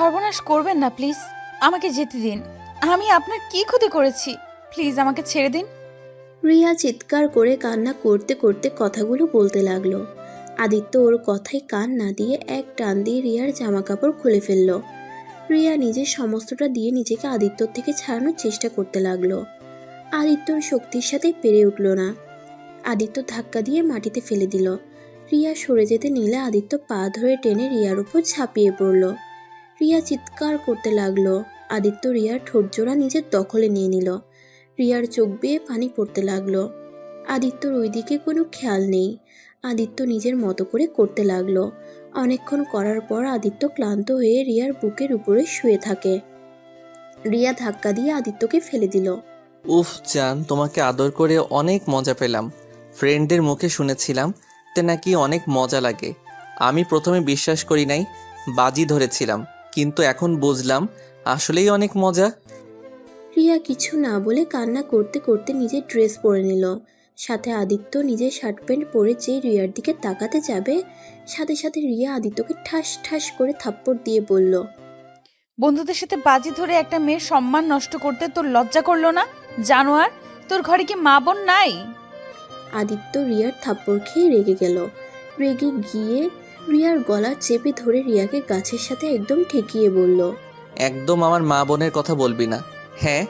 সর্বনাশ করবেন না প্লিজ, আমাকে যেতে দিন। আমি আপনার কি ক্ষতি করেছি? প্লিজ আমাকে ছেড়ে দিন। রিয়া চিৎকার করে কান্না করতে করতে কথাগুলো বলতে লাগলো। আদিত্য ওর কথায় কান না দিয়ে এক টান দিয়ে রিয়ার জামা কাপড় খুলে ফেলল। রিয়া নিজের সমস্তটা দিয়ে নিজেকে আদিত্যর থেকে ছাড়ানোর চেষ্টা করতে লাগলো। আদিত্যর শক্তির সাথে পেরে উঠল না। আদিত্য ধাক্কা দিয়ে মাটিতে ফেলে দিল। রিয়া সরে যেতে নিলে আদিত্য পা ধরে টেনে রিয়ার উপর ঝাঁপিয়ে পড়ল। রিয়া চিৎকার করতে লাগলো। আদিত্য রিয়ার ঠোঁটজোড়া নিজের দখলে নিয়ে নিল। রিয়ার চোখ বেয়ে পানি পড়তে লাগলো। আদিত্যর ওইদিকে কোনো খেয়াল নেই। আদিত্য নিজের মতো করে করতে লাগলো। অনেকক্ষণ করার পর আদিত্য ক্লান্ত হয়ে রিয়ার বুকের উপরে শুয়ে থাকে। রিয়া ধাক্কা দিয়ে আদিত্যকে ফেলে দিল। উফ জান, তোমাকে আদর করে অনেক মজা পেলাম। ফ্রেন্ডদের মুখে শুনেছিলাম তে নাকি অনেক মজা লাগে। আমি প্রথমে বিশ্বাস করি নাই, বাজি ধরেছিলাম, কিন্তু এখন বুঝলাম আসলেই অনেক মজা। রিয়া কিছু না বলে কান্না করতে করতে নিজের ড্রেস পরে নিল। সাথে আদিত্য নিজের শার্ট প্যান্ট পরে যেই রিয়ার দিকে তাকাতে যাবে, সাথে সাথে রিয়া আদিত্যকে ঠাস ঠাস করে থাপ্পড় দিয়ে বলল, বন্ধুদের সাথে বাজি ধরে একটা মেয়ের সম্মান নষ্ট করতে তোর লজ্জা করলো না? জানোয়ার, তোর ঘরে কি মা বোন নাই? আদিত্য রিয়ার থাপ্পড় খেয়ে রেগে গেল। রেগে গিয়ে রিয়ার গলা চেপে ধরে রিয়াকে গাছের সাথে একদম ঠেকিয়ে বলল, একদম আমার মা বোনের কথা বলবি না। হ্যাঁ,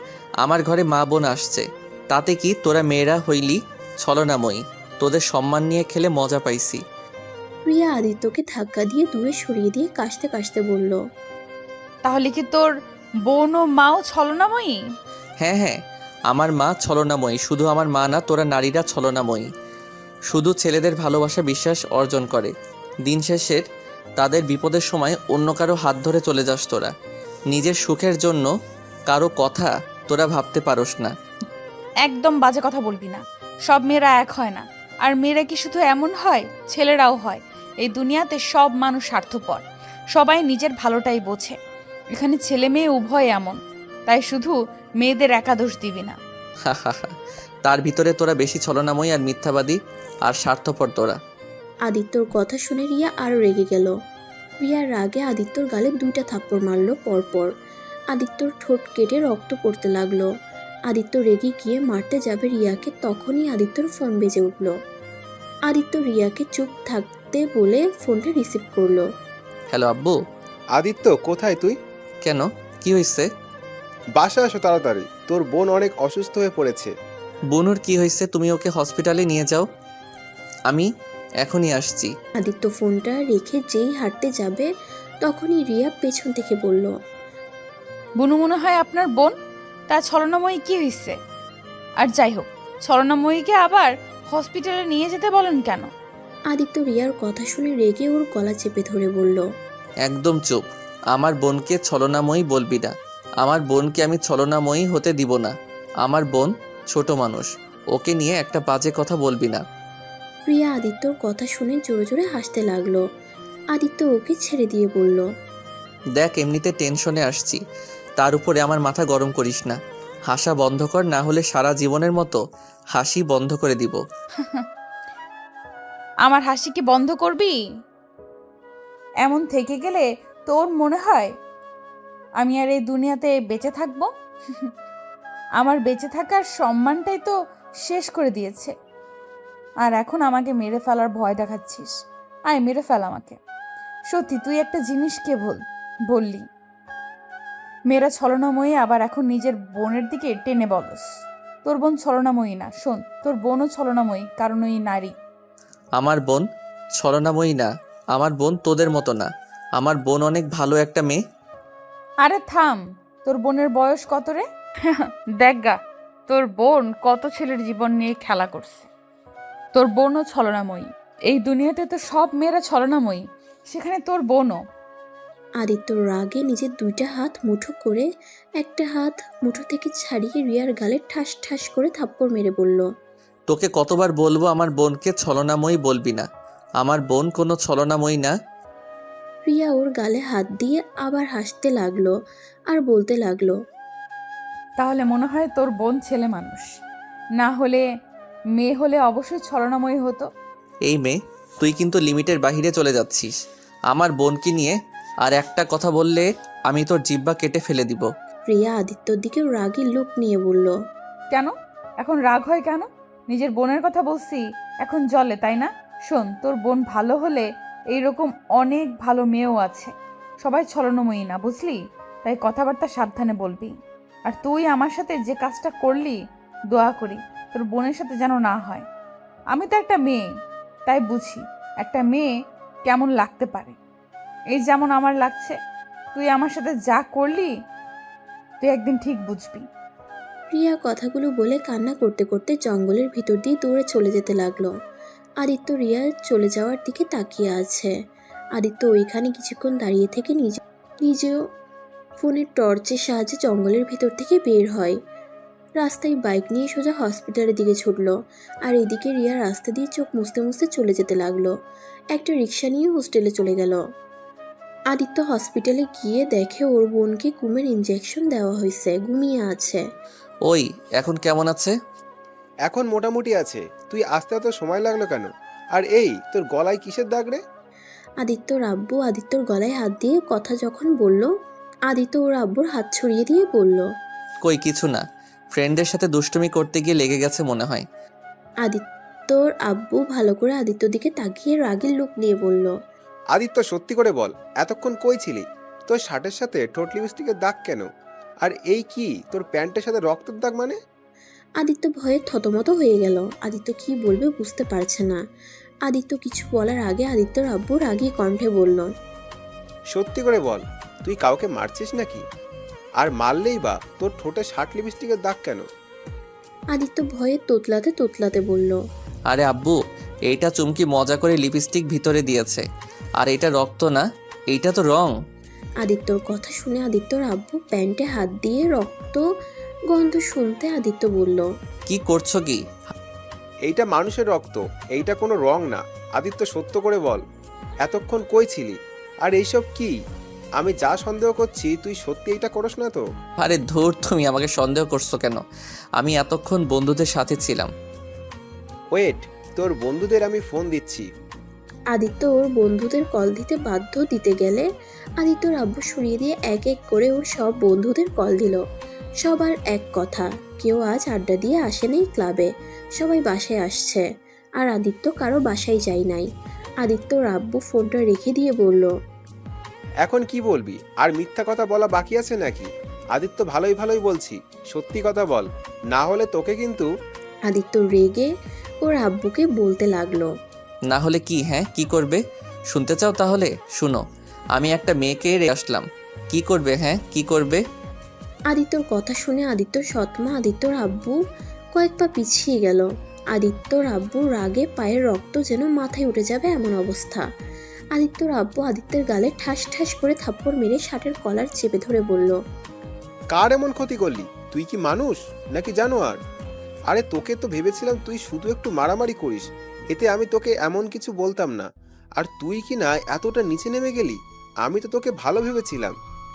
আমার ঘরে মা বোন আসছে, তাতে কি? তোরা মেয়েরা হইলি ছলনাময়ী, তোদের সম্মান নিয়ে খেলে মজা পাইছি। রিয়া আদিত্যকে ধাক্কা দিয়ে দূরে সরিয়ে দিয়ে কাশতে কাশতে বলল, তাহলে কি তোর বোন ও মাও ছলনাময়ী? হ্যাঁ হ্যাঁ, আমার মা ছলনাময়ী। শুধু আমার মা না, তোরা নারীরা ছলনাময়ী। শুধু ছেলেদের ভালোবাসা বিশ্বাস অর্জন করে। দিন শেষের তাদের বিপদের সময় অন্য কারো হাত ধরে চলে যাস তোরা। নিজের সুখের জন্য কারো কথা তোরা ভাবতে পারোস না। একদম বাজে কথা বলবি না। সব মেয়েরা এক হয় না। আর মেয়েরা কি শুধু এমন হয়, ছেলেরাও হয়। এই দুনিয়াতে সব মানুষ স্বার্থপর, সবাই নিজের ভালোটাই বোঝে। এখানে ছেলে মেয়ে উভয় এমন, তাই শুধু মেয়েদের একাদোষ দিবি না। তার ভিতরে তোরা বেশি ছলনাময়ী আর মিথ্যাবাদী আর স্বার্থপর তোরা। আদিত্যর কথা শুনে রিয়া আরো রেগে গেল। রিয়ার রাগে আদিত্যর গালে 2টা থাপ্পড় মারল পরপর। আদিত্যর ঠোঁট কেটে রক্ত পড়তে লাগলো। আদিত্য রেগে গিয়ে মারতে যাবে রিয়াকে, তখনই আদিত্যর ফোন বেজে উঠল। আদিত্য রিয়াকে চুপ থাকতে বলে ফোনটা রিসিভ করলো। হ্যালো আব্বু। আদিত্য, কোথায় তুই? কেন, কি হয়েছে? বাসা আসো তাড়াতাড়ি, তোর বোন অনেক অসুস্থ হয়ে পড়েছে। বোনুর কি হয়েছে? তুমি ওকে হসপিটালে নিয়ে যাও, আমি এখনই আসছি। আদিত্য ফোনটা রেখে যেই হাঁটতে যাবে, তখনই রিয়া পেছন থেকে বলল, বুনু মনে হয় আপনার বোন। তার ছলনাময়ী কি হয়েছে? আর যাই হোক, ছলনাময়ীকে আবার হসপিটালে নিয়ে যেতে বলেন কেন? আদিত্য রিয়ার কথা শুনে রেগে ওর গলা চেপে ধরে বলল, একদম চুপ। আমার বোনকে ছলনাময়ী বলবি না। আমার বোনকে আমি ছলনাময়ী হতে দিব না। আমার বোন ছোট মানুষ, ওকে নিয়ে একটা বাজে কথা বলবি না। রিয়া আদিত্যর কথা শুনে জোরে জোরে হাসতে লাগলো। আদিত্য ওকে ছেড়ে দিয়ে বলল, দেখ, এমনিতে টেনশনে আসছি, তার উপরে আমার মাথা গরম করিস না। হাসা বন্ধ কর, না হলে সারা জীবনের মতো হাসি বন্ধ করে দিব। আমার হাসি কি বন্ধ করবি? এমন থেকে গেলে তোর মনে হয় আমি আর এই দুনিয়াতে বেঁচে থাকবো? আমার বেঁচে থাকার সম্মানটাই তো শেষ করে দিয়েছে। আর এখন আমাকে মেরে ফেলার ভয় দেখাচ্ছিস? আয় মেরে ফেল আমাকে। সত্যি তুই একটা জিনিস কে বললি, মেয়েরা ছলনাময়ী, আবার এখন নিজের বোনের দিকে টেনে বলস। তোর বোন ছলনাময়ী না। শোন, তোর বোনও ছলনাময়ী, কারণ ওই নারী। আমার বোন ছলনাময়ী না, আমার বোন তোদের মতো না। আমার বোন অনেক ভালো একটা মেয়ে। আরে থাম, তোর বোনের বয়স কত রে? দেখ গা, তোর বোন কত ছেলের জীবন নিয়ে খেলা করছে। তোর বোনও ছলনাময়ী। এই দুনিয়াতে তো সব মেয়েরা ছলনাময়ী, সেখানে তোর বোনও। আদিত্য রাগে নিজের 2টা হাত মুঠো করে একটা হাত মুঠো থেকে ছাড়িয়ে রিয়ার গালে ঠাস ঠাস করে থাপ্পড় মেরে বলল, তোকে কতবার বলবো আমার বোনকে ছলনাময়ী বলবি না। আমার বোন কোনো ছলনাময়ী না। রিয়া ওর গালে হাত দিয়ে আবার হাসতে লাগলো আর বলতে লাগলো, তাহলে মনে হয় তোর বোন ছেলে মানুষ, না হলে মেয়ে হলে অবশ্যই ছলনাময়ী হতো। এই মেয়ে, তুই কিন্তু লিমিটের বাহিরে চলে যাচ্ছিস। আমার বোনকে নিয়ে আর একটা কথা বললে আমি তোর জিহ্বা কেটে ফেলে দিব। রিয়া আদিত্যর দিকে রাগী লুক নিয়ে বলল, কেন এখন রাগ হয় কেন? নিজের বোনের কথা বলছি, এখন জলে তাই না? শোন, তোর বোন ভালো হলে এইরকম অনেক ভালো মেয়েও আছে। সবাই ছলনাময়ী না, বুঝলি? তাই কথাবার্তা সাবধানে বলবি। আর তুই আমার সাথে যে কাজটা করলি, দোয়া করি তোর বোনের সাথে যেন না হয়। আমি তো একটা মেয়ে, তাই বুঝি একটা মেয়ে কেমন লাগতে পারে। এই যেমন আমার লাগছে, তুই আমার সাথে যা করলি তুই একদিন ঠিক বুঝবি। রিয়া কথাগুলো বলে কান্না করতে করতে জঙ্গলের ভিতর দিয়ে দৌড়ে চলে যেতে লাগলো। আদিত্য রিয়ার চলে যাওয়ার দিকে তাকিয়ে আছে। আদিত্য ওইখানে কিছুক্ষণ দাঁড়িয়ে থেকে নিজেও ফোনের টর্চের সাহায্যে জঙ্গলের ভিতর থেকে বের হয়। রাস্তায় বাইক নিয়ে সোজা হসপিটালের দিকে ছুটলো। আর এদিকে রিয়া রাস্তা দিয়ে চোখ মুছতে মুছতে চলে যেতে লাগলো। একটা রিক্সা নিয়ে হোস্টেলে চলে গেল। আদিত্য হসপিটালে গিয়ে দেখে ওর বোনকে ঘুমের ইঞ্জেকশন দেওয়া হয়েছে, ঘুমিয়ে আছে। ওই এখন কেমন আছে? এখন মোটামুটি আছে। তুই আসতে এত সময় লাগলো কেন? আর এই তোর গলায় কিসের দাগ রে? আদিত্যর আব্বু আদিত্যর গলায় হাত দিয়ে কথা যখন বলল, আদিত্য ওর আব্বুর হাত ছড়িয়ে দিয়ে বলল, কই কিছু না, ফ্রেন্ডের সাথে দুষ্টুমি করতে গিয়ে লেগে গেছে মনে হয়। আদিত্যর আব্বু ভালো করে আদিত্যর দিকে তাকিয়ে রাগের লুক নিয়ে বলল, আদিত্য সত্যি করে বল, এতক্ষণ কই ছিলি? তোর শার্টের সাথে ঠোঁট লিপস্টিকের দাগ কেন? আর এই কি তোর প্যান্টের সাথে রক্তের দাগ মানে? আদিত্য ভয়ে থতমত হয়ে গেল। আদিত্য কি বলবে বুঝতে পারছে না। আদিত্য কিছু বলার আগে আদিত্যর আব্বু রাগী কণ্ঠে বলল, সত্যি করে বল, তুই কাউকে মারছিস নাকি? আর মারলেই বা তোর ঠোঁটে শার্ট লিপস্টিকের দাগ কেন? আদিত্য ভয়ে তোতলাতে তোতলাতে বলল, আরে আব্বু, এইটা চুমকি মজা করে লিপস্টিক ভিতরে দিয়েছে। আর এটা রক্ত না, এইটা তো রং। আদিত্যর কথা শুনে আদিত্যর আব্বু প্যান্টে হাত দিয়ে রক্ত গন্ধ শুনতে আদিত্য বলল, কি করছো কি? এইটা মানুষের রক্ত, এইটা কোনো রং না। আদিত্য সত্য করে বল, এতক্ষণ কই ছিলি? আর এইসব কি? আমি যা সন্দেহ করছি তুই সত্যি এইটা করস না তো? আরে ধুর, তুমি আমাকে সন্দেহ করছো কেন? আমি এতক্ষণ বন্ধুদের সাথে ছিলাম। ওয়েট, তোর বন্ধুদের আমি ফোন দিচ্ছি। আদিত্য ওর বন্ধুদের কল দিতে বাধ্য দিতে গেলে আদিত্যর আব্বু সরিয়ে দিয়ে এক এক করে ওর সব বন্ধুদের কল দিল। সবার এক কথা, কেউ আজ আড্ডা দিয়ে আসেনি ক্লাবে, সবাই বাসায় আসছে। আর আদিত্য কারো বাসায় যায় নাই। আদিত্যর আব্বু ফোনটা রেখে দিয়ে বলল, এখন কি বলবি? আর মিথ্যা কথা বলা বাকি আছে নাকি? আদিত্য ভালোই ভালোই বলছি, সত্যি কথা বল, না হলে তোকে কিন্তু। আদিত্য রেগে ওর আব্বুকে বলতে লাগলো, না হলে কি? হ্যাঁ, কি করবে? শুনতে চাও তাহলে শুনো। আমি একটা মেয়েকে রেখে আসলাম। কি করবে? হ্যাঁ, কি করবে? আদিত্যর কথা শুনে আদিত্যর সৎমা আদিত্যর আব্বু কয়েক পা পিছিয়ে গেল। আদিত্যর আব্বু রাগে পায়ের রক্ত যেন মাথায় উঠে যাবে এমন অবস্থা। আদিত্যর আব্বু আদিত্যের গালে ঠাস ঠাস করে থাপ্পড় মেরে শার্টের কলার চেপে ধরে বলল, কার এমন ক্ষতি করলি? তুই কি মানুষ নাকি জানোয়ার? আরে তোকে তো ভেবেছিলাম তুই শুধু একটু মারামারি করিস, এতে আমি তোকে এমন কিছু বলতাম না। আর তুই কি না এতটা নিচে নেমে গেলি? আমি তো তোকে ভালো ভেবেছিলাম।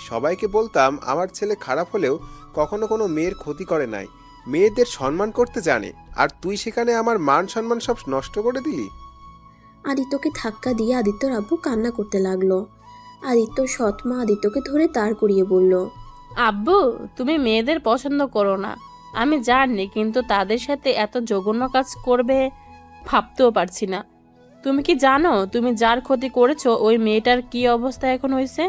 সবাইকে বলতাম আমার ছেলে খারাপ হলেও কখনো কোনো মেয়ের ক্ষতি করে নাই, মেয়েদের সম্মান করতে জানে। আর তুই সেখানে আমার মান সম্মান সব নষ্ট করে দিলি। আদিত্যকে ধাক্কা দিয়ে আদিত্যর আব্বু কান্না করতে লাগলো। আদিত্যর সৎমা আদিত্যকে ধরে দাঁড় করিয়ে বলল, আব্বু, তুমি মেয়েদের পছন্দ করো না আমি জানি, কিন্তু তাদের সাথে এত জঘন্য কাজ করবে ভাবতেও পারছি না। তুমি কি জানো তুমি যার ক্ষতি করেছো ওই মেয়েটার কি অবস্থা এখন হয়েছে?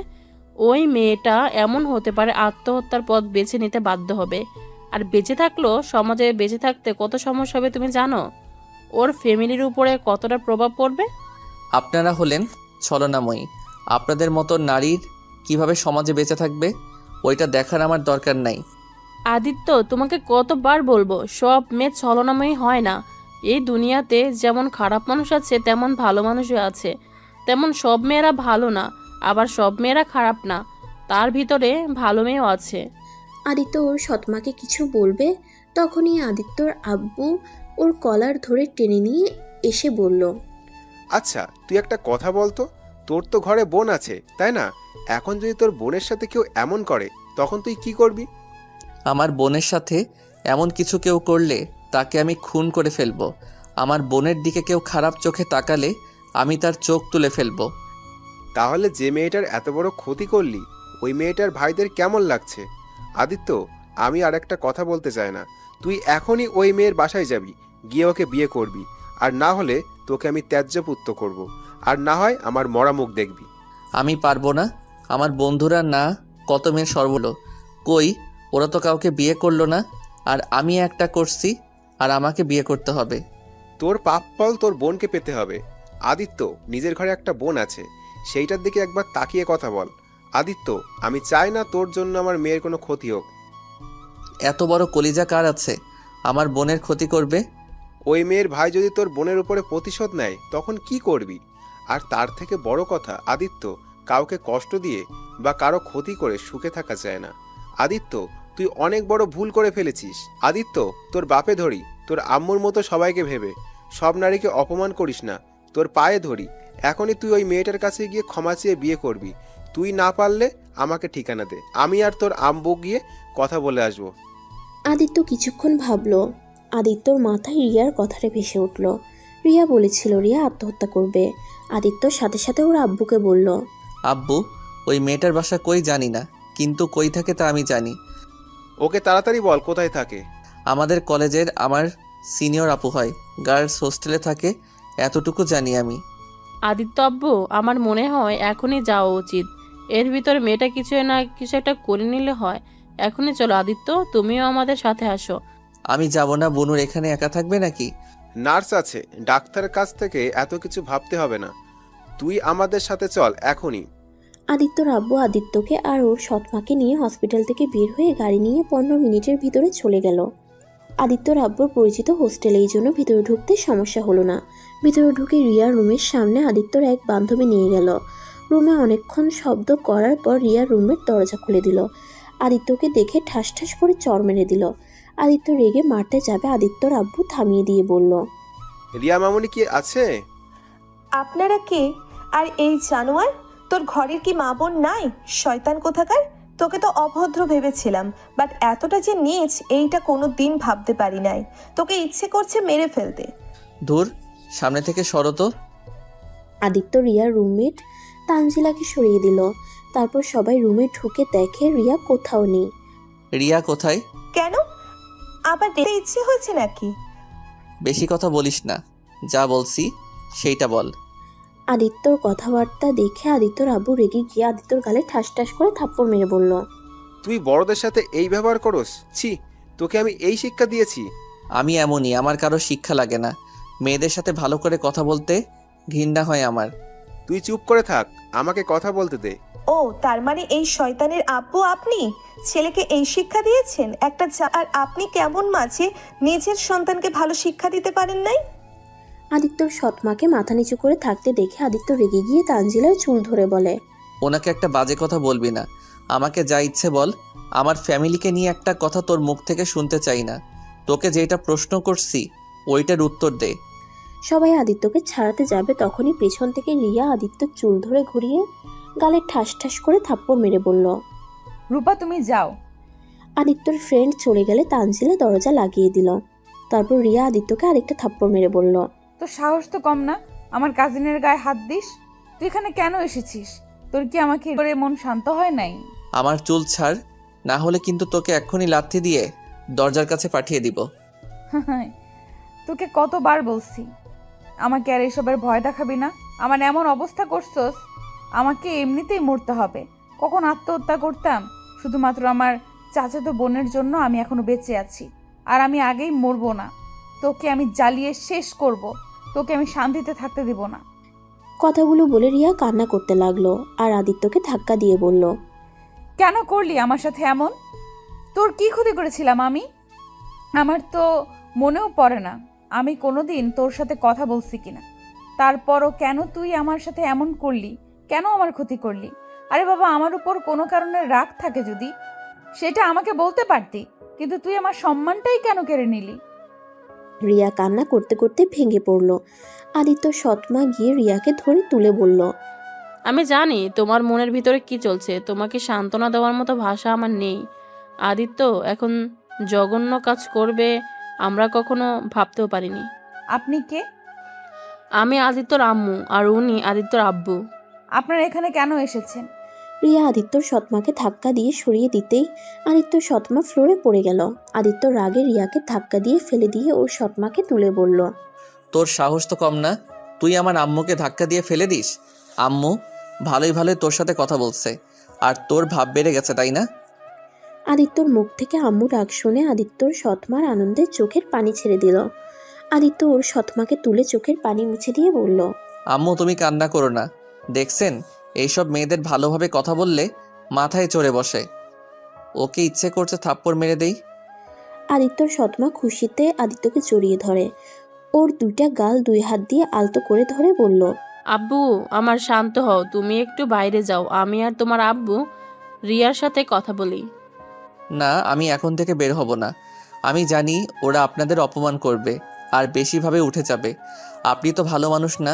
ওই মেয়েটা এমন হতে পারে আত্মহত্যার পথ বেছে নিতে বাধ্য হবে। আর বেঁচে থাকলেও সমাজে বেঁচে থাকতে কত সমস্যা হবে তুমি জানো? ওর ফ্যামিলির উপরে কতটা প্রভাব পড়বে। আপনারা হলেন ছলনাময়ী। আপনাদের মতো নারীর কিভাবে সমাজে বেঁচে থাকবে ওইটা দেখার আমার দরকার নাই। আদিত্য, তোমাকে কতবার বলবো, সব মেয়ে ছলনাময়ী হয় না। এই দুনিয়াতে যেমন খারাপ মানুষ আছে তেমন ভালো মানুষও আছে। তেমন সব মেয়েরা ভালো না, আবার সব মেয়েরা খারাপ না, তার ভিতরে ভালো মেয়েও আছে। আদিত্য ওর সৎমাকে কিছু বলবে, তখনই আদিত্যর আব্বু ওর কলার ধরে টেনে নিয়ে এসে বলল, আচ্ছা তুই একটা কথা বলতো, তোর তো ঘরে বোন আছে তাই না? এখন যদি তোর বোনের সাথে কেউ এমন করে তখন তুই কি করবি? আমার বোনের সাথে এমন কিছু কেউ করলে তাকে আমি খুন করে ফেলবো। আমার বোনের দিকে কেউ খারাপ চোখে তাকালে আমি তার চোখ তুলে ফেলবো। তাহলে যে মেয়েটার এত বড় ক্ষতি করলি ওই মেয়েটার ভাইদের কেমন লাগছে? আদিত্য, আমি আর একটা কথা বলতে চাই না। তুই এখনই ওই মেয়ের বাসায় যাবি, গিয়ে ওকে বিয়ে করবি। আর না হলে তোকে আমি ত্যায্যপুত্র করব। আর না হয় আমার মরা মুখ দেখবি। আমি পারবো না। আমার বন্ধুরা না কত মেয়ের সর্বলো, কই ওরা তো কাউকে বিয়ে করলো না, আর আমি একটা করছি, আর আমাকে বিয়ে করতে হবে। তোর পাপ ফল তোর বোনকে পেতে হবে। আদিত্য, নিজের ঘরে একটা বোন আছে, সেইটার দিকে একবার তাকিয়ে কথা বল। আদিত্য, আমি চাই না তোর জন্য আমার মেয়ের কোনো ক্ষতি হোক। এত বড় কলিজা কার আছে আমার বোনের ক্ষতি করবে? ওই মেয়ের ভাই যদি তোর বোনের উপরে প্রতিশোধ নেয় তখন কি করবি? আর তার থেকে বড় কথা আদিত্য, কাউকে কষ্ট দিয়ে বা কারো ক্ষতি করে সুখে থাকা যায় না। আদিত্য, তুই অনেক বড় ভুল করে ফেলেছিস। আদিত্য, তোর বাপে ধরি, তোর আম্মুর মতো সবাইকে ভেবে সব নারীকে অপমান করিস না। তোর পায়ে ধরি, এখনই তুই ওই মেয়েটার কাছে গিয়ে ক্ষমা চেয়ে বিয়ে করবি। তুই না পারলে আমাকে ঠিকানা দে, আমি আর তোর আম্মু গিয়ে কথা বলে আসবো। আদিত্য কিছুক্ষণ ভাবল। আদিত্যর মাথায় রিয়ার কথাটা ভেসে উঠল। রিয়া বলেছিল রিয়া আত্মহত্যা করবে। আদিত্য সাথে সাথে ওর আব্বুকে বলল, আব্বু, ওই মেয়েটার বাসা কই জানি না, কিন্তু কই থাকে তা আমি জানি। ওকে তাড়াতাড়ি বল কোথায় থাকে। আমাদের কলেজের আমার সিনিয়র আপু হয়, গার্লস হোস্টেলে থাকে, এতটুকু জানি আমি। আদিত্য আব্বু, আমার মনে হয় এখনই যাওয়া উচিত। এর ভিতরে মেয়েটা কিছু না কিছু একটা করে নিলে হয়। এখনই চলো আদিত্য, তুমিও আমাদের সাথে আসো। আমি যাব না। বনুর এখানে একা থাকবে নাকি? নার্স আছে, ডাক্তারের কাছ থেকে এত কিছু ভাবতে হবে না। তুই আমাদের সাথে চল এখনই। আদিত্যর আব্বু আদিত্যকে আর ওর সৎমাকে নিয়ে হসপিটাল থেকে বের হয়ে গাড়ি নিয়ে 15 মিনিটের ভিতরে চলে গেল। আদিত্যর আব্বুর পরিচিত হোস্টেলে, এই জন্য ভিতরে ঢুকতে সমস্যা হলো না। ভিতরে ঢুকে রিয়ার রুমের সামনে আদিত্যর এক বান্ধবী নিয়ে গেল। রুমে অনেকক্ষণ শব্দ করার পর রিয়ার রুমের দরজা খুলে দিল। আদিত্যকে দেখে ঠাস ঠাস করে চড় মেরে দিল। আদিত্য রেগে মারতে যাবে, আদিত্যর আব্বু থামিয়ে দিয়ে বলল, রিয়া মামুনি কি আছে? আপনারা কে? আর এই জানোয়ার, তোর ঘরের কি মা বোন নাই? শয়তান কোথাকার! তোকে তো অভদ্র ভেবেছিলাম, বাট এতটা যে নীচ এইটা কোনো দিন ভাবতে পারি নাই। তোকে ইচ্ছে করছে মেরে ফেলতে। ধুর, সামনে থেকে সরো তো। আদিত্য রিয়ার রুমমেট তানজিলাকে সরিয়ে দিল। তারপর সবাই রুমে ঢুকে দেখে রিয়া কোথাও নেই। রিয়া কোথায়? কেন? আবার দেখতে ইচ্ছে হয়েছে নাকি? বেশি কথা বলিস না, যা বলছি সেইটা বল। আদিত্যর কথাবার্তা দেখে আদিত্যর আব্বু রেগে গিয়ে আদিত্যর গালে ঠাস ঠাস করে থাপ্পড় মেরে বলল, তুই বড়দের সাথে এই ব্যবহার করস? ছি, তোকে আমি এই শিক্ষা দিয়েছি? আমি এমনই, আমার কারো শিক্ষা লাগে না। মেয়েদের সাথে ভালো করে কথা বলতে ঘৃণা হয় আমার। তুই চুপ করে থাক, আমাকে কথা বলতে দে। ও, তার মানে এই শয়তানের আব্বু আপনি? ছেলেকে এই শিক্ষা দিয়েছেন? আর আপনি কেমন মাঝে নিজের সন্তানকে ভালো শিক্ষা দিতে পারেন নাই? আদিত্যর সৎমাকে মাথা নিচু করে থাকতে দেখে আদিত্য রেগে গিয়ে তানজিলার চুল ধরে বলে, ওনাকে একটা বাজে কথা বলবি না। আমাকে যা ইচ্ছে বল। আমার ফ্যামিলিকে নিয়ে একটা কথা তোর মুখ থেকে শুনতে চাই না। তোকে যেটা প্রশ্ন করছি ওইটার উত্তর দে। সবাই আদিত্যকে ছাড়াতে যাবে, তখনই পেছন থেকে রিয়া আদিত্যর চুল ধরে ঘুরিয়ে গালে ঠাস ঠাস করে থাপ্পড় মেরে বলল, রূপা তুমি যাও। আদিত্যর ফ্রেন্ড চলে গেলে তানজিলা দরজা লাগিয়ে দিল। তারপর রিয়া আদিত্যকে আরেকটা থাপ্পড় মেরে বলল, তোর সাহস তো কম না, আমার কাজিনের গায়ে হাত দিস। তুই এখানে কেন এসেছিস? তোর কি আমাকে করে মন শান্ত হয় নাই? আমার চুল ছাড়, না হলে কিন্তু তোকে এক্ষুনি লাথি দিয়ে দরজার কাছে পাঠিয়ে দিব। তোকে কতবার বলছি আমাকে আর এসবের ভয় দেখাবি না। আমার এমন অবস্থা করছস, আমাকে এমনিতেই মরতে হবে। কখন আত্মহত্যা করতাম, শুধুমাত্র আমার চাচাতো বোনের জন্য আমি এখনো বেঁচে আছি, আর আমি আগেই মরবো না। তোকে আমি জ্বালিয়ে শেষ করব, তোকে আমি শান্তিতে থাকতে দেব না। কথাগুলো বলে রিয়া কান্না করতে লাগলো আর আদিত্যকে ধাক্কা দিয়ে বলল, কেন করলি আমার সাথে এমন? তোর কি ক্ষতি করেছিলাম আমি? আমার তো মনেও পড়ে না আমি কোনোদিন তোর সাথে কথা বলছি কিনা। তারপরও কেন তুই আমার সাথে এমন করলি? কেন আমার ক্ষতি করলি? আরে বাবা, আমার উপর কোনো কারণে রাগ থাকে যদি, সেটা আমাকে বলতে পারতি, কিন্তু তুই আমার সম্মানটাই কেন কেড়ে নিলি? রিয়া কান্না করতে করতে ভেঙে পড়ল। আদিত্য সৎমা গিয়ে রিয়াকে ধরে তুলে বলল, আমি জানি তোমার মনের ভিতরে কি চলছে। তোমাকে সান্ত্বনা দেওয়ার মতো ভাষা আমার নেই। আদিত্য এখন জঘন্য কাজ করবে আমরা কখনো ভাবতেও পারিনি। আপনি কে? আমি আদিত্যর আম্মু আর উনি আদিত্যর আব্বু। আপনারা এখানে কেন এসেছেন? রিয়া আদিত্যর সৎমাকে ধাক্কা দিয়ে সরিয়ে দিতেই আদিত্যর সৎমা ফ্লোরে পড়ে গেল। আদিত্য রাগে রিয়াকে ধাক্কা দিয়ে ফেলে দিয়ে ওর সৎমাকে তুলে বলল, তোর সাহস তো কম না, তুই আমার আম্মুকে ধাক্কা দিয়ে ফেলে দিস? আম্মু ভালোই ভালোই তোর সাথে কথা বলছে, আর তোর ভাব বেড়ে গেছে তাই না? আদিত্যর মুখ থেকে আম্মু ডাক শুনে আদিত্যর সৎমার আনন্দে চোখের পানি ছেড়ে দিল। আদিত্য ওর সৎমাকে তুলে চোখের পানি মুছে দিয়ে বলল, আম্মু তুমি কান্না করো না, দেখছেন এইসব মেয়েদের ভালোভাবে কথা বললে মাথায় চড়ে বসে। ওকে ইচ্ছে করছে থাপ্পড় মেরে দেই। আদিত্যর সৎমা খুশিতে আদিত্যকে জড়িয়ে ধরে ওর দুইটা গাল দুই হাত দিয়ে আলতো করে ধরে বলল, আব্বু আমার শান্ত হও, তুমি একটু বাইরে যাও, আমি আর তোমার আব্বু রিয়ার সাথে কথা বলি। না, আমি এখন থেকে বের হব না। আমি জানি ওরা আপনাদের অপমান করবে আর বেশিভাবে উঠে যাবে। আপনি তো ভালো মানুষ না।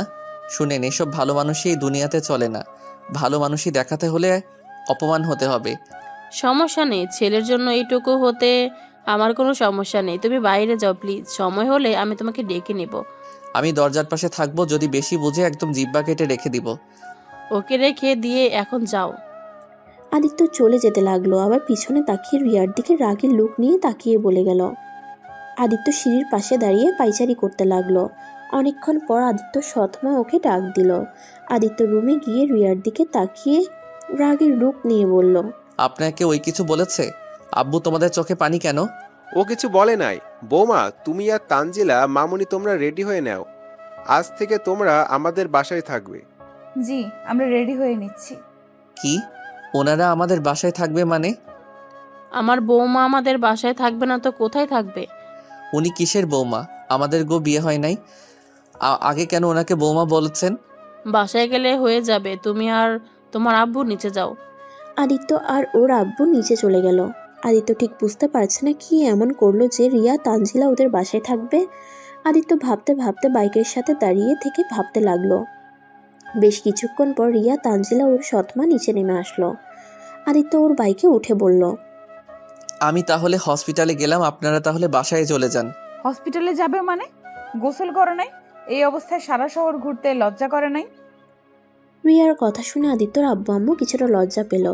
শুনেন, এসব ভালো মানুষই এই দুনিয়াতে চলে না। ভালো মানুষই দেখাতে হলে অপমান হতে হবে। সমস্যা নেই, ছেলের জন্য এইটুকু হতে আমার কোনো সমস্যা নেই। তুমি বাইরে যাও প্লিজ, সময় হলে আমি তোমাকে ডেকে নেব। আমি দরজার পাশে থাকবো, যদি বেশি বুঝে একদম জিব্বা কেটে রেখে দিব। ওকে রেখে দিয়ে এখন যাও। আদিত্য চলে যেতে লাগলো, আবার পিছনে তাকিয়ে রিয়ার দিকে রাগের লুক নিয়ে তাকিয়ে বলে গেল। আদিত্য সিঁড়ির পাশে দাঁড়িয়ে পায়চারি করতে লাগলো। অনেকক্ষণ পর আদিত্য সৎমা ওকে ডাক দিল। আদিত্য রুমে গিয়ে রিয়ার দিকে তাকিয়ে রাগের লুক নিয়ে বলল, আপনাকে ওই কিছু বলেছে? আব্বু তোমাদের চোখে পানি কেন? ও কিছু বলে নাই। বৌমা, তুমি আর তানজিলা মামুনি তোমরা রেডি হয়ে নাও। আজ থেকে তোমরা আমাদের বাসায় থাকবে। জি, আমরা রেডি হয়ে নিচ্ছি। কি ওনারা আমাদের বাসায় থাকবে মানে? আমার বৌমা আমাদের বাসায় থাকবে না তো কোথায় থাকবে? উনি কিসের বৌমা? আমাদের গো বিয়ে হয় নাই। আগে কেন ওনাকে বৌমা বলেছেন? বাসায় গেলে হয়ে যাবে, তুমি আর তোমার আব্বু নিচে যাও। আদিত্য আর ওর আব্বু নিচে চলে গেল। আদিত্য ঠিক বুঝতে পারছে না কি এমন করলো যে রিয়া তানজিলা ওদের বাসায় থাকবে। আদিত্য ভাবতে ভাবতে বাইকের সাথে দাঁড়িয়ে থেকে ভাবতে লাগলো। বেশ কিছুক্ষণ পর রিয়া তানজিলা ওর সৎমা নিচে নেমে আসলো। আদিত্য ওর বাইকে উঠে বলল, আমি তাহলে হসপিটালে গেলাম, আপনারা তাহলে বাসায় চলে যান। হসপিটালে যাবে মানে? গোসল করে নাই? এই অবস্থায় সারা শহর ঘুরতে লজ্জা করে নাই? রিয়ার কথা শুনে আদিত্যর আব্বু আম্মু কিছুটা লজ্জা পেল।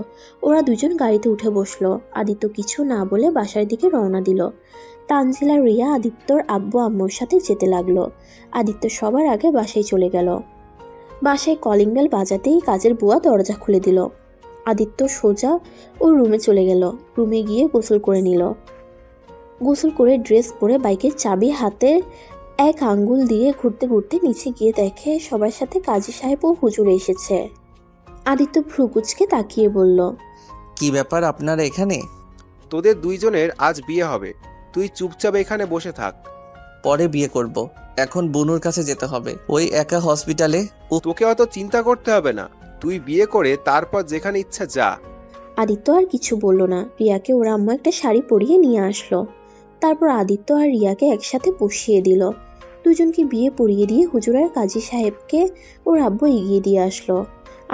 ওরা দুজন গাড়িতে উঠে বসলো। আদিত্য কিছু না বলে বাসার দিকে রওনা দিল। তানজিলা রিয়া আদিত্যর আব্বু আম্মুর সাথে যেতে লাগলো। আদিত্য সবার আগে বাসায় চলে গেল। বাসায় কলিং বেল বাজাতেই কাজের বুয়া দরজা খুলে দিল। আদিত্য সোজা ওর রুমে চলে গেল। রুমে গিয়ে গোসল করে নিল। গোসল করে ড্রেস পরে বাইকের চাবি হাতে এক আঙ্গুল দিয়ে ঘুরতে ঘুরতে নিচে গিয়ে দেখে সবার সাথে কাজী সাহেব ও হুজুর এসেছে। আদিত্য ভ্রুকুচকে তাকিয়ে বলল, কি ব্যাপার আপনারা এখানে? তোদের দুইজনের আজ বিয়ে হবে। তুই চুপচাপ এখানে বসে থাক। পরে বিয়ে করব, এখন বুনুর কাছে যেতে হবে। ওই একা হসপিটালে। তোকে অত চিন্তা করতে হবে না। তুই বিয়ে করে তারপর যেখানে ইচ্ছা যা। আদিত্য আর কিছু বলল না। রিয়াকে ওর আম্মু একটা শাড়ি পরিয়ে নিয়ে আসলো। তারপর আদিত্য আর রিয়াকে একসাথে বসিয়ে দিল। দুজনকে বিয়ে পরিয়ে দিয়ে হুজুর আর কাজী সাহেবকে ওর আব্বু এগিয়ে দিয়ে আসলো।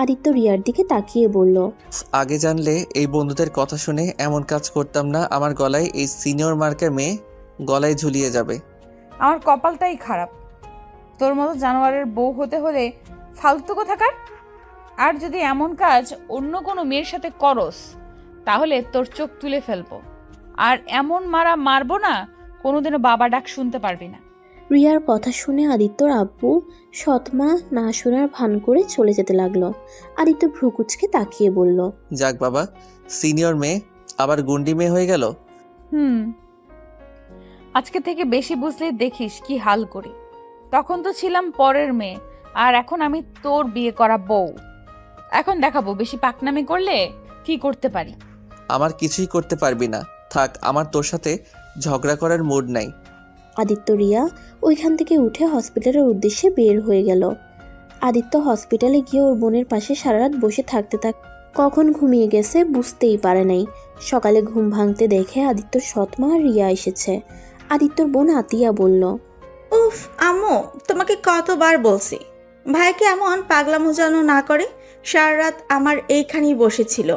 আদিত্য রিয়ার দিকে তাকিয়ে বলল, আগে জানলে এই বন্ধুদের কথা শুনে এমন কাজ করতাম না। আমার গলায় এই সিনিয়র মার্কের মেয়ে গলায় ঝুলিয়ে যাবে। আমার কপালটাই খারাপ। তোর মতো জানোয়ারের বউ হতে হলে ফালতু কোথাকার। আর যদি এমন কাজ অন্য কোনো মেয়ের সাথে করস তাহলে তোর চোখ তুলে ফেলবো। আর এমন মারা মারবো না, কোনোদিনও বাবা ডাক শুনতে পারবি না। রিয়ার কথা শুনে আদিত্যর আব্বু সৎমা না শোনার ভান করে চলে যেতে লাগলো। আদিত্য ভ্রুকুচকে তাকিয়ে বলল, যাক বাবা, সিনিয়র মেয়ে আবার গুন্ডি মেয়ে হয়ে গেল। আজকে থেকে বেশি বুঝলে দেখিস কি হাল করি। তখন তো ছিলাম পরের মেয়ে, আর এখন আমি তোর বিয়ে করা বউ। এখন দেখাবো বেশি পাকনামি করলে কি করতে পারি। আমার কিছুই করতে পারবি না। থাক, আমার তোর সাথে ঝগড়া করার মুড নাই। আদিত্য রিয়া ওইখান থেকে উঠে হসপিটালের উদ্দেশ্যে বের হয়ে গেল। আদিত্য হসপিটালে গিয়ে ওর বোনের পাশে সারা রাত বসে থাকতে কখন ঘুমিয়ে গেছে বুঝতেই পারে নাই। সকালে ঘুম ভাঙতে দেখে আদিত্যর সৎমা আর রিয়া এসেছে। আদিত্যর বোন আতিয়া বলল, উফ আম্মু, তোমাকে কতবার বলছি ভাইকে এমন পাগলামো যেন না করে। সারা রাত আমার এইখানেই বসেছিল।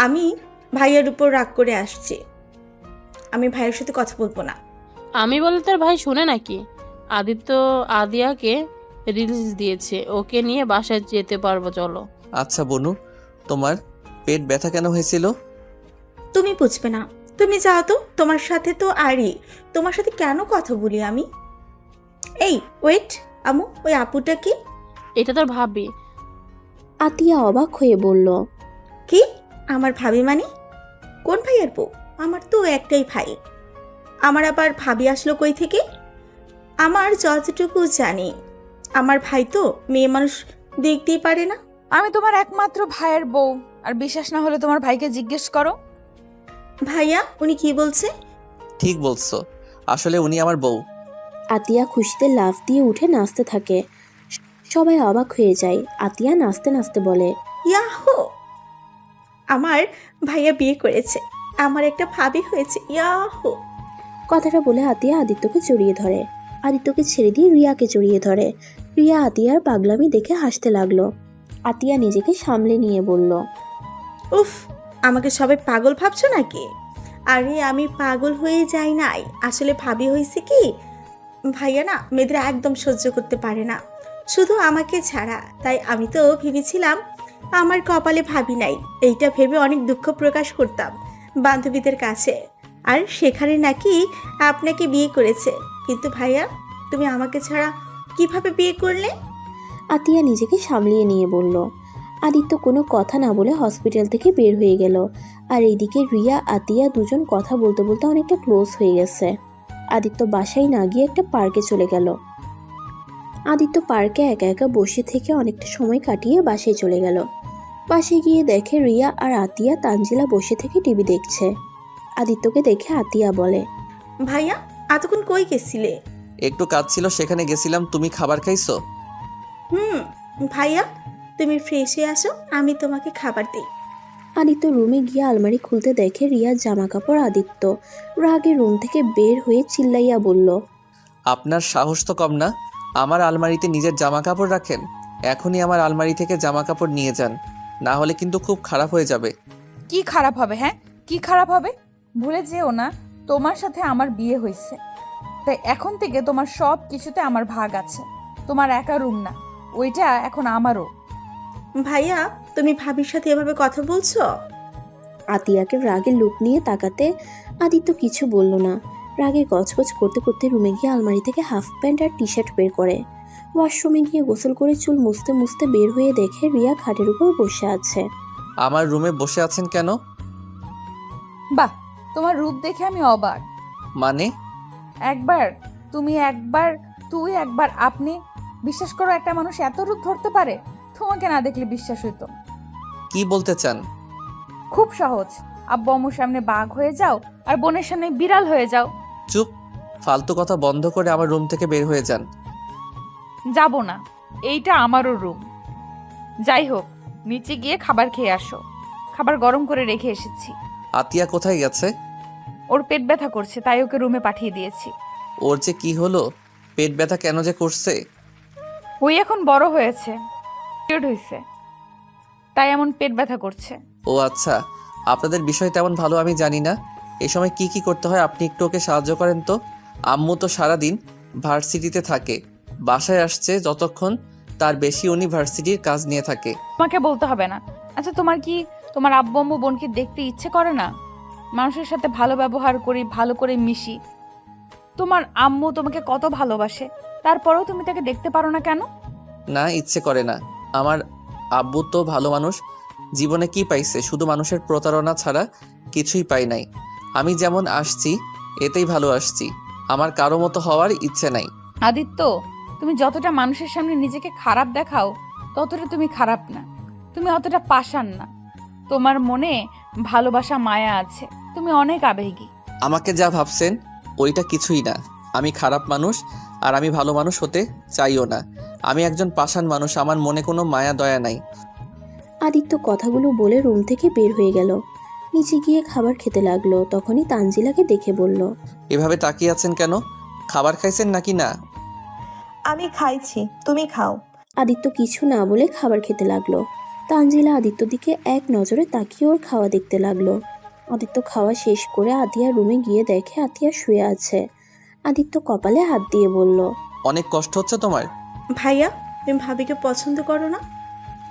আমি ভাইয়ের উপর রাগ করে আসছি। আমি ভাইয়ের সাথে কথা বলবো না। আমি বলে তোর ভাই শুনে নাকি? আদিত্য আদিয়াকে রিলিজ দিয়েছে, ওকে নিয়ে বাসায় যেতে পারবো, চলো। আচ্ছা বনু, তোমার পেট ব্যথা কেন হয়েছিল? তুমি বুঝবে না, তুমি যাও তো, তোমার সাথে তো আরই, তোমার সাথে কেন কথা বলি আমি? এই ওয়েট, আমু, ওই আপুটা কি? এটা তোর ভাবি। আতিয়া অবাক হয়ে বলল, কি আমার ভাবি মানে? কোন ভাইয়ের বউ? আমার তো একটাই ভাই, আমার আবার ভাবি আসলো কই থেকে? আমার যতটুকু জানি, আমার ভাই তো মেয়ে মানুষ দেখতেই পারে না। আমি তোমার একমাত্র ভাইয়ের বউ, আর বিশ্বাস না হলে তোমার ভাইকে জিজ্ঞেস করো। ভাইয়া, উনি কি বলছে? ঠিক বলছো, আসলে উনি আমার বউ। আতিয়া খুশিতে লাফ দিয়ে উঠে নাচতে থাকে। সবাই অবাক হয়ে যায়। আতিয়া নাচতে নাচতে বলে, ইয়াহো, আমার ভাইয়া বিয়ে করেছে, আমার একটা ভাবি হয়েছে, ইয়াহো। কথাটা বলে আতিয়া আদিত্যকে জড়িয়ে ধরে। আদিত্যকে ছেড়ে দিয়ে রিয়াকে জড়িয়ে ধরে। রিয়া আতিয়ার পাগলামি দেখে হাসতে লাগলো। আতিয়া নিজেকে সামলে নিয়ে বলল, উফ, আমাকে সবাই পাগল ভাবছো নাকি? আরে আমি পাগল হয়ে যাই নাই, আসলে ভাবি হয়েছে কি, ভাইয়া না মেয়েদের একদম সহ্য করতে পারে না, শুধু আমাকে ছাড়া। তাই আমি তো ভেবেছিলাম আমার কপালে ভাবি নাই, এইটা ভেবে অনেক দুঃখ প্রকাশ করতাম বান্ধবীদের কাছে। আর সেখানে নাকি আপনাকে বিয়ে করেছে। কিন্তু ভাইয়া, তুমি আমাকে ছাড়া কিভাবে বিয়ে করলে? আতিয়া নিজেকে সামলিয়ে নিয়ে বলল। আদিত্য কোনো কথা না বলে হসপিটাল থেকে বের হয়ে গেল। আর এইদিকে রিয়া আতিয়া দুজন কথা বলতে বলতে অনেকটা ক্লোজ হয়ে গেছে। আদিত্য বাসায় না গিয়ে একটা পার্কে চলে গেল। আদিত্য পার্কে একা একা বসে থেকে অনেকটা সময় কাটিয়ে বাসায় চলে গেল। বাসায় গিয়ে দেখে রিয়া আর আতিয়া তানজিলা বসে থেকে টিভি দেখছে। আদিত্যকে দেখে আতিয়া বলে, ভাইয়া, এতক্ষণ কই গেছিলে? একটু কাজ ছিল, সেখানে গেছিলাম। তুমি খাবার খাইছো? ভাইয়া, তুমি ফ্রেশ হয়ে আসো, আমি তোমাকে খাবার দিই। আদিত্য রুমে গিয়ে আলমারি খুলতে দেখে রিয়ার জামা কাপড়। আদিত্য রাগে রুম থেকে বের হয়ে চিল্লাইয়া বলল, আপনার সাহস তো কম না, আমার আলমারিতে নিজের জামা কাপড় রাখেন। এখনই আমার আলমারি থেকে জামা কাপড় নিয়ে যান, না হলে কিন্তু খুব খারাপ হয়ে যাবে। কি খারাপ হবে? হ্যাঁ, কি খারাপ হবে? ভুলে যেও না, তোমার সাথে আমার বিয়ে হয়েছে, তাই এখন থেকে তোমার সব কিছুতে আমার ভাগ আছে। তোমার একা রুম না, ওইটা এখন আমারও। ভাইয়া, তুমি ভাবির সাথে এভাবে কথা বলছো? আতিয়াকে রাগের লুক নিয়ে তাকাতে আদিত্য কিছু বলল না। রাগে গজগজ করতে করতে রুমে গিয়ে আলমারি থেকে হাফ প্যান্ট আর টি শার্ট বের করে। ওয়াশরুমে গিয়ে গোসল করে চুল মুছতে মুছতে বের হয়ে দেখে রিয়া খাটের উপর বসে আছে। আমার রুমে বসে আছেন কেন? বাহ, তোমার রূপ দেখে আমি অবাক। মানে? একবার তুমি, একবার তুই, একবার আপনি। বিশ্বাস করো, একটা মানুষ এত রূপ ধরতে পারে? তোমাকে না দেখলে বিশ্বাস হইতো। কি বলতে চান? খুব সহজ, আব্বু আম্মুর সামনে বাঘ হয়ে যাও, আর বোনের সামনে বিড়াল হয়ে যাও। চুপ, ফালতু কথা বন্ধ করে আমার রুম থেকে বের হয়ে যান। যাব না, এইটা আমারও রুম। যাই হোক, নিচে গিয়ে খাবার খেয়ে আসো, খাবার গরম করে রেখে এসেছি। আতিয়া কোথায় গেছে? ওর পেট ব্যথা করছে, তাই ওকে রুমে পাঠিয়ে দিয়েছি। ওর যে কি হলো, পেট ব্যথা কেন যে করছে? ওই এখন বড় হয়েছে, পিরিয়ড হয়েছে, তাই এমন পেট ব্যথা করছে। ও আচ্ছা, আপনাদের বিষয় তেমন ভালো আমি জানি না। এই সময় কি কি করতে হয় আপনি একটু ওকে সাহায্য করেন তো। আম্মু তো সারাদিন ভার্সিটিতে থাকে, বাসায় আসছে যতক্ষণ তার বেশি উনি ভার্সিটির কাজ নিয়ে থাকে। তোমাকে বলতে হবে না। আচ্ছা, তোমার কি তোমার আব্বু আম্মু বোনকে দেখতে ইচ্ছে করে না? মানুষের সাথে ভালো ব্যবহার করি, ভালো করে মিশি। তোমার আম্মু তোমাকে কত ভালোবাসে, তারপরেও তুমি তাকে দেখতে পারো না কেন? না, ইচ্ছে করে না। আমার আব্বু তো ভালো মানুষ, জীবনে কি পাইছে? শুধু মানুষের প্রতারণা ছাড়া কিছুই পাই নাই। আমি যেমন আসছি এতেই ভালো আসছি, আমার কারো মতো হওয়ার ইচ্ছে নাই। আদিত্য, তুমি যতটা মানুষের সামনে নিজেকে খারাপ দেখাও, ততটা তুমি খারাপ না। তুমি অতটা পাষাণ না, তোমার মনে ভালোবাসা মায়া আছে, তুমি অনেক আবেগী। আমাকে যা ভাবছেন ওইটা কিছুই না। আমি খারাপ মানুষ, আর আমি ভালো মানুষ হতে চাইও না। আমি একজন পাষাণ মানুষ, আমার মনে কোনো মায়া দয়া নাই। আদিত্য কথাগুলো বলে রুম থেকে বের হয়ে গেল। নিচে গিয়ে খাবার খেতে লাগলো। তখনই তানজিলাকে দেখে বলল, এভাবে তাকিয়ে আছেন কেন? খাবার খাইছেন নাকি না? আমি খাইছি, তুমি খাও। আদিত্য কিছু না বলে খাবার খেতে লাগলো। তানজিলা আদিত্যর দিকে এক নজরে তাকিয়ে ওর খাওয়া দেখতে লাগলো। আদিত্য খাওয়া শেষ করে আতিয়ার রুমে গিয়ে দেখে আতিয়া শুয়ে আছে। আদিত্য কপালে হাত দিয়ে বলল, অনেক কষ্ট হচ্ছে তোমার? ভাইয়া, তুমি ভাবিকে পছন্দ করো না?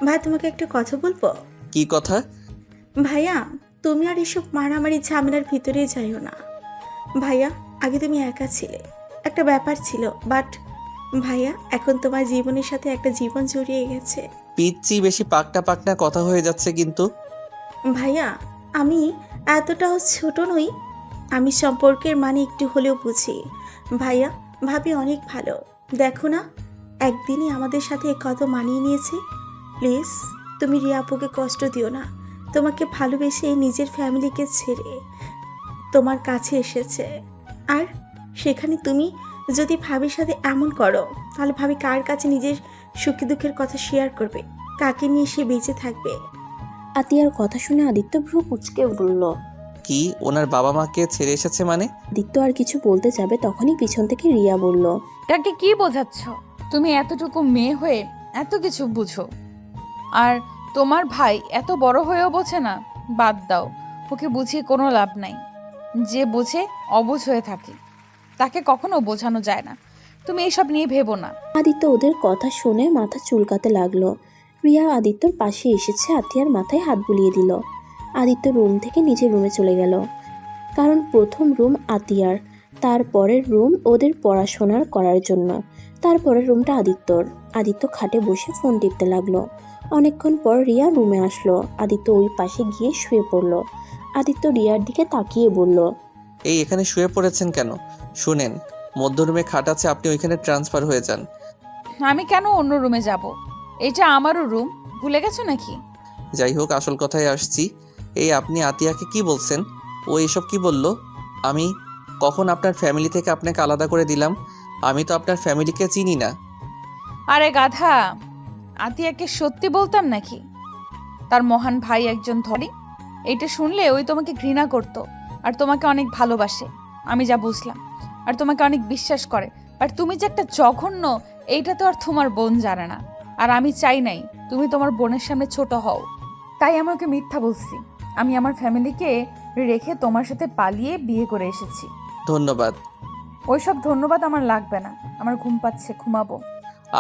ভাই, তোমাকে একটা কথা বলবো। কি কথা? ভাইয়া তুমি আর এসব মারামারি ঝামেলার ভিতরে যাইও না। ভাইয়া আগে তুমি একা ছিলে, একটা ব্যাপার ছিল, বাট ভাইয়া এখন তোমার জীবনের সাথে একটা জীবন জড়িয়ে গেছে। পিচ্ছি বেশি পাকনা পাকনা কথা হয়ে যাচ্ছে কিন্তু। ভাইয়া আমি এতটাও ছোট নই, আমি সম্পর্কের মানে একটু হলেও বুঝি। ভাইয়া ভাবি অনেক ভালো, দেখো না একদিনই আমাদের সাথে কত মানিয়ে নিয়েছে। প্লিজ তুমি রিয়া আপুকে কষ্ট দিও না, তোমাকে ভালোবেসে নিজের ফ্যামিলিকে ছেড়ে তোমার কাছে এসেছে। আর সেখানে তুমি যদি ভাবির সাথে এমন করো তাহলে ভাবি কার কাছে নিজের সুখী দুঃখের কথা শেয়ার করবে, কাকে নিয়ে সে বেঁচে থাকবে? আতিয়ার কথা শুনে আদিত্য ভ্রু কুঁচকে বলল। কি ওনার বাবা মাকে ছেড়ে এসেছে মানে? আদিত্য আর কিছু বলতে যাবে তখনই পিছন থেকে রিয়া বলল। কাকে কি বোঝাচ্ছ? তুমি এতটুকু মেয়ে হয়ে এত কিছু বুঝো, আর তোমার ভাই এত বড় হয়েও বোঝে না? বাদ দাও, ওকে বুঝিয়ে কোনো লাভ নাই। যে বোঝে অবুঝ হয়ে থাকে, তাকে কখনো বোঝানো যায় না। তুমি এইসব নিয়ে ভেবো না। আদিত্য ওদের কথা শুনে মাথা চুলকাতে লাগলো। রিয়া আদিত্যর পাশে এসেছে, আতিয়ার মাথায় হাত বুলিয়ে দিল। আদিত্য রুম থেকে নিজের রুমে চলে গেল, কারণ প্রথম রুম আতিয়ার, তারপরের রুম ওদের পড়াশোনার করার জন্য, তারপরের রুমটা আদিত্যর। আদিত্য খাটে বসে ফোন টিপতে লাগলো। অনেকক্ষণ পর রিয়া রুমে আসলো। আদিত্য ওই পাশে গিয়ে শুয়ে পড়ল। আদিত্য রিয়ার দিকে তাকিয়ে বলল। এই এখানে শুয়ে পড়েছেন কেন? শুনেন, মধ্য রুমে খাট আছে, আপনি ওইখানে ট্রান্সফার হয়ে যান। আমি কেন অন্য রুমে যাব? এটা আমারও রুম, ভুলে গেছো নাকি? যাই হোক, আসল কথায় আসছি। এই আপনি আতিয়াকে কি বলছেন? ও এসব কি বলল? আমি কখন আপনার ফ্যামিলি থেকে আপনাকে আলাদা করে দিলাম? আমি তো আপনার ফ্যামিলিকে চিনি না। আরে গাধা, আতিয়াকে সত্যি বলতাম নাকি? তার মহান ভাই একজন ধরি। এইটা শুনলে ওই তোমাকে ঘৃণা করত আর তোমাকে অনেক ভালোবাসে, আমি যা বুঝলাম, আর তোমাকে অনেক বিশ্বাস করে। আর তুমি যে একটা জঘন্য, এইটা তো আর তোমার বোন জানে না। আর আমি চাই নাই তুমি তোমার বোনের সামনে ছোট হও, তাই আমি ওকে মিথ্যা বলছি। আমি আমার ফ্যামিলিকে রেখে তোমার সাথে পালিয়ে বিয়ে করে এসেছি। ধন্যবাদ। ওইসব ধন্যবাদ আমার লাগবে না, আমার ঘুম পাচ্ছে, ঘুমাবো।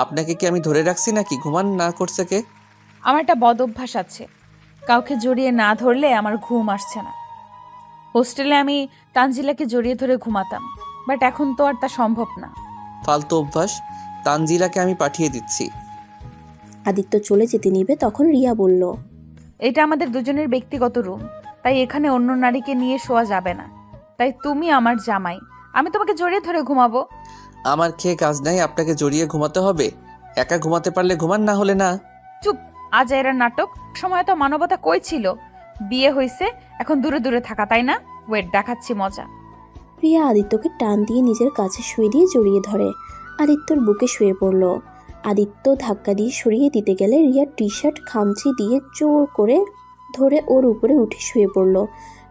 আপনাকে কি আমি ধরে রাখছি নাকি? ঘুমান না করছে কে? আমার একটা বদ অভ্যাস আছে, কাউকে জড়িয়ে না ধরলে আমার ঘুম আসছে না। হোস্টেলে আমি তানজিলাকে জড়িয়ে ধরে ঘুমাতাম, বাট এখন তো আর তা সম্ভব না। ফালতু অভ্যাস। তানজিলাকে আমি পাঠিয়ে দিচ্ছি। আদিত্য চলে যেতে নিবে তখন রিয়া বলল। এটা আমাদের দুজনের ব্যক্তিগত রুম, তাই এখানে অন্য নারীকে নিয়ে শোয়া যাবে না। তাই তুমি আমার জামাই, আমি তোমাকে জড়িয়ে ধরে ঘুমাবো। আমার খেয়ে কাজ নাই, আপনাকে জড়িয়ে ঘুমাতে হবে? একা ঘুমাতে পারলে ঘুমান, না হলে না। চুপ, আজ এরা নাটক। সময় তো মানবতা কই ছিল? বিয়ে হয়েছে, এখন দূরে দূরে থাকা, তাই না? ওয়েট, দেখাচ্ছি মজা। রিয়া আদিত্যকে টান দিয়ে নিজের কাছে শুয়ে দিয়ে জড়িয়ে ধরে। আদিত্যর বুকে শুয়ে পড়ল। আদিত্য ধাক্কা দিয়ে সরিয়ে দিতে গেলে রিয়ার টি শার্ট খামচি দিয়ে জোর করে ধরে ওর উপরে উঠে শুয়ে পড়ল।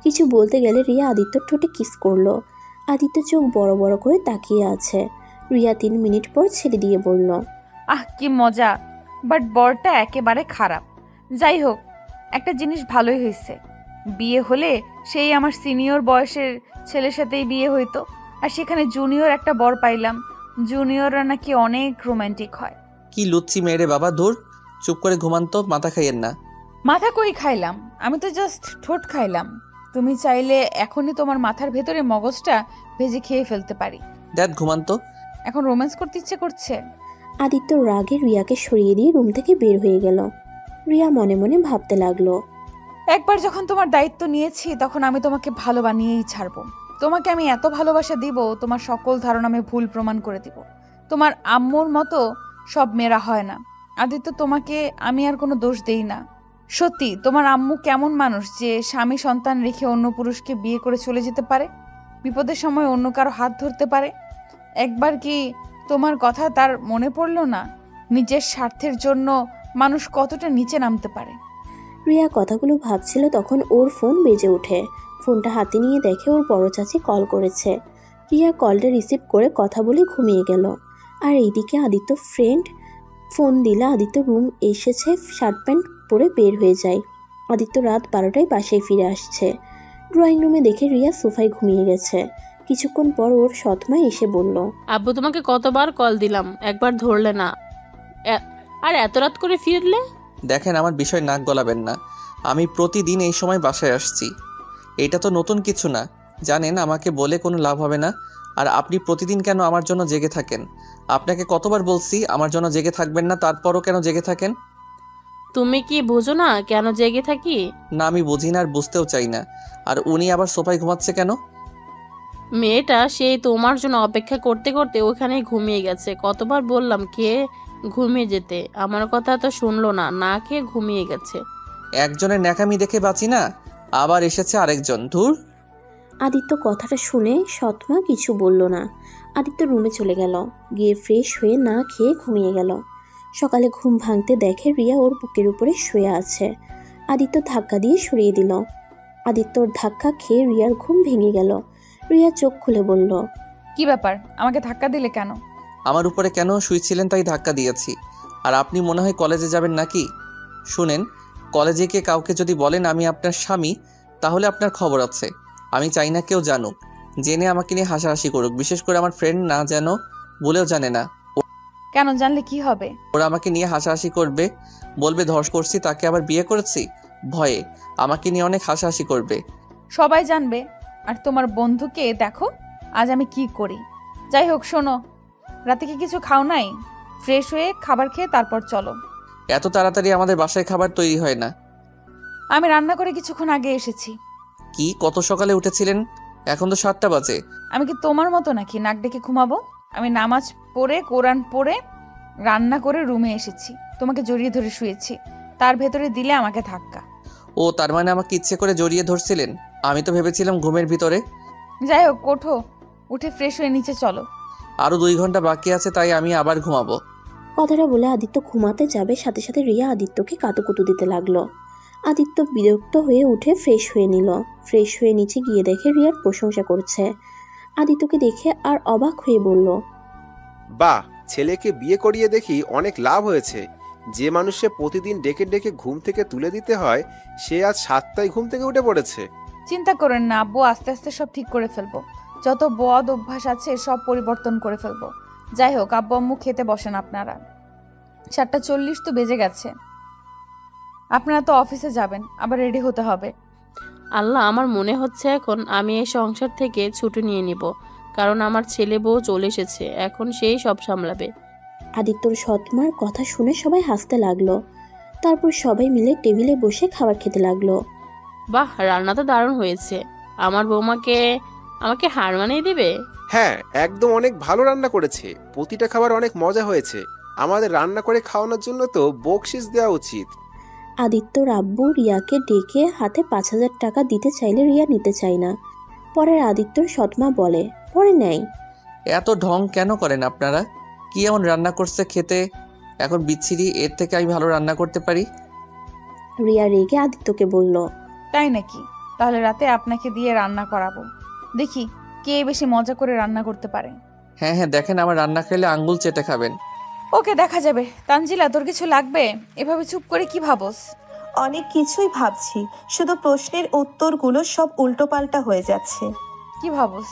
কিছু বলতে গেলে রিয়া আদিত্যর ঠোঁটে কিস করলো। আদিত্য চোখ বড় বড় করে তাকিয়ে আছে। রিয়া 3 মিনিট পর ছেড়ে দিয়ে বলল। আহ কি মজা, বাট বরটা একেবারে খারাপ। যাই হোক, একটা জিনিস ভালোই হয়েছে, বিয়ে হলে সেই আমার সিনিয়র বয়সের ছেলের সাথেই বিয়ে হইতো, আর সেখানে জুনিয়র একটা বর পাইলাম। জুনিয়ররা নাকি অনেক রোমান্টিক হয়। কি লুচ্ছি মেয়েরে বাবা, দূর। চুপ করে ঘুমান তো, মাথা খাইয়েন না। মাথা কই খাইলাম, আমি তো জাস্ট ঠোঁট খাইলাম। তুমি চাইলে এখনই তোমার মাথার ভেতরে মগজটা ভেজে খেয়ে ফেলতে পারি। ড্যাড ঘুমান তো। এখন রোম্যান্স করতে ইচ্ছে করছে। আদিত্য রাগে রিয়াকে সরিয়ে দিয়ে রুম থেকে বের হয়ে গেল। রিয়া মনে মনে ভাবতে লাগলো। একবার যখন তোমার দায়িত্ব নিয়েছি, তখন আমি তোমাকে ভালো বানিয়েই ছাড়বো। তোমাকে আমি এত ভালোবাসা দিব, তোমার সকল ধারণা আমি ভুল প্রমাণ করে দিব। তোমার আম্মুর মতো সব মেয়েরা হয় না। আদিত্য, তোমাকে আমি আর কোনো দোষ দেই না। সত্যি, তোমার আম্মু কেমন মানুষ যে স্বামী সন্তান রেখে অন্য পুরুষকে বিয়ে করে চলে যেতে পারে, বিপদের সময় অন্য কারো হাত ধরতে পারে? একবার কি তোমার কথা তার মনে পড়লো না? নিজের স্বার্থের জন্য মানুষ কতটা নিচে নামতে পারে। রিয়া কথাগুলো ভাবছিল তখন ওর ফোন বেজে ওঠে। ফোনটা হাতে নিয়ে দেখে ওর বড় চাচি কল করেছে। রিয়া কলটা রিসিভ করে কথা বলে ঘুমিয়ে গেল। আর এইদিকে আদিত্য ফ্রেন্ড ফোন দিলে আদিত্য রুম এসেছে, শার্ট প্যান্ট পরে বের হয়ে যায়। আদিত্য রাত 12টায় বাসায় ফিরে আসছে। ড্রয়িং রুমে দেখে রিয়া সোফায় ঘুমিয়ে গেছে। কিছুক্ষণ পর ওর সৎমা এসে বলল। আব্বু তোমাকে কতবার কল দিলাম, একবার ধরলে না, আর এত রাত করে ফিরলে? দেখেন, আমার বিষয় নাক গলাবেন না। আমি প্রতিদিন এই সময় বাসায় আসছি। এটা তো নতুন কিছু না। জানেন আমাকে বলে কোনো লাভ হবে না। আর আপনি প্রতিদিন কেন আমার জন্য জেগে থাকেন? আপনাকে কতবার বলছি আমার জন্য জেগে থাকবেন না, তারপরও কেন জেগে থাকেন? তুমি কি বোঝো না কেন জেগে থাকি? না, আমি বুঝি না আর বুঝতেও চাই না। আর উনি আবার সোফায় ঘুমাচ্ছে কেন? মেয়েটা সেই তোমার জন্য অপেক্ষা করতে করতে ওখানেই ঘুমিয়ে গেছে। কতবার বললাম খেয়ে ঘুমিয়ে যেতে, আমার কথা তো শুনলো না, না খেয়ে ঘুমিয়ে গেছে। একজনের ন্যাকামি দেখে বাঁচি না, আবার এসেছে আরেকজন। ধুর। আদিত্য কথাটা শুনে সৎমা কিছু বলল না। আদিত্য রুমে চলে গেল, গিয়ে ফ্রেশ হয়ে না খেয়ে ঘুমিয়ে গেল। সকালে ঘুম ভাঙতে দেখে রিয়া ওর বুকের উপরে শুয়ে আছে। আদিত্য ধাক্কা দিয়ে সরিয়ে দিল। আদিত্যর ধাক্কা খেয়ে রিয়ার ঘুম ভেঙে গেল। রিয়া চোখ খুলে বলল, কি ব্যাপার, আমাকে ধাক্কা দিলে কেন? আমার উপরে কেন শুয়েছিলেন তাই ধাক্কা দিয়েছি। আর আপনি মনে হয় কলেজে যাবেন নাকি? শুনেন, কলেজে গিয়ে কাউকে যদি বলেন আমি আপনার স্বামী, তাহলে আপনার খবর আছে। আমি চাই না কেউ জানুক, জেনে আমাকে নিয়ে হাসাহাসি করুক। বিশেষ করে আমার ফ্রেন্ড না যেন, বলেও জানে না। কেন, জানলে কি হবে? ওরা আমাকে নিয়ে হাসাহাসি করবে, বলবে ধর্ষ করছি, তাকে আবার বিয়ে করেছি। ভয়ে আমাকে নিয়ে অনেক হাসাহাসি করবে। সবাই জানবে। আর তোমার বন্ধুকে দেখো আজ আমি কি করি। যাই হোক, শোনো, রাতে কি কিছু খাও নাই? ফ্রেশ হয়ে খাবার খেয়ে তারপর চলো। এত তাড়াতাড়ি আমাদের বাসায় খাবার তৈরি হয় না। আমি রান্না করে কিছুক্ষণ আগে এসেছি। কি, কত সকালে উঠেছিলেন? এখন তো 7টা বাজে। আমি কি তোমার মতো নাকি নাক ডেকে ঘুমাবো? আমি নামাজ পড়ে কোরআন পড়ে রান্না করে রুমে এসেছি, তোমাকে জড়িয়ে ধরে শুয়েছি, তার ভেতরে দিলে আমাকে ধাক্কা। ও, তার মানে আমাকে ইচ্ছে করে জড়িয়ে ধরছিলেন? আমি তো ভেবেছিলাম ঘুমের ভিতরে। যাই হোক, ওঠো, উঠে ফ্রেশ হয়ে নিচে চলো। আরও 2 ঘন্টা বাকি আছে, তাই আমি আবার ঘুমাবো। কথাটা বলে আদিত্য ঘুমাতে যাবে, সাথে সাথে রিয়া আদিত্যকে কাতুকুতু দিতে লাগলো। আদিত্য বিরক্ত হয়ে উঠে ফ্রেশ হয়ে নিল। ফ্রেশ হয়ে নিচে গিয়ে দেখে রিয়ার প্রশংসা করছে। আদিত্যকে দেখে আর অবাক হয়ে বলল, বাহ, ছেলেকে বিয়ে করিয়ে দেখি অনেক লাভ হয়েছে। যে মানুষে প্রতিদিন ডেকে ডেকে ঘুম থেকে তুলে দিতে হয়, সে আজ 7টায় ঘুম থেকে উঠে পড়েছে। চিন্তা করেন না আব্বু, আস্তে আস্তে সব ঠিক করে ফেলবো। যত বদ অভ্যাস আছে সব পরিবর্তন করে ফেলবো। যাই হোক, আব্বু আম্মু খেতে বসেন আপনারা। 7:40 তো বেজে গেছে। আপনারা তো অফিসে যাবেন, আবার রেডি হতে হবে। আল্লাহ, আমার মনে হচ্ছে এখন আমি এই সংসার থেকে ছুটি নিয়ে নিব, কারণ আমার ছেলে বউ চলে এসেছে, এখন সেই সব সামলাবে। আদিত্যর সৎমার কথা শুনে সবাই হাসতে লাগলো। তারপর সবাই মিলে টেবিলে বসে খাবার খেতে লাগলো। বাহ, রান্না তো দারুণ হয়েছে। আমার বৌমাকে আমাকে হার মানিয়ে দিবে। হ্যাঁ, একদম অনেক ভালো রান্না করেছে। প্রতিটা খাবার অনেক মজা হয়েছে। আমাদের রান্না করে খাওয়ানোর জন্য তো বকশিস দেওয়া উচিত। আদিত্যর আব্বু রিয়াকে ডেকে হাতে 5,000 টাকা দিতে চাইলে রিয়া নিতে চায় না। পরে আদিত্যর সৎমা বলে, পরে নেয়। এত ঢং কেন করেন আপনারা? কি এমন রান্না করছে খেতে এখন বিচ্ছিরি? এর থেকে আমি ভালো রান্না করতে পারি। রিয়া রেগে আদিত্যকে বলল, তাই নাকি? তাহলে রাতে আপনাকে দিয়ে রান্না করাবো, দেখি কে বেশি মজা করে রান্না করতে পারে। হ্যাঁ হ্যাঁ, দেখেন আমার রান্না খেলে আঙ্গুল চেটে খাবেন। ওকে, দেখা যাবে। তানজিলা, তোর কিছু লাগবে? এভাবে চুপ করে কি ভাবস? অনেক কিছুই ভাবছি, শুধু প্রশ্নের উত্তরগুলো সব উল্টোপাল্টা হয়ে যাচ্ছে। কি ভাবস?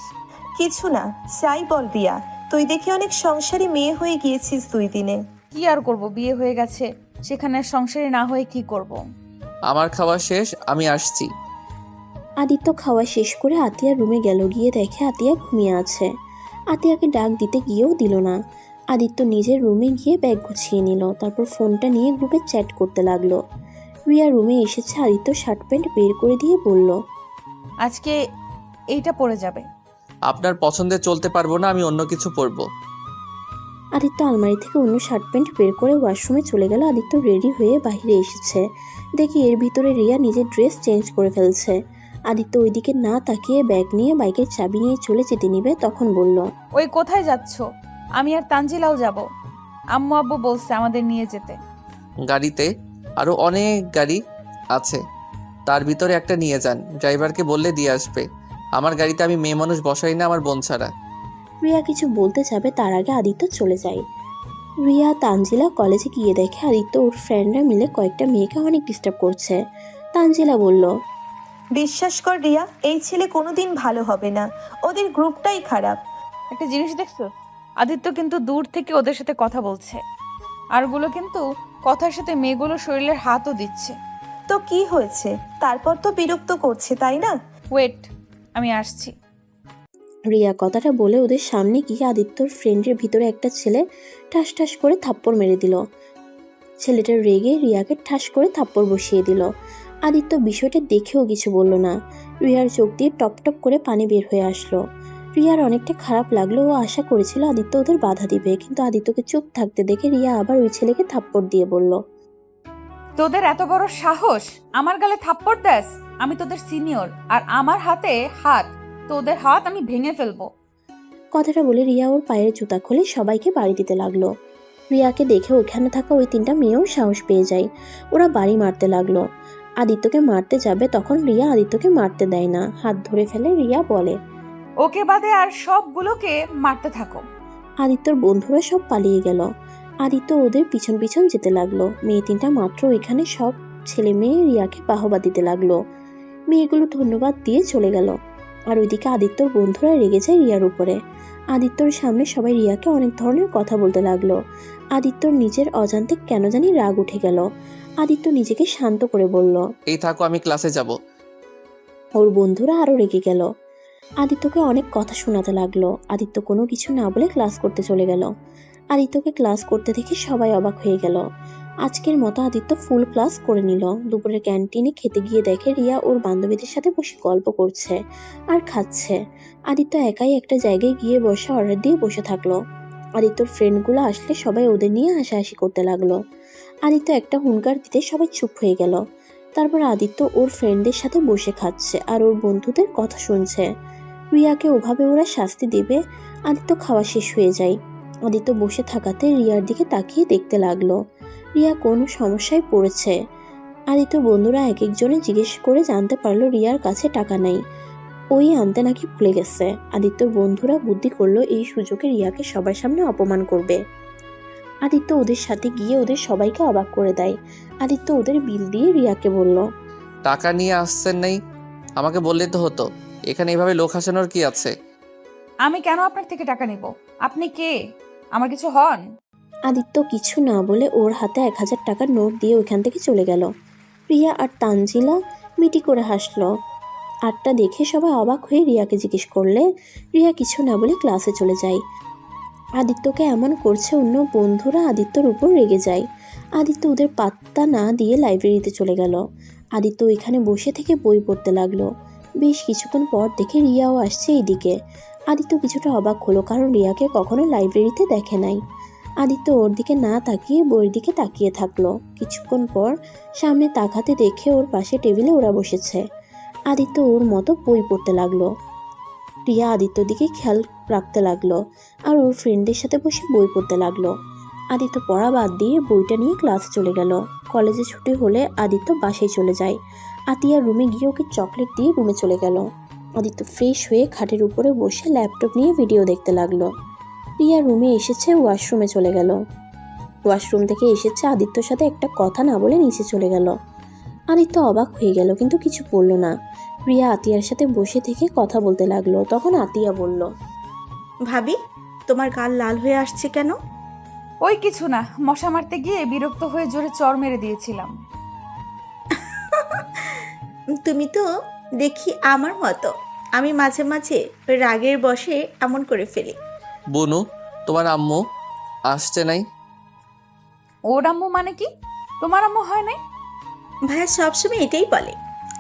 কিছু না, চাই বল রিয়া। তুই দেখি অনেক সংসারী মেয়ে হয়ে গিয়েছিস 2 দিনে। কি আর করব, বিয়ে হয়ে গেছে, সেখানে সংসারে না হয়ে কি করব? আমার খাওয়া শেষ, আমি আসছি। আদিত্য খাওয়া শেষ করে আতিয়ার রুমে গেল। গিয়ে দেখে আতিয়া ঘুমিয়ে আছে। আতিয়াকে ডাক দিতে গিয়েও দিল না। আদিত্য নিজের রুমে গিয়ে ব্যাগ গুছিয়ে নিল। তারপর ফোনটা নিয়ে গ্রুপে চ্যাট করতে লাগলো। রিয়া রুমে এসেছে। আদিত্য শার্ট প্যান্ট বের করে দিয়ে বলল, আজকে এইটা পড়ে যাবে। আপনার পছন্দে চলতে পারবো না, আমি অন্য কিছু পরবো। আদিত্য আলমারি থেকে অন্য শার্ট প্যান্ট বের করে ওয়াশরুমে চলে গেল। আদিত্য রেডি হয়ে বাইরে এসেছে, দেখি এর ভিতরে রিয়া নিজের ড্রেস চেঞ্জ করে ফেলছে। আদিত্য ওইদিকে না তাকিয়ে ব্যাগ নিয়ে বাইকের চাবি নিয়ে চলে যেতে নিবে, তখন বলল, ওই কোথায় যাচ্ছ? আমি আর তানজিলাও যাব। আম্মু আব্বু বলছে আমাদের নিয়ে যেতে। গাড়িতে আরও অনেক গাড়ি আছে, তার ভিতরে একটা নিয়ে যান। ড্রাইভারকে বললে দিয়ে আসবে। আমার গাড়িতে আমি মেয়ে মানুষ বসাই না, আমার বোন ছাড়া। রিয়া কিছু বলতে যাবে, তার আগে আদিত্য চলে যায়। রিয়া তানজিলা কলেজে গিয়ে দেখে আদিত্য ওর ফ্রেন্ডরা মিলে কয়েকটা মেয়েকে অনেক ডিস্টার্ব করছে। তানজিলা বলল, বিশ্বাস কর রিয়া, এই ছেলে কোনোদিন ভালো হবে না। ওদের গ্রুপটাই খারাপ। একটা জিনিস দেখছো, আদিত্য কিন্তু দূর থেকে ওদের সাথে কথা বলছে, আরগুলো কিন্তু কথার সাথে মেয়েগুলো শরীরের হাতও দিচ্ছে। তো কি হয়েছে? তারপর তো বিরক্ত করছে, তাই না? ওয়েট, আমি আসছি। রিয়া কথাটা বলে ওদের সামনে গিয়ে আদিত্যর ফ্রেন্ডের ভিতরে একটা ছেলে ঠাস ঠাস করে থাপ্পড় মেরে দিল। ছেলেটা রেগে রিয়াকে ঠাস করে থাপ্পড় বসিয়ে দিল। আদিত্য বিষয়টা দেখেও কিছু বলল না। রিয়ার চোখ দিয়ে টপ টপ করে পানি বের হয়ে আসলো। রিয়ার অনেকটা খারাপ লাগলো। ও আশা করেছিল আদিত্য ওদের বাধা দিবে, কিন্তু আদিত্যকে চুপ থাকতে দেখে রিয়া আবার ওই ছেলেকে থাপ্পড় দিয়ে বলল, তোদের এত বড় সাহস আমার গালে থাপ্পড় দেস? আমি তোদের সিনিয়র, আর আমার হাতে হাত, তোদের হাত আমি ভেঙে ফেলবো। কথাটা বলে রিয়া ওর পায়ের জুতা খুলে সবাইকে বাড়ি দিতে লাগলো। রিয়াকে দেখে ওখানে থাকা ওই 3টা মেয়েও সাহস পেয়ে যায়। ওরা বাড়ি মারতে লাগলো। আদিত্যকে মারতে যাবে, তখন রিয়া আদিত্যকে মারতে দেয় না, হাত ধরে ফেলে। রিয়া বলে, ওকে বাদে আর সবগুলোকে মারতে থাকো। আদিত্যর বন্ধুরা সব পালিয়ে গেল। আদিত্য ওদের পিছন পিছন যেতে লাগলো। মেয়ে 3টা মাত্র ওইখানে সব ছেলে মেয়ে রিয়াকে বাহবা দিতে লাগলো। মেয়েগুলো ধন্যবাদ দিয়ে চলে গেল। আর ওইদিকে আদিত্যর বন্ধুরা রেগে যায় রিয়ার উপরে। আদিত্যর সামনে সবাই রিয়াকে অনেক ধরনের কথা বলতে লাগলো। আদিত্যর নিজের অজান্তে কেন জানি রাগ উঠে গেল। আদিত্য নিজেকে শান্ত করে বলল, এই থাকো, আমি ক্লাসে যাব। ওর বন্ধুরা আরো রেগে গেল। আদিত্যকে অনেক কথা শোনাতে লাগলো। আদিত্য কোনো কিছু না বলে ক্লাস করতে চলে গেল। আদিত্যকে ক্লাস করতে দেখে সবাই অবাক হয়ে গেল। আজকের মতো আদিত্য ফুল ক্লাস করে নিল। দুপুরের ক্যান্টিনে খেতে গিয়ে দেখে রিয়া ওর বান্ধবীদের সাথে বসে গল্প করছে আর খাচ্ছে। আদিত্য একাই একটা জায়গায় গিয়ে বসে অর্ডার দিয়ে বসে থাকলো। আদিত্যর ফ্রেন্ডগুলো আসলে সবাই ওদের নিয়ে হাসাহাসি করতে লাগলো। আদিত্য একটা হুঙ্কার দিতে সবাই চুপ হয়ে গেল। তারপর আদিত্য ওর ফ্রেন্ডদের সাথে বসে খাচ্ছে আর ওর বন্ধুদের কথা শুনছে। রিয়াকে ওভাবে ওরা শাস্তি দিবে। আদিত্য খাওয়া শেষ হয়ে যায়। আদিত্য বসে থাকাতে রিয়ার দিকে তাকিয়ে দেখতে লাগলো। রিয়া কোনো সমস্যায় পড়েছে। আদিত্যর বন্ধুরা এক একজনে জিজ্ঞেস করে জানতে পারলো রিয়ার কাছে টাকা নাই, ওই আনতে নাকি ভুলে গেছে। আদিত্যর বন্ধুরা বুদ্ধি করলো এই সুযোগে রিয়াকে সবার সামনে অপমান করবে। আদিত্য ওদের সাথে গিয়ে ওদের সবাইকে অবাক করে দেয়। আদিত্য ওদের বিল দিয়ে রিয়াকে বলল, টাকা নিয়ে আসছেন নাই, আমাকে বললেই তো হতো। এখানে এভাবে লোক হাসানোর কি আছে? আমি কেন আপনার থেকে টাকা নিব? আপনি কে? আমার কিছু হন? আদিত্য কিছু না বলে ওর হাতে 1000 টাকার নোট দিয়ে ওইখান থেকে চলে গেল। রিয়া আর তানজিলা মিটি করে হাসলো। আরটা দেখে সবাই অবাক হয়ে রিয়াকে জিজ্ঞেস করলে রিয়া কিছু না বলে ক্লাসে চলে যায়। আদিত্যকে এমন করছে অন্য বন্ধুরা আদিত্যর উপর রেগে যায়। আদিত্য ওদের পাত্তা না দিয়ে লাইব্রেরিতে চলে গেল। আদিত্য ওইখানে বসে থেকে বই পড়তে লাগলো। বেশ কিছুক্ষণ পর দেখে রিয়াও আসছে এইদিকে। আদিত্য কিছুটা অবাক হলো, কারণ রিয়াকে কখনো লাইব্রেরিতে দেখে নাই। আদিত্য ওর দিকে না তাকিয়ে বইয়ের দিকে তাকিয়ে থাকলো। কিছুক্ষণ পর সামনে তাকাতে দেখে ওর পাশে টেবিলে ওরা বসেছে। আদিত্য ওর মতো বই পড়তে লাগলো। রিয়া আদিত্যর দিকে খেয়াল রাখতে লাগলো আর ওর ফ্রেন্ডদের সাথে বসে বই পড়তে লাগলো। আদিত্য পড়া বাদ দিয়ে বইটা নিয়ে ক্লাসে চলে গেল। কলেজে ছুটি হলে আদিত্য বাসায় চলে যায়। আতিয়া রুমে গিয়ে ওকে চকলেট দিয়ে রুমে চলে গেল। আদিত্য ফ্রেশ হয়ে খাটের উপরে বসে ল্যাপটপ নিয়ে ভিডিও দেখতে লাগলো। রিয়া রুমে এসেছে, ওয়াশরুমে চলে গেল। ওয়াশরুম থেকে এসেছে, আদিত্যর সাথে একটা কথা না বলে নিচে চলে গেল। আদিত্য অবাক হয়ে গেল কিন্তু কিছু বলল না। রিয়া আতিয়ার সাথে বসে থেকে কথা বলতে লাগলো। তখন আতিয়া বলল, ভাবি, তোমার গাল লাল হয়ে আসছে কেন? ওই কিছু না, মশা মারতে গিয়ে বিরক্ত হয়ে জোরে চর মেরে দিয়েছিলাম। তুমি তো দেখি আমার মতো। আমি মাঝে মাঝে রাগের বশে এমন করে ফেলি। বনু, তোমার আম্মু আসছে নাই? ওর আম্মু মানে কি? তোমার আম্মু হয় নাই? ভাইয়া সবসময় এটাই বলে,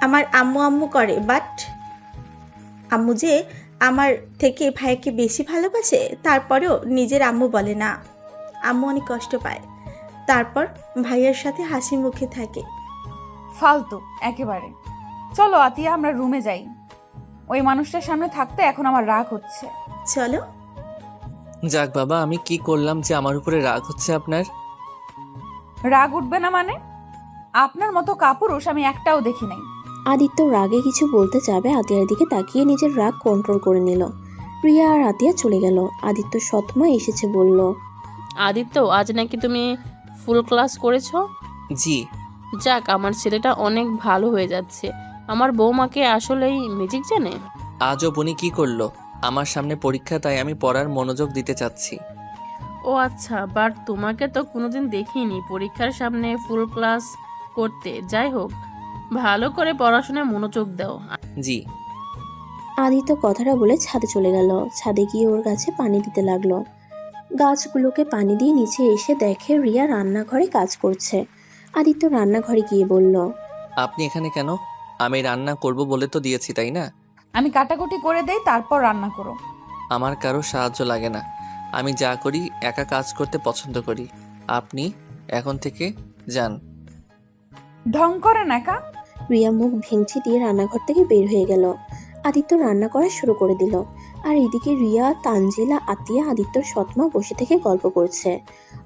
আমার আম্মু আম্মু করে, বাট আম্মু যে আমার থেকে ভাইয়াকে বেশি ভালোবাসে, তারপরেও নিজের আম্মু বলে না। আম্মু অনেক কষ্ট পায়, তারপর ভাইয়ার সাথে হাসি মুখে থাকে। ফালতু একেবারে। চলো আতিয়া, আমরা রুমে যাই। ওই মানুষটার সামনে থাকতে এখন আমার রাগ হচ্ছে। চলো। যাক বাবা, আমি কি করলাম যে আমার উপরে রাগ হচ্ছে আপনার? রাগ উঠবে না মানে? আপনার মতো কাপুরুষ আমি একটাও দেখি নাই। আদিত্য রাগে কিছু বলতে যাবে, আতিয়ার দিকে তাকিয়ে নিজের রাগ কন্ট্রোল করে নিল। রিয়া আর আতিয়া চলে গেল। আদিত্য সৎমা এসেছে বলল, আদিত্য, আজ নাকি তুমি ফুল ক্লাস করেছো? জি। যাক, আমার ছেলেটা অনেক ভালো হয়ে যাচ্ছে। আমার বৌমাকে আসলেই ম্যাজিক জানে। আজও বনি কি করলো? আমার সামনে পরীক্ষা, তাই আমি পড়ার মনোযোগ দিতে চাচ্ছি। ও আচ্ছা, বাট তোমাকে তো কোনোদিন দেখিনি পরীক্ষার সামনে ফুল ক্লাস করতে। যাই হোক, ভালো করে পড়াশোনায় মনোযোগ দাও। জি। আদিত্য কথাটা বলে ছাদে চলে গেল। ছাদে গিয়ে ওর গাছে পানি দিতে লাগলো। গাছগুলোকে পানি দিয়ে নিচে এসে দেখে রিয়া রান্নাঘরে কাজ করছে। আদিত্য রান্নাঘরে গিয়ে বলল, আপনি এখানে কেন? আমি রান্না করব বলে তো দিয়েছি, তাই না? আমি কাটাকুটি করে দেই, তারপর রান্না করো। আমার কারো সাহায্য লাগে না। আমি যা করি একা কাজ করতে পছন্দ করি। আপনি এখন থেকে যান। ঢং করেন একা। রিয়া মুখ ভেঙচি দিয়ে রান্নাঘর থেকে বের হয়ে গেল। আদিত্য রান্না করা শুরু করে দিল। আর এদিকে রিয়া, তানজিলা, আতিয়া, আদিত্যর সৎমা বসে থেকে গল্প করছে।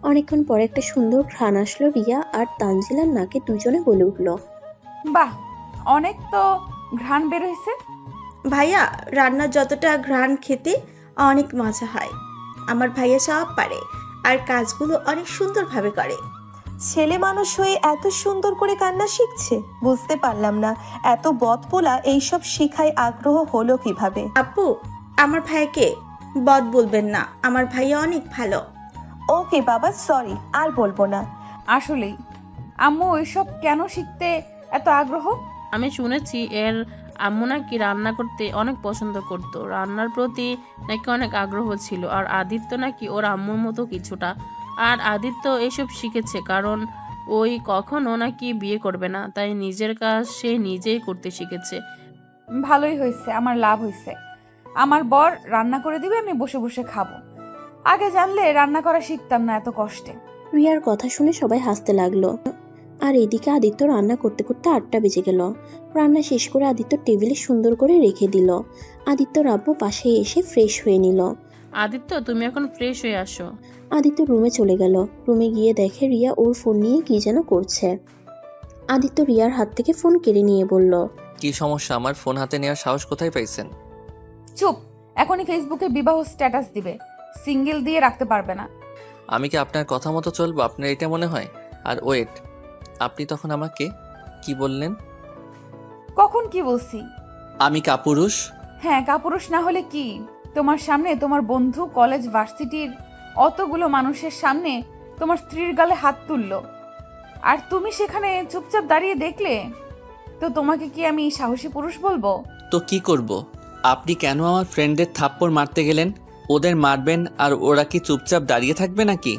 অনেকক্ষণ পরে একটা সুন্দর ঘ্রাণ আসলো রিয়া আর তানজিলার নাকে। দুজনে বলে উঠল, বাহ, অনেক তো ঘ্রাণ বের হয়েছে। ভাইয়া রান্নার যতটা ঘ্রাণ খেতে অনেক মজা হয়। আমার ভাইয়া সব পারে আর কাজগুলো অনেক সুন্দরভাবে করে। ছেলে মানুষ হয়ে এত সুন্দর করে কান্না শিখছে, বুঝতে পারলাম না এত বদপোলা এইসব শিখায় আগ্রহ হলো কিভাবে। আপু, আমার ভাইয়াকে বদ বলবেন না, আমার ভাইয়া অনেক ভালো। ওকে বাবা, সরি, আর বলবো না। আসলেই আম্মু ওইসব কেন শিখতে এত আগ্রহ? আমি শুনেছি এর আম্মু নাকি রান্না করতে অনেক পছন্দ করতো, রান্নার প্রতি নাকি অনেক আগ্রহ ছিল। আর আদিত্য নাকি ওর আম্মুর মতো কিছুটা। আর আদিত্য এসব শিখেছে কারণ ওই কখনো নাকি বিয়ে করবে না, তাই নিজের কাজ সে নিজেই করতে শিখেছে। ভালোই হয়েছে, আমার লাভ হয়েছে। আমার বর রান্না করে দিবে, আমি বসে বসে খাবো। আগে জানলে রান্না করা শিখতাম না এত কষ্টে। রিয়ার কথা শুনে সবাই হাসতে লাগলো। আর এদিকে আদিত্য রান্না করতে করতে 8টা বেজে গেল। রান্না শেষ করে আদিত্য টেবিলে সুন্দর করে রেখে দিল। আদিত্য আব্বু পাশে এসে ফ্রেশ হয়ে নিল। আদিত্য, তুমি এখন ফ্রেশ হয়ে আসো। আদিত্য রুমে চলে গেল। রুমে গিয়ে দেখে রিয়া ওর ফোন নিয়ে কি যেন করছে। আদিত্য রিয়ার হাত থেকে ফোন কেড়ে নিয়ে বলল, কি সমস্যা? আমার ফোন হাতে নেওয়ার সাহস কোথায় পাইছেন? চুপ, এখনই ফেসবুকে বিবাহ স্ট্যাটাস দিবে, সিঙ্গেল দিয়ে রাখতে পারবে না। আমি কি আপনার কথা মতো চলবো? আপনার এটা মনে হয়? আর ওয়েট, আপনি তখন আমাকে কি বললেন? কখন কি বলছি? আমি কাপুরুষ? হ্যাঁ, কাপুরুষ না হলে কি? তোমার সামনে তোমার বন্ধু কলেজ ভার্সিটির অতগুলো মানুষের সামনে তোমার স্ত্রীর গালে হাত তুললো, আর তুমি সেখানে চুপচাপ দাঁড়িয়ে দেখলে, তো তোমাকে কি আমি সাহসী পুরুষ বলবো? তো কি করব? আপনি কেন আমার ফ্রেন্ডের থাপ্পড় মারতে গেলেন? ওদের মারবেন আর ওরা কি চুপচাপ দাঁড়িয়ে থাকবে নাকি?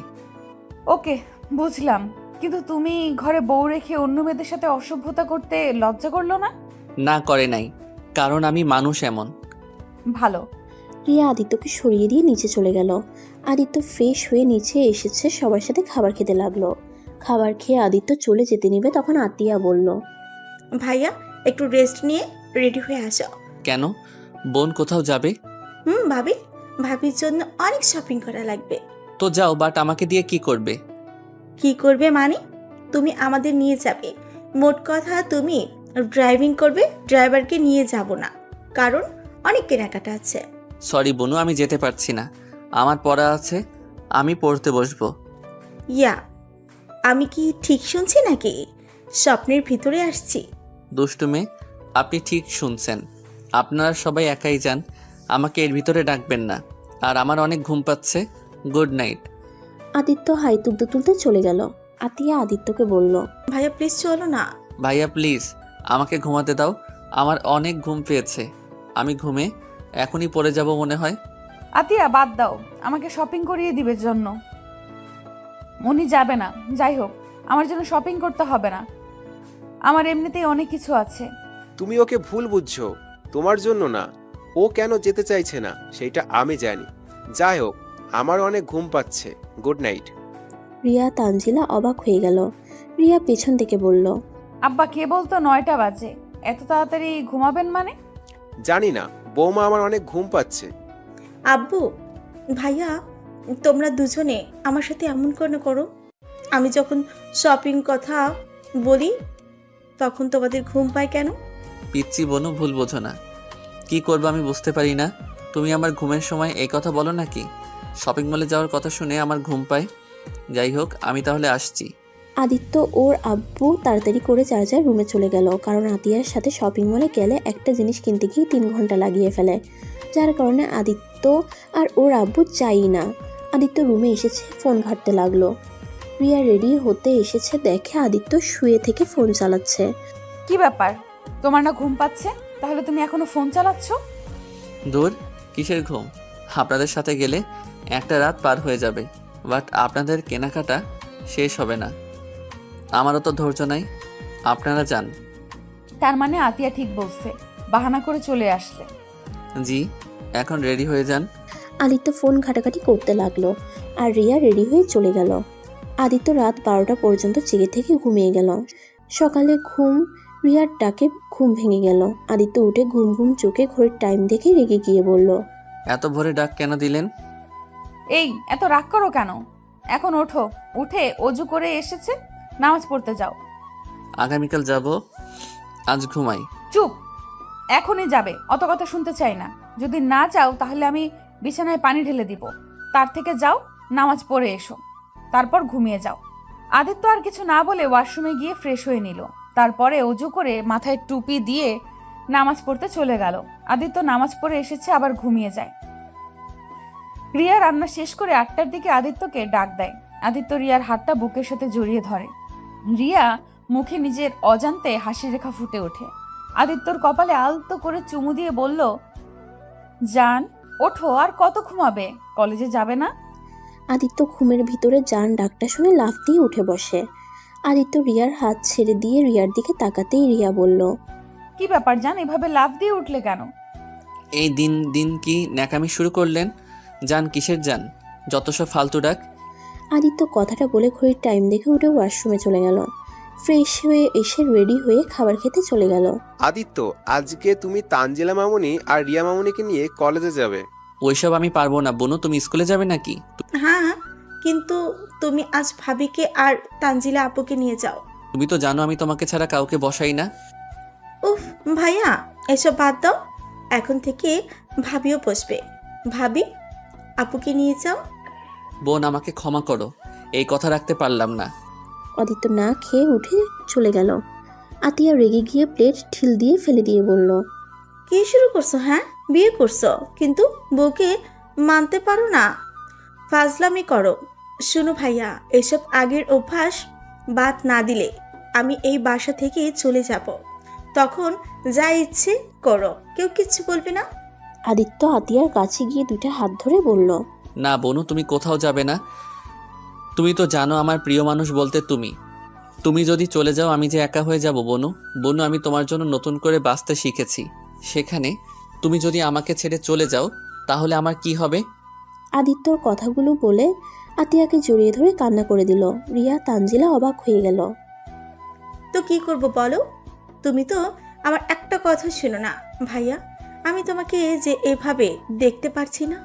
ওকে, বুঝলাম, কিন্তু তুমি ঘরে বউ রেখে অন্য মেয়েদের সাথে অসভ্যতা করতে লজ্জা করলো না? না, করে নাই, কারণ আমি মানুষ এমন। ভালো। রিয়া আদিত্যকে সরিয়ে দিয়ে নিচে চলে গেল। আদিত্য ফ্রেশ হয়ে নিচে এসেছে, সবার সাথে খাবার খেতে লাগলো। খাবার খেয়ে আদিত্য চলে যেতে নিবে, তখন আতিয়া বলল, ভাইয়া একটু রেস্ট নিয়ে রেডি হয়ে আসো। কেন? বোন কোথাও যাবে? ভাবি, ভাবির জন্য অনেক শপিং করা লাগবে। তো যাও, বাট আমাকে দিয়ে কি করবে? কি করবে মানে? তুমি আমাদের নিয়ে যাবে। মোট কথা তুমি ড্রাইভিং করবে, ড্রাইভারকে নিয়ে যাব না, কারণ অনেক কেনাকাটা আছে। সরি বোনু, আমি যেতে পারছি না, আমার পড়া আছে, আমি পড়তে বসবো। ইয়া, আমি কি ঠিক শুনছি নাকি স্বপ্নের ভিতরে আসছি? দুষ্টু মেয়ে, আপনি ঠিক শুনছেন। আপনারা সবাই একাই যান, আমাকে এর ভিতরে ডাকবেন না। আর আমার অনেক ঘুম পাচ্ছে। Good night. আদিত্য হাই তুলতে তুলতে চলে গেল। আতিয়া আদিত্যকে বলল, ভাইয়া প্লিজ চলো না। ভাইয়া প্লিজ, আমাকে ঘুমাতে দাও, আমার অনেক ঘুম পেয়েছে। আমি ঘুমে এখনই পড়ে যাব মনে হয়। আতিয়া, বাদ দাও, আমাকে শপিং করিয়ে দিবে জন্য। উনি যাবে না, যাই হোক, আমার জন্য শপিং করতে হবে না, আমার এমনিতেই অনেক কিছু আছে। তুমি ওকে ভুল বুঝছো, তোমার জন্য না। ও কেন যেতে চাইছে না সেটা আমি জানি। যাই হোক, আমার অনেক ঘুম পাচ্ছে। Good night. রিয়া তানজিলা অবাক হয়ে গেল। রিয়া পেছন থেকে বলল, আব্বা কে বলতো 9টা বাজে, এত তাড়াতাড়ি ঘুমাবেন মানে? জানি না, বৌমা আমার অনেক ঘুম পাচ্ছে। আব্বু, ভাইয়া, তোমরা দুজনে আমার সাথে এমন করে করো। আমি যখন শপিং কথা বলি তখন তোমাদের ঘুম পায় কেন? পিচ্ছি বোনু, ভুল বোঝো না। কি করবো আমি বুঝতে পারি না। তুমি আমার ঘুমের সময় এই কথা বলো নাকি? শপিং মলে যাওয়ার কথা শুনে আমার ঘুম পায়। যাই হোক, আমি তাহলে আসছি। আদিত্য ওর আব্বু তাড়াতাড়ি করে যার যার রুমে চলে গেল, কারণ আতিয়ার সাথে শপিং মলে গেলে একটা জিনিস কিনতে গিয়ে 3 ঘন্টা লাগিয়ে ফেলে, যার কারণে আদিত্য আর ওর আব্বু চাই না। আদিত্য রুমে এসেছে, ফোন ঘাঁটতে লাগলো। রিয়া রেডি হতে এসেছে, দেখে আদিত্য শুয়ে থেকে ফোন চালাচ্ছে। কি ব্যাপার, তোমার না ঘুম পাচ্ছে? তাহলে তুমি এখনো ফোন চালাচ্ছ? দূর, কিসের ঘুম? আপনাদের সাথে গেলে একটা রাত পার হয়ে যাবে, বাট আপনাদের কেনাকাটা শেষ হবে না। আমারও তো ধৈর্য নাই। আপনারা যান। তার মানে আতিয়া ঠিক বলছে, বাহানা করে চলে আসলে। জি, এখন রেডি হয়ে যান। আদিত্য ফোন ঘাটাঘাটি করতে লাগলো আর রিয়া রেডি হয়ে চলে গেল। আদিত্য রাত 12টা পর্যন্ত জেগে থেকে ঘুমিয়ে গেল। সকালে রিয়ার ডাকে ঘুম ভেঙে গেল। আদিত্য উঠে ঘুম ঘুম চোখে ঘড়ির টাইম দেখে রেগে গিয়ে বলল, এত ভোরে ডাক কেন দিলেন? এই এত রাগ করো কেন? এখন ওঠো, উঠে অজু করে এসেছে, নামাজ পড়তে যাও। আগামীকাল যাব, আজ ঘুমাই। চুপ, এখনই যাবে? অত কথা শুনতে চাই না। যদি না যাও তাহলে আমি বিছানায় পানি ঢেলে দিব। তার থেকে যাও, নামাজ পড়ে এসো, তারপর ঘুমিয়ে যাও। আদিত্য আর কিছু না বলে ওয়াশরুমে গিয়ে ফ্রেশ হয়ে নিল। তারপরে অজু করে মাথায় টুপি দিয়ে নামাজ পড়তে চলে গেল। আদিত্য নামাজ পড়ে এসেছে, আবার ঘুমিয়ে যায়। রিয়া রান্না শেষ করে 8টার দিকে আদিত্যকে ডাক দেয়। আদিত্য রিয়ার হাতটা বুকের সাথে জড়িয়ে ধরে। রিয়া মুখে নিজের অজান্তে হাসি রেখা ফুটে ওঠে। আদিত্যর কপালে আলতো করে চুমু দিয়ে বলল, জান ওঠো, আর কত ঘুমাবে? কলেজে যাবে না? আদিত্য ঘুমের ভিতরে জান ডাকটা শুনে লাফ দিয়ে উঠে বসে। আদিত্য রিয়ার হাত ছেড়ে দিয়ে রিয়ার দিকে তাকাতেই রিয়া বলল, কি ব্যাপার জান, এভাবে লাফ দিয়ে উঠলে কেন? এই দিন দিন কি ন্যাকামি শুরু করলেন? যান কিসের যান? যত সব ফালতু ডাক। আদিত্য কথাটা বলে ঘড়ির টাইম দেখে উঠে ওয়াশরুমে চলে গেল। ফ্রেশ হয়ে এসে রেডি হয়ে খাবার খেতে চলে গেল। আদিত্য, আজকে তুমি তানজিলা মামুনি আর রিয়া মামুনিকে নিয়ে কলেজে যাবে। ওইসব আমি পারবো না। বনু, তুমি স্কুলে যাবে নাকি? হ্যাঁ, কিন্তু তুমি আজ ভাবিকে আর তানজিলা আপুকে নিয়ে যাও। তুমি তো জানো আমি তোমাকে ছাড়া কাউকে বসাই না। উফ ভাইয়া, এসব বাদ দাও। এখন থেকে ভাবিও বসবে। ভাবি, আপুকে নিয়ে যাও। বোন, আমাকে ক্ষমা করো, এই কথা রাখতে পারলাম না। আদিত্য না খেয়ে উঠে চলে গেল। আতিয়া রেগে গিয়ে প্লেট ঢিল দিয়ে ফেলে দিয়ে বলল, কি শুরু করছো? হ্যাঁ, বিয়ে করছো কিন্তু বউকে মানতে পারো না, ফাজলামি করো। শুনো ভাইয়া, এসব আগের অভ্যাস বাদ না দিলে আমি এই বাসা থেকে চলে যাব। তখন যা ইচ্ছে করো, কেউ কিচ্ছু বলবে না। আদিত্য আতিয়ার কাছে গিয়ে দুইটা হাত ধরে বলল, না বনু, তুমি কোথাও যাবে না। তুমি তো জানো আমার প্রিয় মানুষ বলতে তুমি। তুমি যদি চলে যাও আমি যে একা হয়ে যাব বনু। বনু, আমি তোমার জন্য নতুন করে বাঁচতে শিখেছি। সেখানে তুমি যদি আমাকে ছেড়ে চলে যাও তাহলে আমার কি হবে? আদিত্যর কথাগুলো বলে আতিয়াকে জড়িয়ে ধরে কান্না করে দিল। রিয়া তানজিলা অবাক হয়ে গেল। তো কি করব বলো? তুমি তো আমার একটা কথা শোনো না ভাইয়া। আমি তোমাকে যে এভাবে দেখতে পারছি না।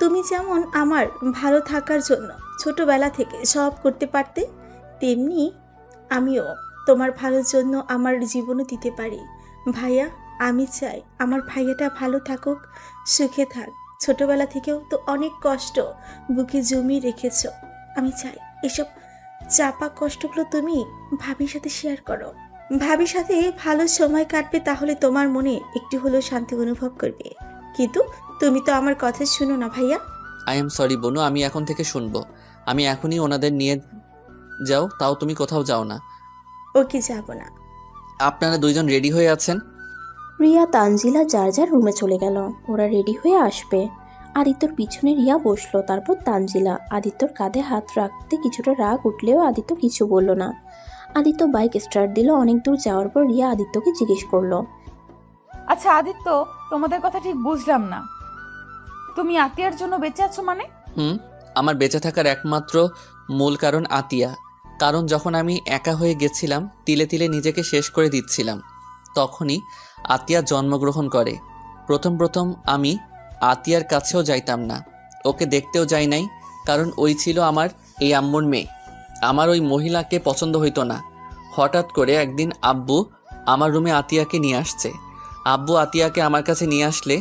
তুমি যেমন আমার ভালো থাকার জন্য ছোটবেলা থেকে সব করতে পারতে, তেমনি আমিও তোমার ভালোর জন্য আমার জীবনও দিতে পারি। ভাইয়া, আমি চাই আমার ভাইয়াটা ভালো থাকুক, সুখে থাক। ছোটবেলা থেকেও তো অনেক কষ্ট বুকে জমিয়ে রেখেছ। আমি চাই এসব চাপা কষ্টগুলো তুমি ভাবির সাথে শেয়ার করো। ভাবির সাথে ভালো সময় কাটবে, তাহলে তোমার মনে একটু হলেও শান্তি অনুভব করবে। কিন্তু তুমি তো আমার কথা শুনো না ভাইয়া। আই এম সরি বনু, আমি এখন থেকে শুনবো। আমি এখনই ওনাদের নিয়ে যাও, তাও তুমি কোথাও যাও না। ওকে, যাব না। আপনারা দুইজন রেডি হয়ে আছেন? রিয়া তানজিলা যার যার রুমে চলে গেল। ওরা রেডি হয়ে আসবে। আদিত্যর পিছনে রিয়া বসলো, তারপর তানজিলা। আদিত্যর কাঁধে হাত রাখতে কিছুটা রাগ উঠলেও আদিত্য কিছু বলল না। আদিত্য বাইক স্টার্ট দিল। অনেক দূর যাওয়ার পর রিয়া আদিত্যকে জিজ্ঞেস করলো, আচ্ছা আদিত্য, তোমাদের কথা ঠিক বুঝলাম না। তুমি আতিয়ার জন্য বেঁচে আছো মানে? আমার বেঁচে থাকার একমাত্র মূল কারণ আতিয়া। কারণ যখন আমি একা হয়ে গেছিলাম, তিলে তিলে নিজেকে শেষ করে দিচ্ছিলাম, তখনই আতিয়া জন্মগ্রহণ করে। প্রথম আমি আতিয়ার কাছেও যাইতাম না, ওকে দেখতেও যাই নাই, কারণ ওই ছিল আমার এই আম্মুর মেয়ে। আমার ওই মহিলাকে পছন্দ হইতো না। হঠাৎ করে একদিন আব্বু আমার রুমে আতিয়াকে নিয়ে আসছে। আব্বু আতিয়াকে আমার কাছে নিয়ে আসলে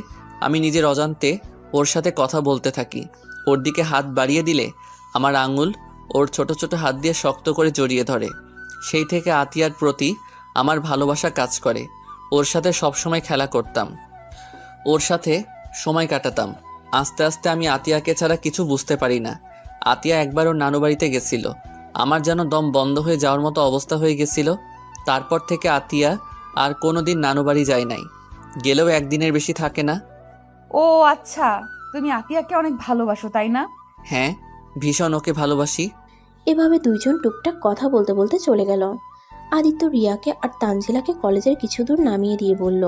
আমি নিজের অজান্তে ওর সাথে কথা বলতে থাকি। ওর দিকে হাত বাড়িয়ে দিলে আমার আঙুল ওর ছোট ছোট হাত দিয়ে শক্ত করে জড়িয়ে ধরে। সেই থেকে আতিয়ার প্রতি আমার ভালোবাসা কাজ করে। ওর সাথে সবসময় খেলা করতাম, ওর সাথে সময় কাটাতাম। আস্তে আস্তে আমি আতিয়াকে ছাড়া কিছু বুঝতে পারি না। আতিয়া একবার ওর নানু বাড়িতে গেছিল। আমার যেন দম বন্ধ হয়ে যাওয়ার মতো অবস্থা হয়ে গেছিল। তারপর থেকে আতিয়া আর কোনোদিন নানু বাড়ি যায় নাই, গেলেও একদিনের বেশি থাকে না। ও আচ্ছা, তুমি আতিয়াকে অনেক ভালোবাসো তাই না? হ্যাঁ, ভীষণ ওকে ভালোবাসি। এভাবে দুইজন টুকটাক কথা বলতে বলতে চলে গেল। আদিত্য রিয়াকে আর তানজিলাকে কলেজের কিছু দূর নামিয়ে দিয়ে বলল,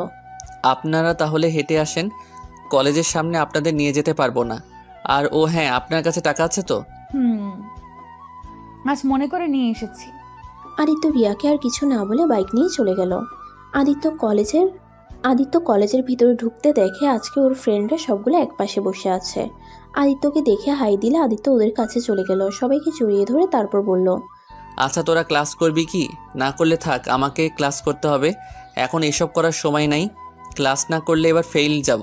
আপনারা তাহলে হেঁটে আসেন, কলেজের সামনে আপনাদের নিয়ে যেতে পারবো না। আর ও হ্যাঁ, আপনার কাছে টাকা আছে তো? আজ মনে করে নিয়ে এসেছি। আদিত্য রিয়াকে আর কিছু না বলে বাইক নিয়ে চলে গেল। আদিত্য কলেজের ভিতরে ঢুকতে দেখে আজকে ওর ফ্রেন্ডরা সবগুলো একপাশে বসে আছে। আদিত্যকে দেখে হাই দিলে আদিত্য ওদের কাছে চলে গেল, সবাইকে জড়িয়ে ধরে তারপর বলল, আচ্ছা তোরা ক্লাস করবি কি? না করলে থাক, আমাকে ক্লাস করতে হবে, এখন এসব করার সময় নাই। ক্লাস না করলে এবার ফেইল যাব।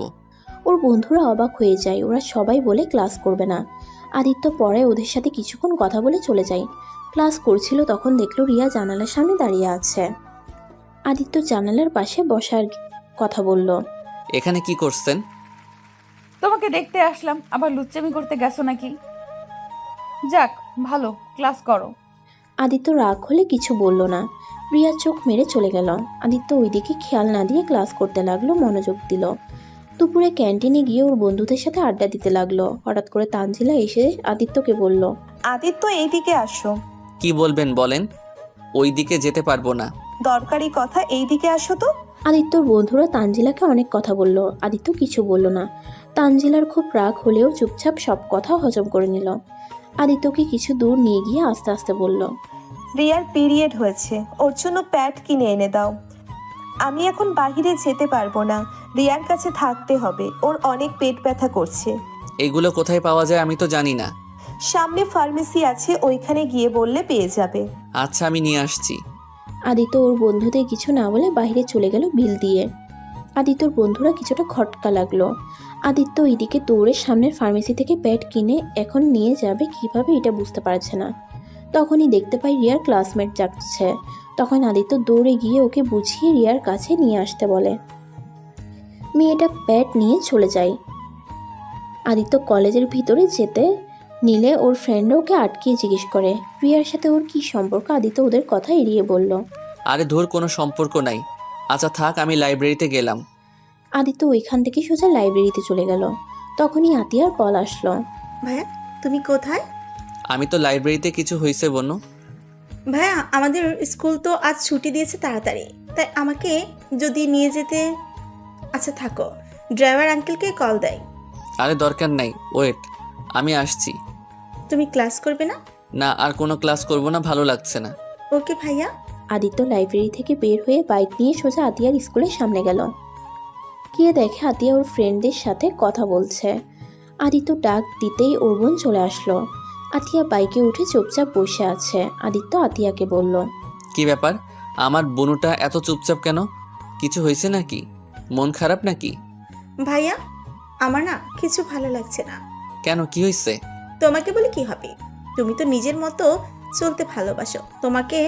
ওর বন্ধুরা অবাক হয়ে যায়, ওরা সবাই বলে ক্লাস করবে না। আদিত্য পরে ওদের সাথে কিছুক্ষণ কথা বলে চলে যায়। ক্লাস করছিল তখন দেখলো রিয়া জানালার সামনে দাঁড়িয়ে আছে। আদিত্য জানালার পাশে বসার কথা বলল, এখানে কি করছেন? তোমাকে দেখতে আসলাম, আবার লুচ্চামি করতে গেছো নাকি? যাক ভালো, ক্লাস করো। আদিত্য রাগ হলে কিছু বলল না। রিয়া চোখ মেরে চলে গেল। আদিত্য ওইদিকে খেয়াল না দিয়ে ক্লাস করতে লাগলো, মনোযোগ দিল। দুপুরে ক্যান্টিনে গিয়ে ওর বন্ধুদের সাথে আড্ডা দিতে লাগলো। হঠাৎ করে তানজিলা এসে আদিত্যকে বলল, আদিত্য এইদিকে আসো। কি বলবেন বলেন। ওই দিকে যেতে পারবো না। দরকারি কথা, এইদিকে আসো তো। আদিত্যর বন্ধুরা তানজিলাকে অনেক কথা বলল, আদিত্য কিছু বলল না। তানজিলার খুব রাগ হলেও চুপচাপ সব কথা হজম করে নিল। আদিত্যকে কিছু দূর নিয়ে গিয়ে আস্তে আস্তে বলল, রিয়ার পিরিয়ড হয়েছে, ওর জন্য প্যাড কিনে এনে দাও। আমি এখন বাহিরে যেতে পারবো না, রিয়ার কাছে থাকতে হবে, ওর অনেক পেট ব্যথা করছে। এগুলো কোথায় পাওয়া যায় আমি তো জানি না। সামনে ফার্মেসি আছে, ওইখানে গিয়ে বললে পেয়ে যাবে। আচ্ছা আমি নিয়ে আসছি। আদিত্য ওর বন্ধুদের কিছু না বলে বাইরে চলে গেল বিল দিয়ে। আদিত্যর বন্ধুরা কিছুটা খটকা লাগলো। আদিত্য এইদিকে দৌড়ে সামনের ফার্মেসি থেকে প্যাড কিনে এখন নিয়ে যাবে কিভাবে এটা বুঝতে পারছে না। তখনই দেখতে পাই রিয়ার ক্লাসমেট যাচ্ছে। তখন আদিত্য দৌড়ে গিয়ে ওকে বুঝিয়ে রিয়ার কাছে নিয়ে আসতে বলে। মেয়েটা প্যাড নিয়ে চলে যায়। আদিত্য কলেজের ভিতরে যেতে নিলে ওর ফ্রেন্ড ওকে আটকিয়ে জিজ্ঞেস করে রিয়ার সাথে ওর কি সম্পর্ক। আদিত্য ওদের কথা এড়িয়ে বলল, আরে ধুর, কোনো সম্পর্ক নাই। আচ্ছা থাক, আমি লাইব্রেরিতে গেলাম। আদিত্য ওইখান থেকে সোজা লাইব্রেরিতে চলে গেল। তখনই আতিয়ার কল আসলো। ভাইয়া তুমি কোথায়? আমি তো লাইব্রেরিতে। কিছু হয়েছে বনু? ভাইয়া আমাদের স্কুল তো আজ ছুটি দিয়েছে তাড়াতাড়ি, তাই আমাকে যদি নিয়ে যেতে। আচ্ছা থাকো, ড্রাইভার আঙ্কেলকে কল দেয়। আরে দরকার নাই, ওয়েট, আমি আসছি। তুমি ক্লাস করবে না? না, আর কোনো ক্লাস করব না, ভালো লাগছে না। ওকে ভাইয়া। আদিত্য লাইব্রেরি থেকে বের হয়ে বাইক নিয়ে সোজা আতিয়ার স্কুলের সামনে গেল। গিয়ে দেখে আতিয়া ওর ফ্রেন্ডদের সাথে কথা বলছে। আদিত্য ডাক দিতেই ওর বোন চলে আসলো। আতিয়া বাইকে উঠে চুপচাপ বসে আছে। আদিত্য আতিয়াকে বলল, কি ব্যাপার, আমার বনুটা এত চুপচাপ কেন? কিছু হয়েছে নাকি? মন খারাপ নাকি? ভাইয়া আমার না কিছু ভালো লাগছে না। কেন, কি হয়েছে? তোমাকে বলে কি হবে, তুমি তো নিজের মতো চলতে ভালোবাসো, তোমাকে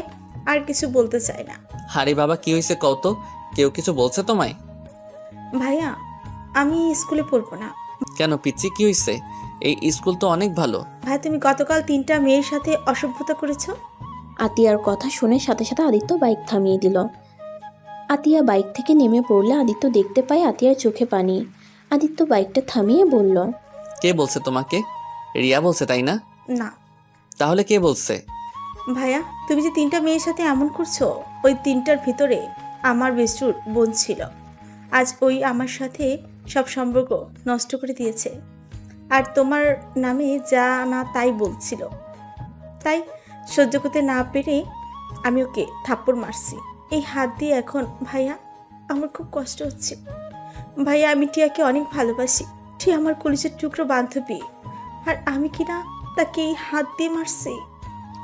আর কিছু বলতে চাই না। আরে বাবা, কি হয়েছে কও তো? কেউ কিছু বলছে তোমায়? ভাইয়া আমি স্কুলে পড়বো না। কেন পিচ্ছি, কি হয়েছে? এই স্কুল তো অনেক ভালো। ভাই তুমি গতকাল 3টা মেয়ের সাথে অসভ্যতা করেছো। আতিয়ার কথা শুনে সাথে সাথে আদিত্য বাইক থামিয়ে দিল। আতিয়া বাইক থেকে নেমে পড়লে আদিত্য দেখতে পায় আতিয়ার চোখে পানি। আদিত্য বাইকটা থামিয়ে বলল, কে বলছে তোমাকে? রিয়া বলছে তাই না? না তাহলে কে বলছে? ভাইয়া তুমি যে 3টা মেয়ের সাথে এমন করছো, ওই 3টার ভিতরে আমার বেস্টুর বোন ছিল। আজ ওই আমার সাথে সব সম্পর্ক নষ্ট করে দিয়েছে, আর তোমার নামে যা না তাই বলছিল। তাই সহ্য করতে না পেরে আমি ওকে থাপ্পড় মারছি এই হাত দিয়ে। এখন ভাইয়া আমার খুব কষ্ট হচ্ছে। ভাইয়া আমি টিয়াকে অনেক ভালোবাসি, টিয়া আমার কলিজের টুকরো বান্ধবী, আর আমি কিনা তাকে এই হাত দিয়ে মারছি।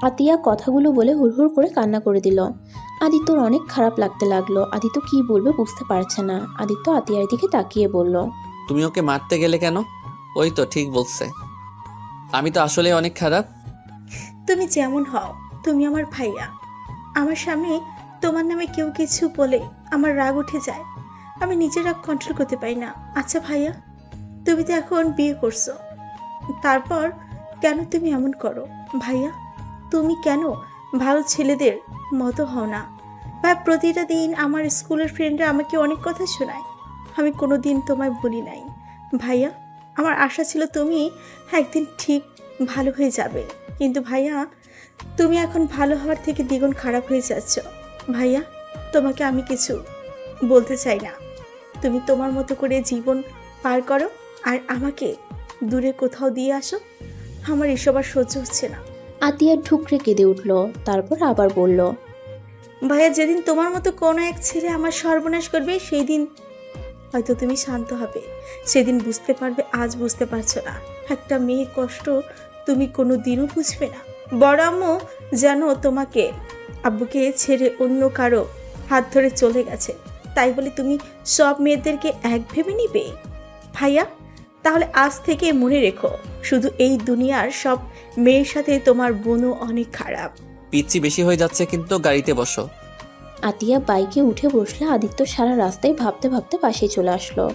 আতিয়া কথাগুলো বলে হুড়হুড় করে কান্না করে দিল। আদিত্যর অনেক খারাপ লাগতে লাগলো। আদিত্য কি বলবে বুঝতে পারছে না। আদিত্য আতিয়ার দিকে তাকিয়ে বলল, তুমি ওকে মারতে গেলে কেন? ওই তো ঠিক বলছে। আমি তো আসলে অনেক খারাপ। তুমি যেমন হও, তুমি আমার ভাইয়া। আমার সামনে তোমার নামে কেউ কিছু বলে আমার রাগ উঠে যায়, আমি নিজের রাগ কন্ট্রোল করতে পারি না। আচ্ছা ভাইয়া তুমি তো এখন বিয়ে করছো, তারপর কেন তুমি এমন করো? ভাইয়া তুমি কেন ভালো ছেলেদের মতো হও না? ভাই প্রতিটা দিন আমার স্কুলের ফ্রেন্ডরা আমাকে অনেক কথা শোনায়, আমি কোনো দিন তোমায় বলি নাই। ভাইয়া, আমার আশা ছিল তুমি একদিন ঠিক ভালো হয়ে যাবে, কিন্তু ভাইয়া তুমি এখন ভালো হওয়ার থেকে দ্বিগুণ খারাপ হয়ে যাচ্ছ। ভাইয়া, তোমাকে আমি কিছু বলতে চাই না, তুমি তোমার মতো করে জীবন পার করো আর আমাকে দূরে কোথাও দিয়ে আসো। আমার এসব আর সহ্য হচ্ছে না। আতিয়া ঠুকরে কেঁদে উঠল, তারপর আবার বলল, ভাইয়া, যেদিন তোমার মতো কোনো এক ছেলে আমার সর্বনাশ করবে সেই দিন হয়তো তুমি শান্ত হবে, সেদিন বুঝতে পারবে আজ বুঝতে পারছো না। একটা মেয়ের কষ্ট তুমি কোনো দিনও বুঝবে না। বড় আম্মু যেন তোমাকে আব্বুকে ছেড়ে অন্য কারো হাত ধরে চলে গেছে, তাই বলে তুমি সব মেয়েদেরকে এক ভেবে নিবে? ভাইয়া, তাহলে আজ থেকে মনে রেখো, শুধু এই দুনিয়ার সব মেয়ের সাথে তোমার বোনও অনেক খারাপ। পিচ্ছি বেশি হয়ে যাচ্ছে, কিন্তু গাড়িতে বসো। আতিয়া বাইকে উঠে বসলে আদিত্য সারা রাস্তায় ভাবতে ভাবতে বাসায় চলে আসলো।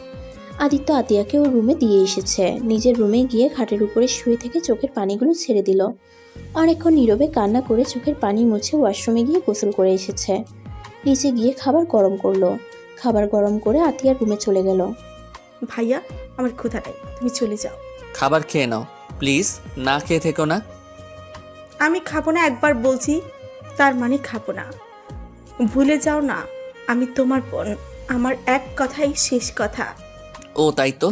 আদিত্য আতিয়াকে ওর রুমে দিয়ে এসেছে। নিজের রুমে গিয়ে খাটের উপরে শুয়ে থেকে চোখের পানিগুলো ছেড়ে দিল। অনেকক্ষণ নীরবে কান্না করে চোখের পানি মুছে ওয়াশরুমে গিয়ে গোসল করে এসেছে। নিচে গিয়ে খাবার গরম করলো। খাবার গরম করে আতিয়ার রুমে চলে গেল। ভাইয়া, আমার ক্ষুধা নেই, তুমি চলে যাও। খাবার খেয়ে নাও প্লিজ, না খেয়ে থেকো না। আমি খাবো না, একবার বলছি, তার মানে খাবো না। ভুলে যাও না, আমি তোমার বোন, আমার এক কথাই শেষ কথা। ও তাই তো,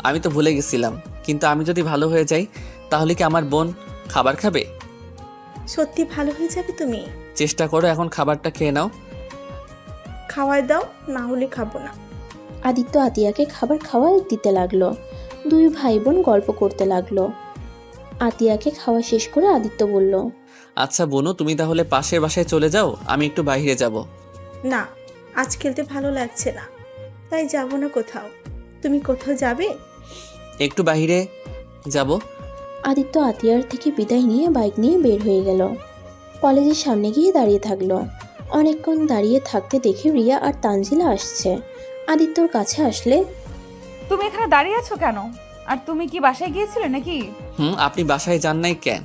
আমি তো ভুলে গেছিলাম। কিন্তু আমি যদি ভালো হয়ে যাই তাহলে কি আমার বোন খাবার খাবে? সত্যি ভালো হয়ে যাবে তুমি? চেষ্টা করো, এখন খাবারটা খেয়ে নাও। খাওয়াই দাও, না হলে খাবো না। আদিত্য আতিয়াকে খাবার খাওয়া দিতে লাগলো। দুই ভাই বোন গল্প করতে লাগলো। আতিয়াকে খাওয়া শেষ করে আদিত্য বলল, আচ্ছা বোনু, তুমি তাহলে পাশের বাসায় চলে যাও, আমি একটু বাইরে যাব। না, আজ খেলতে ভালো লাগছে না, তাই যাবো না কোথাও। তুমি কোথাও যাবে? একটু বাইরে যাব। আদিত্য আতিয়ার থেকে বিদায় নিয়ে বাইক নিয়ে বের হয়ে গেল। কলেজের সামনে গিয়ে দাঁড়িয়ে থাকলো। অনেকক্ষণ দাঁড়িয়ে থাকতে দেখে রিয়া আর তানজিলা আসছে। আদিত্যর কাছে আসলে, তুমি এখানে দাঁড়িয়ে আছো কেন? আর তুমি কি বাসায় গিয়েছিলে নাকি? আপনি বাসায় যান নাই কেন?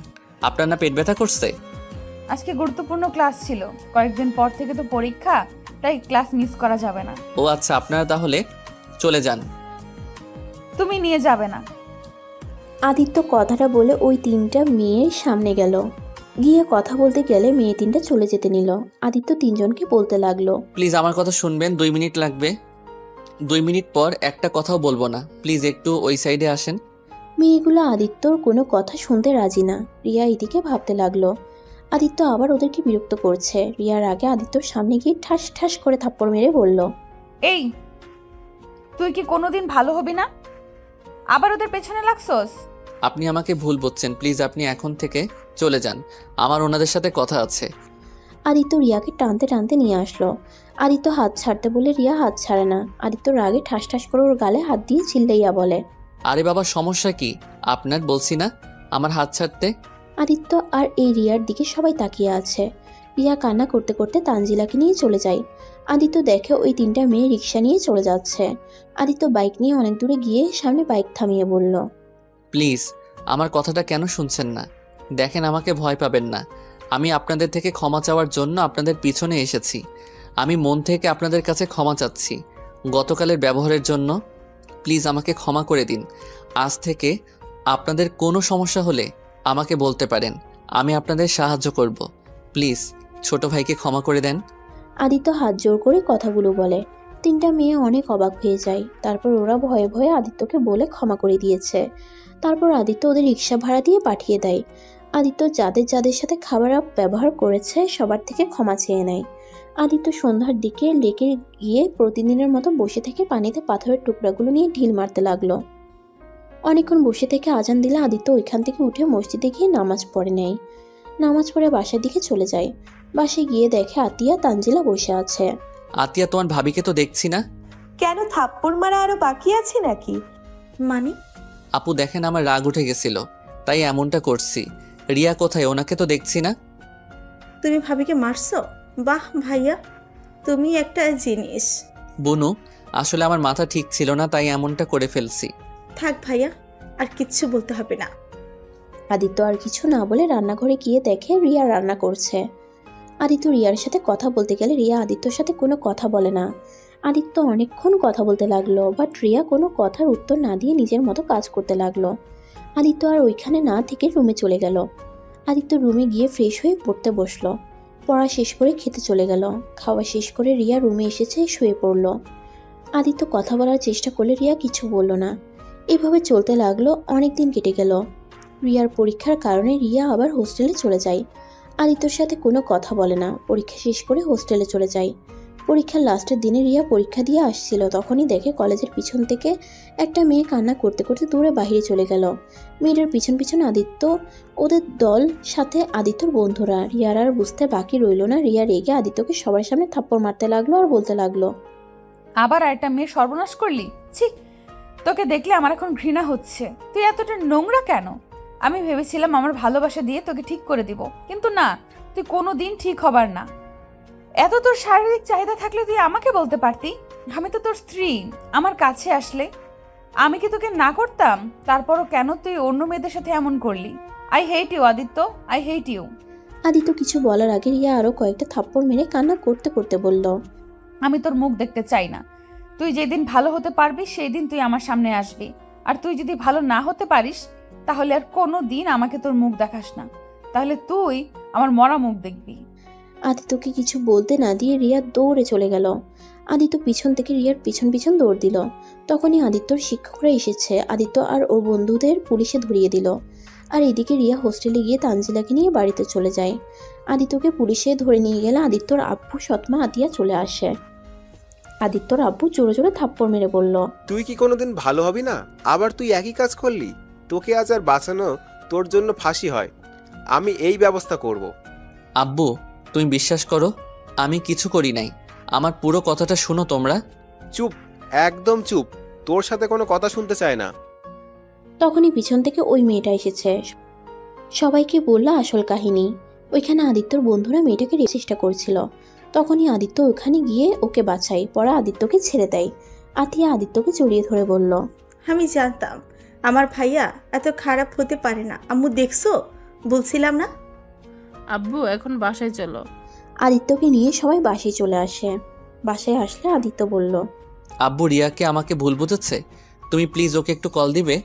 আপনার না পেট ব্যথা করছে? আজকে গুরুত্বপূর্ণ ক্লাস ছিল, কয়েকদিন পর থেকে তো পরীক্ষা, তাই ক্লাস মিস করা যাবে না। ও আচ্ছা, আপনারা তাহলে চলে যান। তুমি নিয়ে যাবে না? আদিত্য কথাটা বলে ওই তিনটা মেয়ের সামনে গেল। গিয়ে কথা বলতে গেলে মেয়ে তিনটা চলে যেতে নিল। আদিত্য তিনজনকে বলতে লাগলো, প্লিজ আমার কথা শুনবেন, 2 মিনিট লাগবে। 2 মিনিট পর একটা কথাও বলবো না, প্লিজ একটু ওই সাইডে আসেন। মেয়েগুলো আদিত্যর কোনো কথা শুনতে রাজি না। রিয়া এদিকে ভাবতে লাগলো, আদিত্য আবার ওদেরকে বিরক্ত করছে। রিয়ার আগে আদিত্যর সামনে গিয়ে ঠাস ঠাস করে থাপ্পড় মেরে বলল, এই, তুই কি কোনোদিন ভালো হবি না? আবার ওদের পেছনে লাগছস? আপনি আমাকে ভুল বুঝছেন, প্লিজ আপনি এখন থেকে চলে যান, আমার ওনাদের সাথে কথা আছে। আদিত্য রিয়াকে টানতে টানতে নিয়ে আসলো। আদিত্য হাত ছাড়তে বলে রিয়া হাত ছাড়ে না। আদিত্য রাগে ঠাস ঠাস করে ওর গালে হাত দিয়ে চিল্লাইয়া বলে, আরে বাবা, সমস্যা কি আপনার? বলছি না আমার হাত ছাড়তে। আদিত্য আর এই রিয়ার দিকে সবাই তাকিয়ে আছে। রিয়া কান্না করতে করতে তানজিলাকে নিয়ে চলে যায়। আদিত্য দেখে ওই তিনটা মেয়ে রিক্সা নিয়ে চলে যাচ্ছে। আদিত্য বাইক নিয়ে অনেক দূরে গিয়ে সামনে বাইক থামিয়ে বলল, প্লিজ আমার কথাটা কেন শুনছেন না? দেখেন, আমাকে ভয় পাবেন না। আমি আপনাদের থেকে ক্ষমা চাওয়ার জন্য আপনাদের পিছনে এসেছি। আমি মন থেকে আপনাদের কাছে ক্ষমা চাচ্ছি গতকালের ব্যবহারের জন্য। প্লিজ আমাকে ক্ষমা করে দিন। আজ থেকে আপনাদের কোনো সমস্যা হলে আমাকে বলতে পারেন, আমি আপনাদের সাহায্য করব। প্লিজ ছোট ভাইকে ক্ষমা করে দেন। আদিত্য হাত জোর করে কথাগুলো বলে। তিনটা মেয়ে অনেক অবাক হয়ে যায়। তারপর ওরা ভয়ে ভয়ে আদিত্যকে বলে ক্ষমা করে দিয়েছে। তারপর আদিত্য ওদের রিক্সা ভাড়া দিয়ে পাঠিয়ে দেয়। আদিত্য যাদের যাদের সাথে খারাপ ব্যবহার করেছে সবার থেকে ক্ষমা চেয়ে নেয়। আদিত্য সন্ধ্যার দিকে লেকে গিয়ে প্রতিদিনের মতো বসে থেকে পানিতে পাথরের টুকরাগুলো নিয়ে ঢিল মারতে লাগলো। অনেকক্ষণ বসে থেকে আজান দিলে আদিত্য ওইখান থেকে উঠে মসজিদে গিয়ে নামাজ পড়ে নেয়। নামাজ পড়ে বাসার দিকে চলে যায়। বাসায় গিয়ে দেখে আতিয়া তানজিলা বসে আছে। আতিয়া, তোমার ভাবিকে তো দেখছি না। কেন, থাপ্পড় মারা আরো বাকি আছে নাকি? মানে? আপু দেখেন, আমার রাগ উঠে গেছিল তাই এমনটা করছি। রিয়া কোথায়? ওনাকে তো দেখছি না। তুমি ভাবিকে মারছো? বাহ ভাইয়া, তুমি একটা জিনিস। বুনু, আসলে আমার মাথা ঠিক ছিল না তাই এমনটা করে ফেলছি। থাক ভাইয়া, আর কিচ্ছু বলতে হবে না। আদিত্য আর কিছু না বলে রান্নাঘরে গিয়ে দেখে রিয়া রান্না করছে। আদিত্য রিয়ার সাথে কথা বলতে গেলে রিয়া আদিত্যর সাথে কোনো কথা বলে না। আদিত্য অনেকক্ষণ কথা বলতে লাগলো, বাট রিয়া কোনো কথার উত্তর না দিয়ে নিজের মতো কাজ করতে লাগলো। আদিত্য আর ওইখানে না থেকে রুমে চলে গেল। আদিত্য রুমে গিয়ে ফ্রেশ হয়ে পড়তে বসলো। পড়া শেষ করে খেতে চলে গেল। খাওয়া শেষ করে রিয়া রুমে এসেছে, শুয়ে পড়লো। আদিত্য কথা বলার চেষ্টা করলে রিয়া কিছু বলল না। এভাবে চলতে লাগলো, অনেক দিন কেটে গেল। রিয়ার পরীক্ষার কারণে রিয়া আবার হোস্টেলে চলে যায়। আদিত্যর সাথে কোনো কথা বলে না। পরীক্ষা শেষ করে হোস্টেলে চলে যায়। পরীক্ষার লাস্টের দিনে রিয়া পরীক্ষা দিয়ে আসছিল, তখনই দেখে কলেজের পিছন থেকে একটা মেয়ে কান্না করতে করতে দূরে বাইরে চলে গেল। মেয়েটার পিছন পিছন আদিত্য, ওদের দল, সাথে আদিত্যর বন্ধুরা। রিয়ার আর বুঝতে বাকি রইল না। রিয়া রেগে আদিত্যকে সবার সামনে থাপ্পড় মারতে লাগলো আর বলতে লাগলো, আবার একটা মেয়ে সর্বনাশ করলি? ছি, তোকে দেখলে আমার এখন ঘৃণা হচ্ছে। তুই এতটা নোংরা কেন? আমি ভেবেছিলাম আমার ভালোবাসা দিয়ে তোকে ঠিক করে দিব, কিন্তু না, তুই কোনো দিন ঠিক হবার না। এত তোর শারীরিক চাহিদা থাকলে তুই আমাকে বলতে পারতি। আমি তো তোর স্ত্রী। আমার কাছে আসলে আমি কি তোকে না করতাম? তারপরও কেন তুই অন্য মেয়েদের সাথে এমন করলি? I hate you Aditya, I hate you. Aditya কিছু বলার আগে রিয়া আরো কয়েকটা থাপ্পড় মেরে কান্না করতে করতে বলল, আমি তোর মুখ দেখতে চাই না। তুই যেদিন ভালো হতে পারবি সেই দিন তুই আমার সামনে আসবি। আর তুই যদি ভালো না হতে পারিস তাহলে আর কোনো দিন আমাকে তোর মুখ দেখাস না। তাহলে তুই আমার মরা মুখ দেখবি। আদিত্যকে কিছু বলতে না দিয়ে রিয়া দৌড়ে চলে গেল। আদিত্য পিছন থেকে রিয়ার পিছন পিছন দৌড় দিল। তখনই আদিত্যর শিক্ষকরা এসেছে। আদিত্য আর ওর বন্ধুদের পুলিশে ধরিয়ে দিল। আর এদিকে রিয়া হোস্টেলে গিয়ে তানজিলাকে নিয়ে বাড়িতে চলে যায়। আদিত্যকে পুলিশে ধরে নিয়ে গেলে আদিত্যর আব্বু সৎমা আতিয়া চলে আসে। আদিত্যর আব্বু জোরে জোরে থাপ্পড় মেরে বলল, তুই কি কোনোদিন ভালো হবি না? আবার তুই একই কাজ করলি। তোকে আজ আর বাঁচানো তোর জন্য ফাঁসি হয়। আমি এই ব্যবস্থা করব। আব্বু, তুমি বিশ্বাস করো, আমি কিছু করি নাই। আমার পুরো কথাটা শুনো তোমরা। চুপ, একদম চুপ। তোর সাথে কোনো কথা শুনতে চায় না। তখনই পিছন থেকে ওই মেয়েটা এসেছে। সবাইকে বলল আসল কাহিনী। ওইখানে আদিত্যর বন্ধুরা মেয়েটাকে রেপের চেষ্টা করছিল। তখনই আদিত্য ওখানে গিয়ে ওকে বাঁচায়। পরে আদিত্যকে ছেড়ে দেয়। আতিয়া আদিত্যকে জড়িয়ে ধরে বলল, আমি জানতাম আমার ভাইয়া এত খারাপ হতে পারে না। আম্মু দেখছো, বলছিলাম না? আব্বু এখন বাসায় চলো। আদিত্যকে নিয়ে সবাই বাসায় চলে আসে। বাসায় আসলে আদিত্য বলল, আব্বু রিয়াকে আমাকে ভুল বুঝেছে। তুমি প্লিজ ওকে একটু কল দিবে?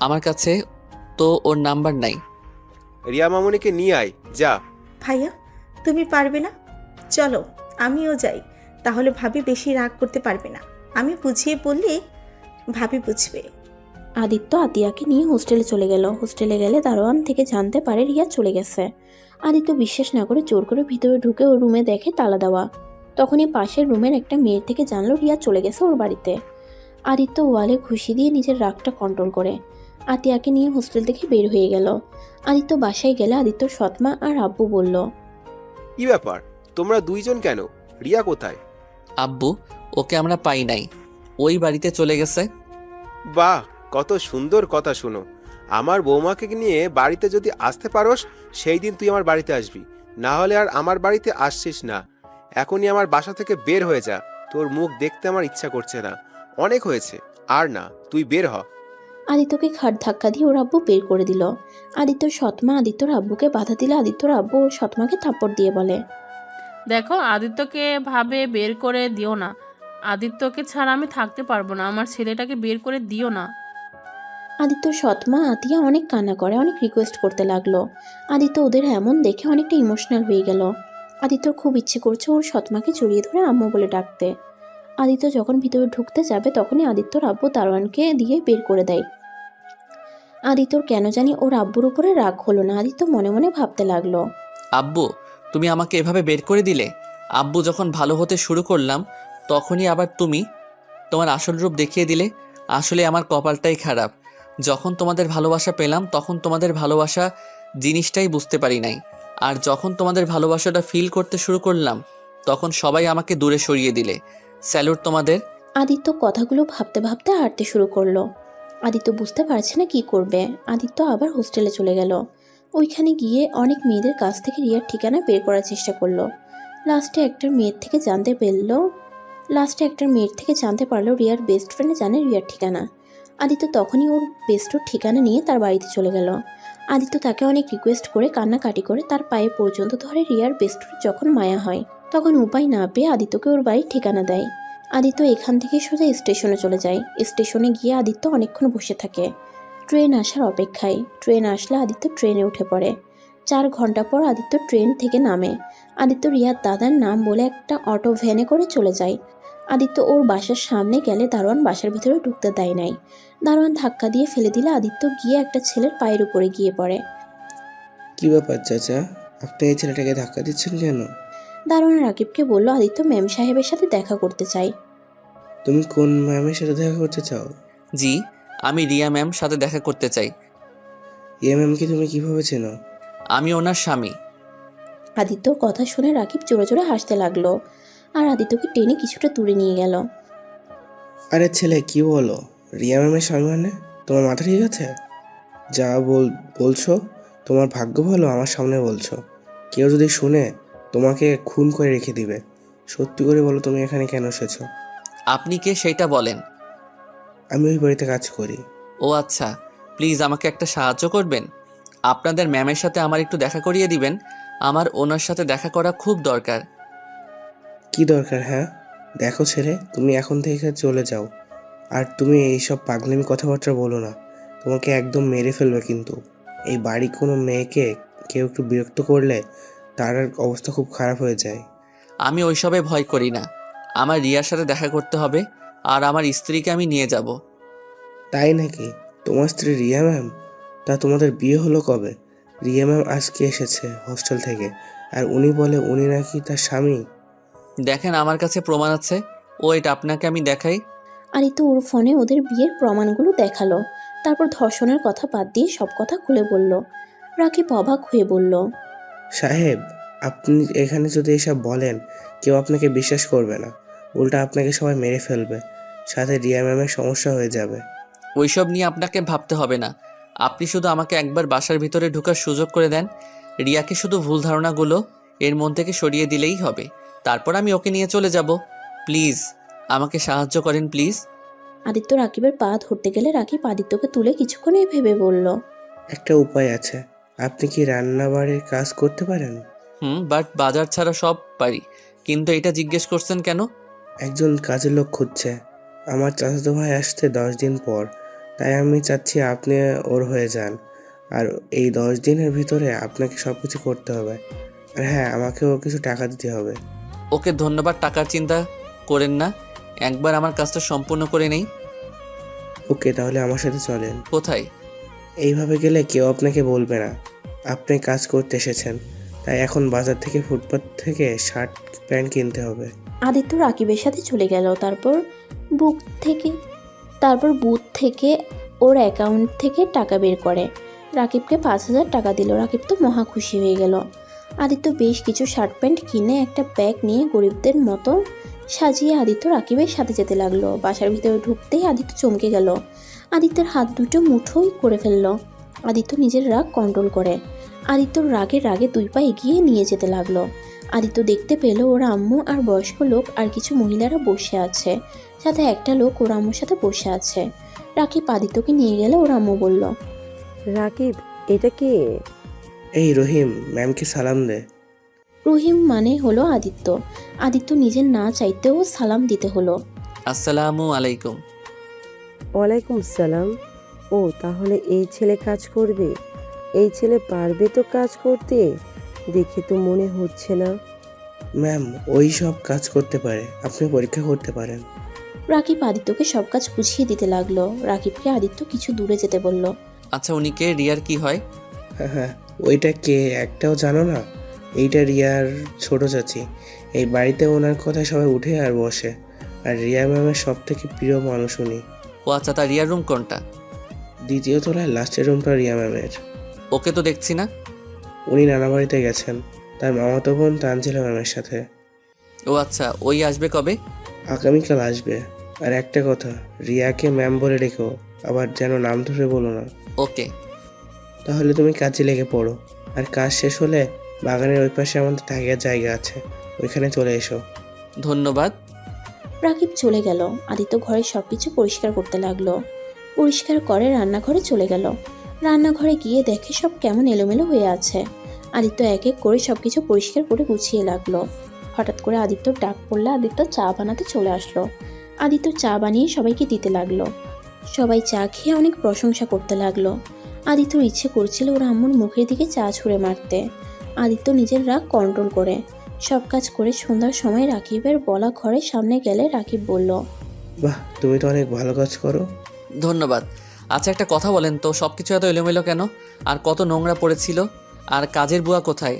আমার কাছে তো ওর নাম্বার নাই। রিয়া মামুনিকে নিয়ে আয়, যা। ভাইয়া তুমি পারবে না? চলো আমিও যাই, তাহলে ভাবি বেশি রাগ করতে পারবে না। আমি বুঝিয়ে বললে ভাবি বুঝবে। আদিত্য আতিয়াকে নিয়ে হোস্টেলে চলে গেল। হোস্টেলে গেলে দারোয়ান থেকে জানতে পারে রিয়া চলে গেছে। আদিত্য বিশ্বাস না করে জোর করে ভিতরে ঢুকে ওর রুমে দেখে তালা দেওয়া। তখনই পাশের রুমের একটা মেয়ের থেকে জানলো রিয়া চলে গেছে ওর বাড়িতে। আদিত্য ওয়ালে ঘুষি দিয়ে নিজের রাগটা কন্ট্রোল করে আতিয়াকে নিয়ে হোস্টেল থেকে বের হয়ে গেল। আদিত্য বাসায় গেলে আদিত্যর সৎমা আর আব্বু বলল, কি ব্যাপার, তোমরা দুইজন কেন? রিয়া কোথায়? আব্বু, ওকে আমরা পাই নাই, ওই বাড়িতে চলে গেছে। বাহ, কত সুন্দর কথা শুনো। আমার বৌমাকে নিয়ে বাড়িতে যদি আসতে পারোস, সেই দিন তুই আমার বাড়িতে আসবি। না হলে আর আমার বাড়িতে আসছিস না। এখনই আমার বাসা থেকে বের হয়ে যা। তোর মুখ দেখতে আমার ইচ্ছা করছে না। অনেক হয়েছে, আর না, তুই বের হ। আদিত্যকে খাট ধাক্কা দিয়ে ওর আব্বু বের করে দিল। আদিত্যর সৎমা আদিত্যর আব্বুকে বাধা দিলে আদিত্যর আব্বু ওর সৎমাকে থাপ্পড় দিয়ে বলে, দেখো, আদিত্যকে ভাবে বের করে দিও না। আদিত্যকে ছাড়া আমি থাকতে পারবো না। আমার ছেলেটাকে বের করে দিও না। আদিত্যর সৎমা আতিয়া অনেক কান্না করে, অনেক রিকোয়েস্ট করতে লাগলো। আদিত্য ওদের এমন দেখে অনেকটা ইমোশনাল হয়ে গেল। আদিত্যর খুব ইচ্ছে করছে ওর সৎমাকে জড়িয়ে ধরে আম্মু বলে ডাকতে। আদিত্য যখন ভিতরে ঢুকতে যাবে তখনই আদিত্যর আব্বু দারোয়ানকে দিয়ে বের করে দেয়। আদিত্যর কেন জানি ওর আব্বুর উপরে রাগ হলো না। আদিত্য মনে মনে ভাবতে লাগলো, আব্বু, তুমি আমাকে এভাবে বের করে দিলে। আব্বু, যখন ভালো হতে শুরু করলাম তখনই আবার তুমি তোমার আসল রূপ দেখিয়ে দিলে। আসলে আমার কপালটাই খারাপ। যখন তোমাদের ভালোবাসা পেলাম তখন তোমাদের ভালোবাসা জিনিসটাই বুঝতে পারি নাই। আর যখন তোমাদের ভালোবাসাটা ফিল করতে শুরু করলাম তখন সবাই আমাকে দূরে সরিয়ে দিলে। স্যালুট তোমাদের। আদিত্য কথাগুলো ভাবতে ভাবতে হাঁটতে শুরু করলো। আদিত্য বুঝতে পারছে না কি করবে। আদিত্য আবার হোস্টেলে চলে গেল। ওইখানে গিয়ে অনেক মেয়েদের কাছ থেকে রিয়ার ঠিকানা বের করার চেষ্টা করলো। লাস্টে একটা মেয়ের থেকে জানতে পারলো রিয়ার বেস্ট ফ্রেন্ড জানে রিয়ার ঠিকানা। আদিত্য তখনই ওর বেস্টর ঠিকানা নিয়ে তার বাড়িতে চলে গেল। আদিত্য তাকে অনেক রিকোয়েস্ট করে কান্নাকাটি করে তার পায়ে পর্যন্ত ধরে রিয়ার বেস্টুর যখন মায়া হয় তখন উপায় না পেয়ে আদিত্যকে ওর বাড়ির ঠিকানা দেয়। আদিত্য এখান থেকে সোজা স্টেশনে চলে যায়। স্টেশনে গিয়ে আদিত্য অনেকক্ষণ বসে থাকে ট্রেন আসার অপেক্ষায়। ট্রেন আসলে আদিত্য ট্রেনে উঠে পড়ে। 4 ঘন্টা পর আদিত্য ট্রেন থেকে নামে। আদিত্য রিয়ার দাদার নাম বলে একটা অটো ভ্যানে করে চলে যায়। আদিত্য ওর বাসার সামনে গেলে দারোয়ান বাসার ভিতরে ঢুকতে দেয় নাই। দারোয়ান ধাক্কা দিয়ে ফেলে দিলে আদিত্য গিয়ে একটা ছেলের পায়ের উপরে গিয়ে পড়ে। কি ব্যাপার চাচা, আপনি এই ছেলেটাকে ধাক্কা দিচ্ছেন কেন? দারোয়ান রাকিবকে বলল আদিত্য ম্যাম সাহেবের সাথে দেখা করতে চাই। তুমি কোন ম্যামের সাথে দেখা করতে চাও? জি, আমি রিয়া ম্যাম সাথে দেখা করতে চাই। ইয়ে ম্যামকে তুমি কিভাবে চেনো? আমি ওনার স্বামী। আদিত্যর কথা শুনে রাকিব জোরে জোরে হাসতে লাগলো আর আদিত্যকে টেনে কিছুটা দূরে নিয়ে গেল। আরে ছেলে, কি বলো? রিয়া ম্যামের স্বামী মানে? তোমার মাথা ঠিক আছে? যা বলছো তোমার ভাগ্য ভালো আমার সামনে বলছো। কেউ যদি শুনে তোমাকে খুন করে রেখে দিবে। সত্যি করে বলো, তুমি এখানে কেন এসেছো? আপনি কে সেটা বলেন। আমি ওই বাড়িতে কাজ করি। ও আচ্ছা, প্লিজ আমাকে একটা সাহায্য করবেন। আপনাদের ম্যামের সাথে আমার একটু দেখা করিয়ে দিবেন। আমার ওনার সাথে দেখা করা খুব দরকার। কি দরকার? হ্যাঁ দেখো ছেলে, তুমি এখন থেকে চলে যাও। আর তুমি এইসব পাগলামি কথাবার্তা বলো না, তোমাকে একদম মেরে ফেলবে কিন্তু। এই বাড়ি কোনো মেয়েকে কেউ একটু বিরক্ত করলে তার অবস্থা খুব খারাপ হয়ে যায়। আমি ওইসবে ভয় করি না। আমার রিয়ার সাথে দেখা করতে হবে আর আমার স্ত্রীকে আমি নিয়ে যাব। তাই নাকি? তোমার স্ত্রী রিয়া ম্যাম? তা তোমাদের বিয়ে হলো কবে? রিয়া ম্যাম আজকে এসেছে হোস্টেল থেকে, আর উনি বলে উনি নাকি তার স্বামী। দেখেন, আমার কাছে প্রমাণ আছে। ওয়েট, আপনাকে আমি দেখাই। আদিত্য ওর ফোনে ওদের বিয়ের প্রমাণগুলো দেখালো। তারপর ধর্ষণের কথা বাদ দিয়ে সব কথা খুলে বলল। রাকিব অবাক হয়ে বলল, সাহেব, আপনি এখানে যদি এসব বলেন কেউ আপনাকে বিশ্বাস করবে না, উল্টা আপনাকে সবাই মেরে ফেলবে, সাথে রিয়া ম্যামের সমস্যা হয়ে যাবে। ওইসব নিয়ে আপনাকে ভাবতে হবে না। আপনি শুধু আমাকে একবার বাসার ভিতরে ঢোকার সুযোগ করে দেন। রিয়াকে শুধু ভুল ধারণাগুলো এর মন থেকে সরিয়ে দিলেই হবে। তারপর আমি ওকে নিয়ে চলে যাব। প্লিজ আমাকে সাহায্য করেন, প্লিজ। আদিত্য রাকিবের পা ধরতে গেলে রাকিব আদিত্যকে তুলে কিছুক্ষণ ভেবে বলল, একটা উপায় আছে। আপনি কি রান্নাবাড়ির কাজ করতে পারেন? বাট বাজার ছাড়া সব পারি। কিন্তু এটা জিজ্ঞেস করছেন কেন? একজন কাজের লোক খুঁজছে। আমার চাচাতো ভাই আসতে 10 দিন পর, তাই আমি চাচ্ছি আপনি ওর হয়ে যান। আর এই 10 দিনের ভিতরে আপনাকে সব কিছু করতে হবে। আর হ্যাঁ, আমাকেও কিছু টাকা দিতে হবে। ওকে ধন্যবাদ, টাকার চিন্তা করেন না। একবার আমার কাজটা সম্পূর্ণ করে নেই। ওকে, তাহলে আমার সাথে চলেন। কোথায়? এইভাবে গেলে কেউ আপনাকে বলবে না আপনি কাজ করতে এসেছেন। তাই এখন বাজার থেকে ফুটপাত থেকে শার্ট প্যান্ট কিনতে হবে। আদিত্য রাকিবের সাথে চলে গেল। তারপর বুথ থেকে ওর অ্যাকাউন্ট থেকে টাকা বের করে রাকিবকে 5,000 টাকা দিল। রাকিব তো মহা খুশি হয়ে গেল। আদিত্য বেশ কিছু শার্ট প্যান্ট কিনে একটা ব্যাগ নিয়ে গরিবদের মতো সাজিয়ে আদিত্য রাকিবের সাথে যেতে লাগলো। বাসার ভিতরে ঢুকতেই আদিত্য চমকে গেল। আদিত্যের হাত দুটো মুঠোই করে ফেলল। আদিত্য নিজের রাগ কন্ট্রোল করে আদিত্যর রাগে 2 পা এগিয়ে নিয়ে যেতে লাগলো। আদিত্য দেখতে পেল ওর আম্মু আর বয়স্ক লোক আর কিছু মহিলারা বসে আছে, সাথে একটা লোক ওর আম্মুর সাথে বসে আছে। রাকিব আদিত্যকে নিয়ে গেলে ওর আম্মু বলল, রাকিব, এটা কে? এই রহিম, ম্যামকে সালাম দে। রহিম মানে হলো আদিত্য। আদিত্য নিজের না চাইতেও সালাম দিতে হলো। আসসালামু আলাইকুম। ওয়ালাইকুম সালাম। ও, তাহলে এই ছেলে কাজ করবে? এই ছেলে পারবে তো কাজ করতে? দেখে তো মনে হচ্ছে না। ম্যাম, ওই সব কাজ করতে পারে, আপনি পরীক্ষা করতে পারেন। রাকিব আদিত্যকে সব কাজ বুঝিয়ে দিতে লাগলো। রাকিবকে আদিত্য কিছু দূরে যেতে বলল। আচ্ছা, উনি কে? রিয়ার কি হয়? হ্যাঁ, ওইটা কে একটাও জানো না? এইটা রিয়ার ছোট চাচি। এই বাড়িতে ওনার কথা সবাই উঠে আর বসে। আর রিয়া ম্যামের সব থেকে প্রিয় মানুষ উনি। ও আচ্ছা, তা রিয়ার রুম কোনটা? 2য় তলায় লাস্টের রুমটা রিয়া ম্যামের। ওকে তো দেখছি না। উনি নানা বাড়িতে গেছেন তার মামাতো বোন তানজিলা ম্যামের সাথে। ও আচ্ছা, ওই আসবে কবে? আগামীকাল আসবে। আর একটা কথা, রিয়াকে ম্যাম বলে রেখো, আবার যেন নাম ধরে বলো না। ওকে। তাহলে তুমি কাজে লেগে পড়ো। আর কাজ শেষ হলে বাগানের ওই পাশে আমাদের থাকার জায়গা আছে, ওইখানে চলে এসো। ধন্যবাদ। রাকিব চলে গেল। আদিত্য ঘরের সবকিছু পরিষ্কার করতে লাগলো। পরিষ্কার করে রান্নাঘরে চলে গেল। রান্নাঘরে গিয়ে দেখে সব কেমন এলোমেলো হয়ে আছে। আদিত্য এক এক করে সবকিছু পরিষ্কার করে গুছিয়ে লাগলো। হঠাৎ করে আদিত্যর ডাক পড়লে আদিত্য চা বানাতে চলে আসলো। আদিত্য চা বানিয়ে সবাইকে দিতে লাগলো। সবাই চা খেয়ে অনেক প্রশংসা করতে লাগলো। আদিত্যর ইচ্ছে করছিল ওর আম্মুর মুখের দিকে চা ছুঁড়ে মারতে। আদিত্য নিজের রাগ কন্ট্রোল করে সব কাজ করে সন্ধ্যার সময় রাকিবের বলা ঘরের সামনে গেলে রাকিব বলল, বাহ, তুমি তো অনেক ভালো কাজ করো। ধন্যবাদ। আচ্ছা, একটা কথা বলেন তো, সব কিছু এত এলোমেলো কেন? আর কত নোংরা পড়েছিল? আর কাজের বুয়া কোথায়?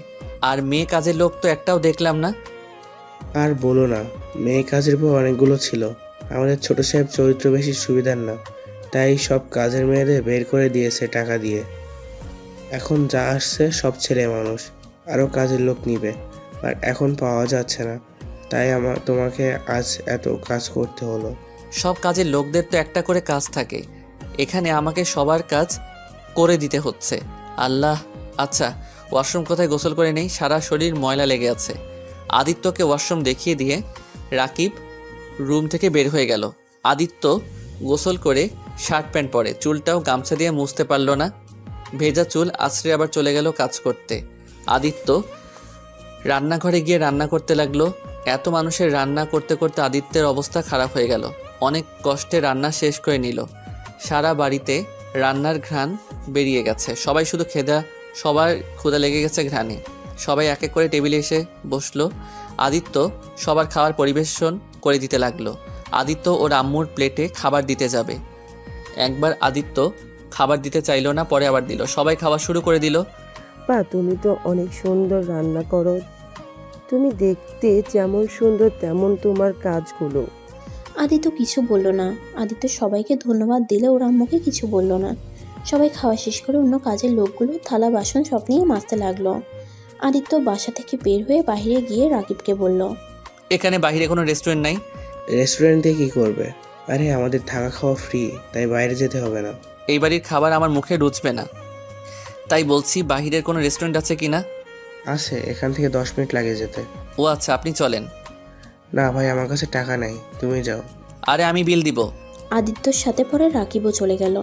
আর মেয়ে কাজের লোক তো একটাও দেখলাম না। আর বলো না, মেয়ে কাজের বউ অনেকগুলো ছিল। আমাদের ছোট সাহেব চরিত্র বেশি সুবিধার না, তাই সব কাজের মেয়েদের বের করে দিয়েছে টাকা দিয়ে। এখন যা আসছে সব ছেলে মানুষ, আরও কাজের লোক নিবে, আর এখন পাওয়া যাচ্ছে না, তাই তোমাকে আজ এত কাজ করতে হলো। সব কাজের লোকদের তো একটা করে কাজ থাকে, এখানে আমাকে সবার কাজ করে দিতে হচ্ছে। আল্লাহ। আচ্ছা, ওয়াশরুম কোথায়? গোসল করে নেই, সারা শরীর ময়লা লেগে আছে। আদিত্যকে ওয়াশরুম দেখিয়ে দিয়ে রাকিব রুম থেকে বের হয়ে গেল। আদিত্য গোসল করে শার্ট প্যান্ট পরে, চুলটাও গামছা দিয়ে মুছতে পারল না। ভেজা চুল আছড়ে আবার চলে গেল কাজ করতে। আদিত্য রান্নাঘরে গিয়ে রান্না করতে লাগলো। এত মানুষের রান্না করতে করতে আদিত্যের অবস্থা খারাপ হয়ে গেল। অনেক কষ্টে রান্না শেষ করে নিল। সারা বাড়িতে রান্নার ঘ্রাণ বেরিয়ে গেছে। সবার ক্ষুধা লেগে গেছে ঘ্রাণে। সবাই এক এক করে টেবিলে এসে বসলো। আদিত্য সবার খাবার পরিবেশন করে দিতে লাগলো। আদিত্য ওর আম্মুর প্লেটে খাবার দিতে যাবে। একবার আদিত্য খাবার দিতে চাইলো না, পরে আবার দিল। সবাই খাওয়া শুরু করে দিল। বা তুমি তো অনেক সুন্দর রান্না করো। তুমি দেখতে যেমন সুন্দর তেমন তোমার কাজগুলো। আদিত্য কিছু বলল না। আদিত্য সবাইকে ধন্যবাদ দিলে ওর আম্মুকে কিছু বলল না। সবাই খাওয়া শেষ করে অন্য কাজের লোকগুলো থালা বাসন সব নিয়ে মাজতে লাগলো। আদিত্য বাসা থেকে বের হয়ে বাইরে গিয়ে রাকিবকে বলল, এখানে বাইরে কোনো রেস্টুরেন্ট নাই? রেস্টুরেন্টে কি করবে? আরে আমাদের থাকা খাওয়া ফ্রি, তাই বাইরে যেতে হবে না। এই বাড়ির খাবার আমার মুখে রুচবে না, তাই বলছি বাহিরের কোনো রেস্টুরেন্ট আছে কি না? আছে, এখান থেকে 10 মিনিট লাগে যেতে। ও আচ্ছা, আপনি চলেন। না ভাই, আমার কাছে টাকা নাই, তুমি যাও। আরে আমি বিল দিব। আদিত্যর সাথে পরে রাকিবও চলে গেল।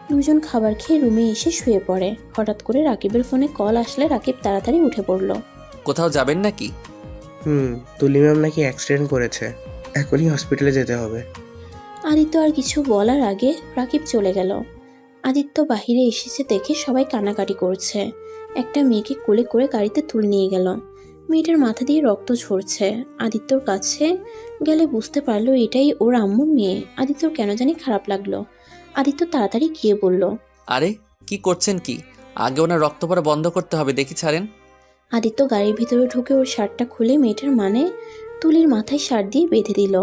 দুজন খাবার খেয়ে রুমে এসে শুয়ে পড়ে। হঠাৎ করে রাকিবের ফোনে কল আসলে রাকিব তাড়াতাড়ি উঠে পড়ল। কোথাও যাবেন নাকি? তুলি ম্যাম নাকি অ্যাক্সিডেন্ট করেছে, এখনই হসপিটালে যেতে হবে। আদিত্য আর কিছু বলার আগে রাকিব চলে গেল। আদিত্য বাহিরে এসেছে দেখে সবাই কানাকাটি করছে। একটা মেয়েকে কোলে করে গাড়িতে তুলে নিয়ে গেল। মেয়েটার মাথা দিয়ে রক্ত ঝরছে। আদিত্যর কাছে গেলে বুঝতে পারলো এটাই ওর আম্মুর মেয়ে। আদিত্যর কেন জানি খারাপ লাগলো। আদিত্য তাড়াতাড়ি গিয়ে বলল, আরে কি করছেন কি? আগে ওনার রক্ত পড়া বন্ধ করতে হবে, দেখি ছাড়েন। আদিত্য গাড়ির ভিতরে ঢুকে ওর শার্টটা খুলে মেয়েটার মানে তুলির মাথায় শার্ট দিয়ে বেঁধে দিল।